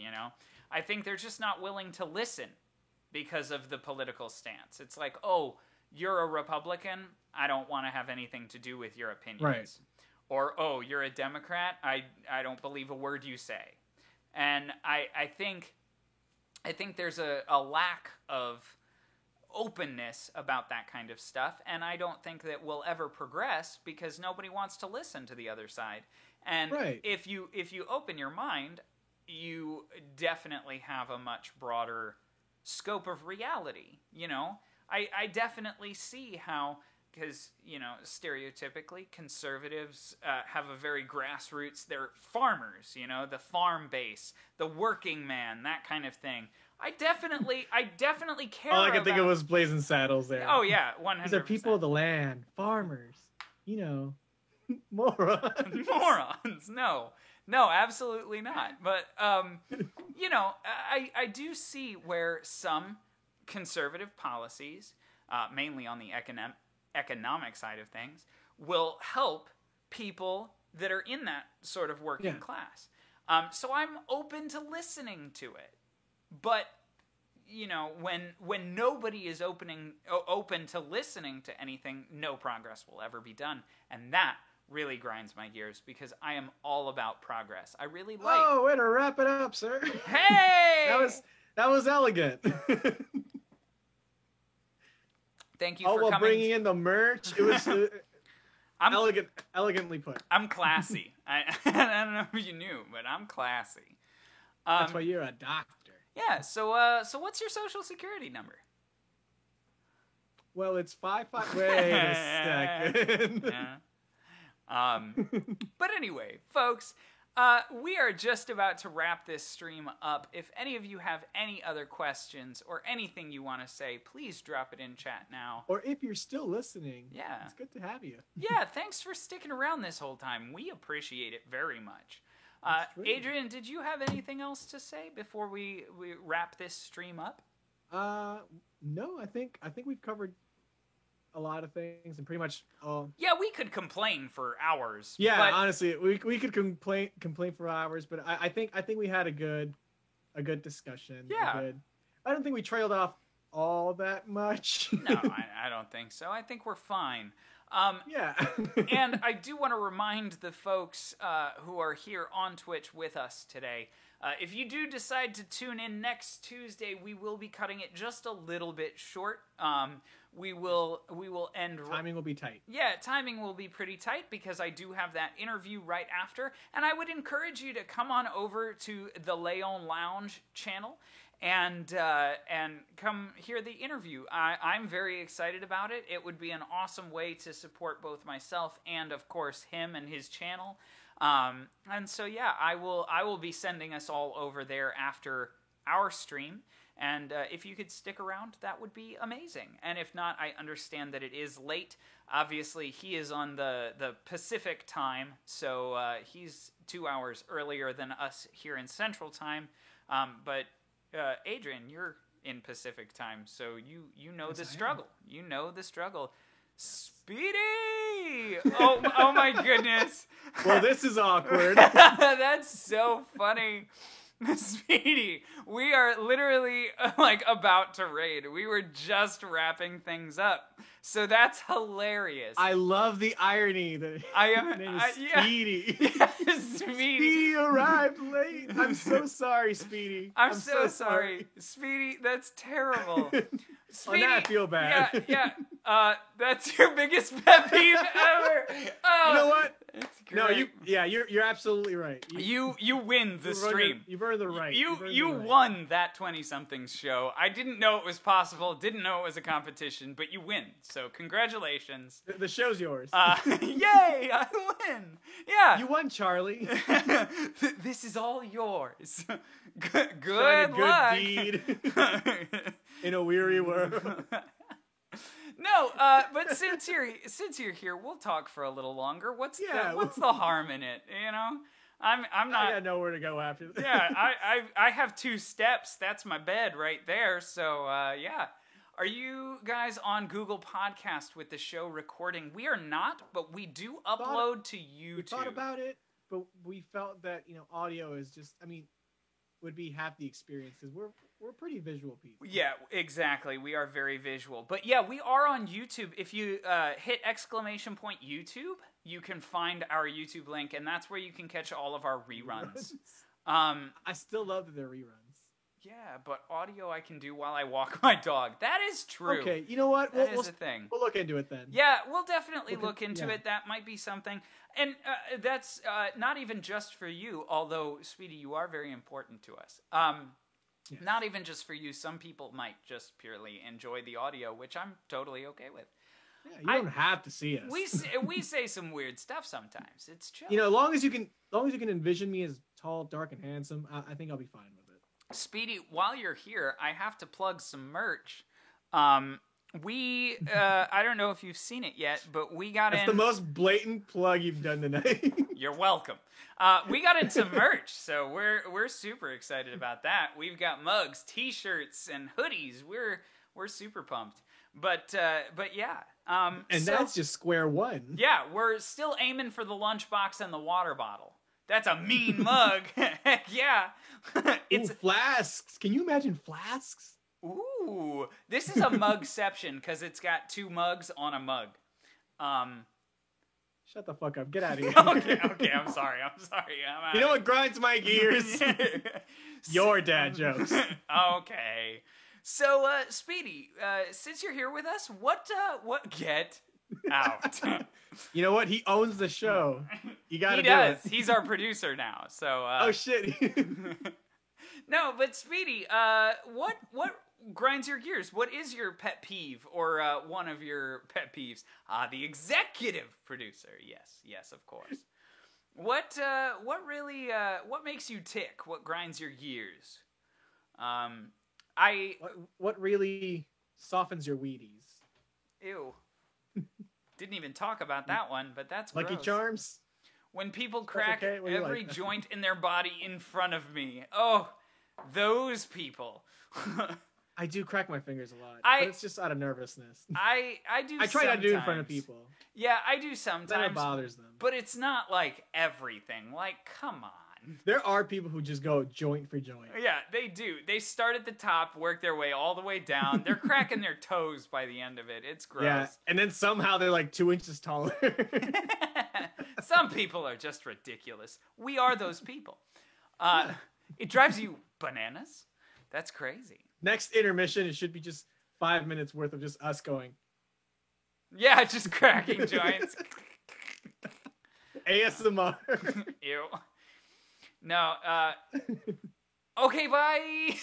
Speaker 3: I think they're just not willing to listen because of the political stance. It's like, oh, you're a Republican? I don't want to have anything to do with your opinions.
Speaker 4: Right.
Speaker 3: Or, oh, you're a Democrat? I don't believe a word you say. And I think there's a lack of openness about that kind of stuff, and I don't think that we'll ever progress because nobody wants to listen to the other side. And if you open your mind, you definitely have a much broader scope of reality. I definitely see how, because stereotypically conservatives have a very grassroots, they're farmers, the farm base, the working man, that kind of thing. I definitely care about...
Speaker 4: All I could think of was Blazing Saddles there.
Speaker 3: Oh, yeah, 100%.
Speaker 4: These are people of the land, farmers, morons.
Speaker 3: Morons, no, absolutely not. But, I do see where some conservative policies, mainly on the economic side of things, will help people that are in that sort of working class. So I'm open to listening to it. But, when nobody is open to listening to anything, no progress will ever be done. And that really grinds my gears because I am all about progress. I really like...
Speaker 4: Oh, way to wrap it up, sir.
Speaker 3: Hey!
Speaker 4: That was elegant.
Speaker 3: Thank you for coming.
Speaker 4: Bringing in the merch. It was elegantly put.
Speaker 3: I'm classy. I don't know if you knew, but I'm classy.
Speaker 4: That's why you're a doctor.
Speaker 3: Yeah, so what's your social security number?
Speaker 4: Well, it's 55. Wait a second.
Speaker 3: But anyway, folks, we are just about to wrap this stream up. If any of you have any other questions or anything you want to say, please drop it in chat now.
Speaker 4: Or if you're still listening,
Speaker 3: yeah,
Speaker 4: it's good to have you.
Speaker 3: Yeah, thanks for sticking around this whole time. We appreciate it very much. Adrian, did you have anything else to say before we wrap this stream up?
Speaker 4: No, I think we've covered a lot of things and pretty much.
Speaker 3: Yeah, we could complain for hours.
Speaker 4: Yeah, but... honestly, we could complain for hours, but I think we had a good discussion.
Speaker 3: Yeah.
Speaker 4: I don't think we trailed off all that much.
Speaker 3: No, I don't think so. I think we're fine.
Speaker 4: Yeah.
Speaker 3: And I do want to remind the folks who are here on Twitch with us today, if you do decide to tune in next Tuesday, we will be cutting it just a little bit short. We will end.
Speaker 4: Timing will be tight.
Speaker 3: Yeah, timing will be pretty tight because I do have that interview right after, and I would encourage you to come on over to the Leon Lounge channel and come hear the interview. I'm very excited about it. It would be an awesome way to support both myself and, of course, him and his channel. And so, yeah, I will be sending us all over there after our stream. And if you could stick around, that would be amazing. And if not, I understand that it is late. Obviously, he is on the Pacific time, so he's 2 hours earlier than us here in Central time. But Adrian, you're in Pacific time, so you know the struggle. You know the struggle. Speedy! Oh my goodness.
Speaker 4: Well, this is awkward.
Speaker 3: That's so funny. Speedy, we are literally like about to raid. We were just wrapping things up. So that's hilarious.
Speaker 4: I love the irony that his name is Speedy.
Speaker 3: Yeah, Speedy.
Speaker 4: Speedy arrived late. I'm so sorry, Speedy.
Speaker 3: I'm so sorry. Speedy, that's terrible. Speedy,
Speaker 4: on that, I feel bad.
Speaker 3: Yeah. That's your biggest pet peeve ever. Oh,
Speaker 4: you know what?
Speaker 3: It's great.
Speaker 4: No, you're absolutely right.
Speaker 3: You win the stream.
Speaker 4: You've earned the right.
Speaker 3: You won that 20-somethings show. I didn't know it was possible. Didn't know it was a competition, but you win. So congratulations.
Speaker 4: The show's yours.
Speaker 3: Yay! I win. Yeah.
Speaker 4: You won, Charlie.
Speaker 3: This is all yours. Good
Speaker 4: Good
Speaker 3: luck.
Speaker 4: deed in a weary world.
Speaker 3: No, but since you're here, we'll talk for a little longer. What's the harm in it? You know, I'm not.
Speaker 4: I got nowhere to go after this.
Speaker 3: Yeah, I have 2 steps. That's my bed right there. So yeah, are you guys on Google Podcast with the show recording? We are not, but we do upload to YouTube.
Speaker 4: We thought about it, but we felt that audio is just. Would be half the experience because we're pretty visual people.
Speaker 3: Yeah, exactly. We are very visual. But yeah, we are on YouTube. If you hit !YouTube, you can find our YouTube link, and that's where you can catch all of our reruns.
Speaker 4: I still love that they're reruns.
Speaker 3: Yeah, but audio I can do while I walk my dog. That is true.
Speaker 4: Okay, you know what?
Speaker 3: That is a thing.
Speaker 4: We'll look into it then.
Speaker 3: Yeah, we'll definitely look into it. That might be something. And that's not even just for you, although, Speedy, you are very important to us. Yes. Not even just for you. Some people might just purely enjoy the audio, which I'm totally okay with.
Speaker 4: Yeah, you don't have to see us.
Speaker 3: We say some weird stuff sometimes. It's chill.
Speaker 4: As long as you can envision me as tall, dark, and handsome, I think I'll be fine with it.
Speaker 3: Speedy, while you're here, I have to plug some merch. We, I don't know if you've seen it yet, but we got
Speaker 4: That's the most blatant plug you've done tonight.
Speaker 3: You're welcome. We got into merch, so we're super excited about that. We've got mugs, t-shirts, and hoodies. We're super pumped. But yeah.
Speaker 4: And that's just square one.
Speaker 3: Yeah, we're still aiming for the lunchbox and the water bottle. That's a mean mug. Heck yeah.
Speaker 4: It's flasks. Can you imagine flasks?
Speaker 3: Ooh, this is a mugception because it's got 2 mugs on a mug.
Speaker 4: Shut the fuck up. Get out of here.
Speaker 3: Okay, I'm sorry.
Speaker 4: You know what grinds my gears? Your dad jokes.
Speaker 3: Okay. So, Speedy, since you're here with us, what get out.
Speaker 4: You know what? He owns the show. You gotta do
Speaker 3: it.
Speaker 4: He does.
Speaker 3: He's our producer now. So.
Speaker 4: Oh shit.
Speaker 3: No, but Speedy, what grinds your gears? What is your pet peeve, or one of your pet peeves? The executive producer. Yes, of course. What really what makes you tick? What grinds your gears?
Speaker 4: What really softens your Wheaties?
Speaker 3: Ew. Didn't even talk about that one, but that's
Speaker 4: Lucky
Speaker 3: gross.
Speaker 4: Charms?
Speaker 3: When people crack every joint in their body in front of me. Oh, those people.
Speaker 4: I do crack my fingers a lot, but it's just out of nervousness.
Speaker 3: I do.
Speaker 4: I try not to do it in front of people.
Speaker 3: Yeah, I do sometimes.
Speaker 4: Then it bothers them.
Speaker 3: But it's not like everything. Like, come on.
Speaker 4: There are people who just go joint for joint.
Speaker 3: Yeah, they do. They start at the top, work their way all the way down. They're cracking their toes by the end of it. It's gross.
Speaker 4: Yeah, and then somehow they're like 2 inches taller.
Speaker 3: Some people are just ridiculous. We are those people. It drives you bananas. That's crazy.
Speaker 4: Next intermission, it should be just 5 minutes worth of just us going.
Speaker 3: Yeah, just cracking joints.
Speaker 4: ASMR.
Speaker 3: Ew. No, okay, bye.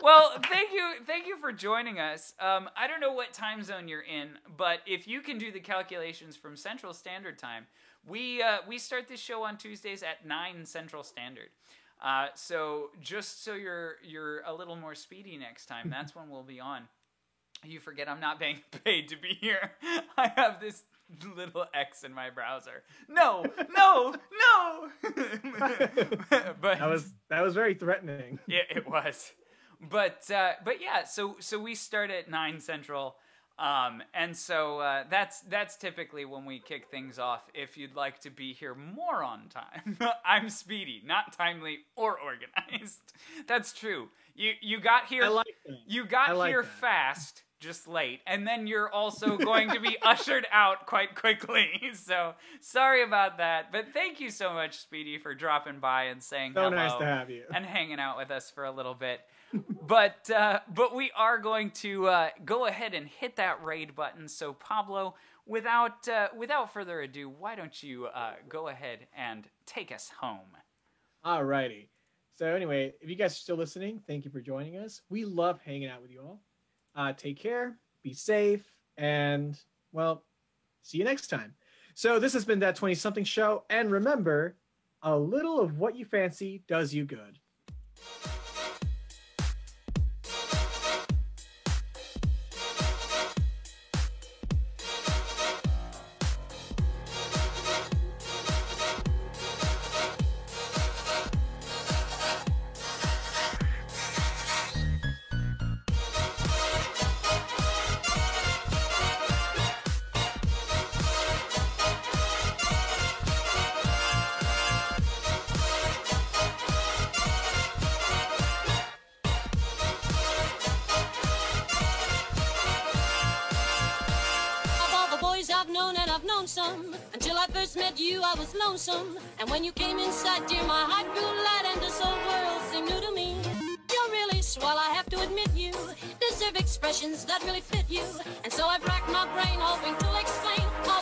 Speaker 3: Well, thank you for joining us. I don't know what time zone you're in, but if you can do the calculations from Central Standard Time, we start this show on Tuesdays at 9 Central Standard. So just so you're a little more speedy next time, that's when we'll be on. You forget I'm not being paid to be here. I have this little X in my browser. No. But
Speaker 4: that was very threatening.
Speaker 3: Yeah, it was. But yeah, so we start at 9 Central. And so that's typically when we kick things off. If you'd like to be here more on time, I'm speedy, not timely or organized. That's true. You got here.
Speaker 4: I like that.
Speaker 3: You got here fast, just late, and then you're also going to be ushered out quite quickly. So sorry about that, but thank you so much, Speedy, for dropping by and saying hello.
Speaker 4: So nice to have you.
Speaker 3: And hanging out with us for a little bit. But we are going to go ahead and hit that raid button. So Pablo, without further ado, why don't you go ahead and take us home?
Speaker 4: Alrighty. So anyway, if you guys are still listening, thank you for joining us. We love hanging out with you all. Take care, be safe, and, well, see you next time. So this has been That 20-Something Show, and remember, a little of what you fancy does you good.
Speaker 1: Until I first met you, I was lonesome. And when you came inside, dear, my heart grew light and this whole world seemed new to me. You're really swell, I have to admit you deserve expressions that really fit you. And so I've racked my brain hoping to explain how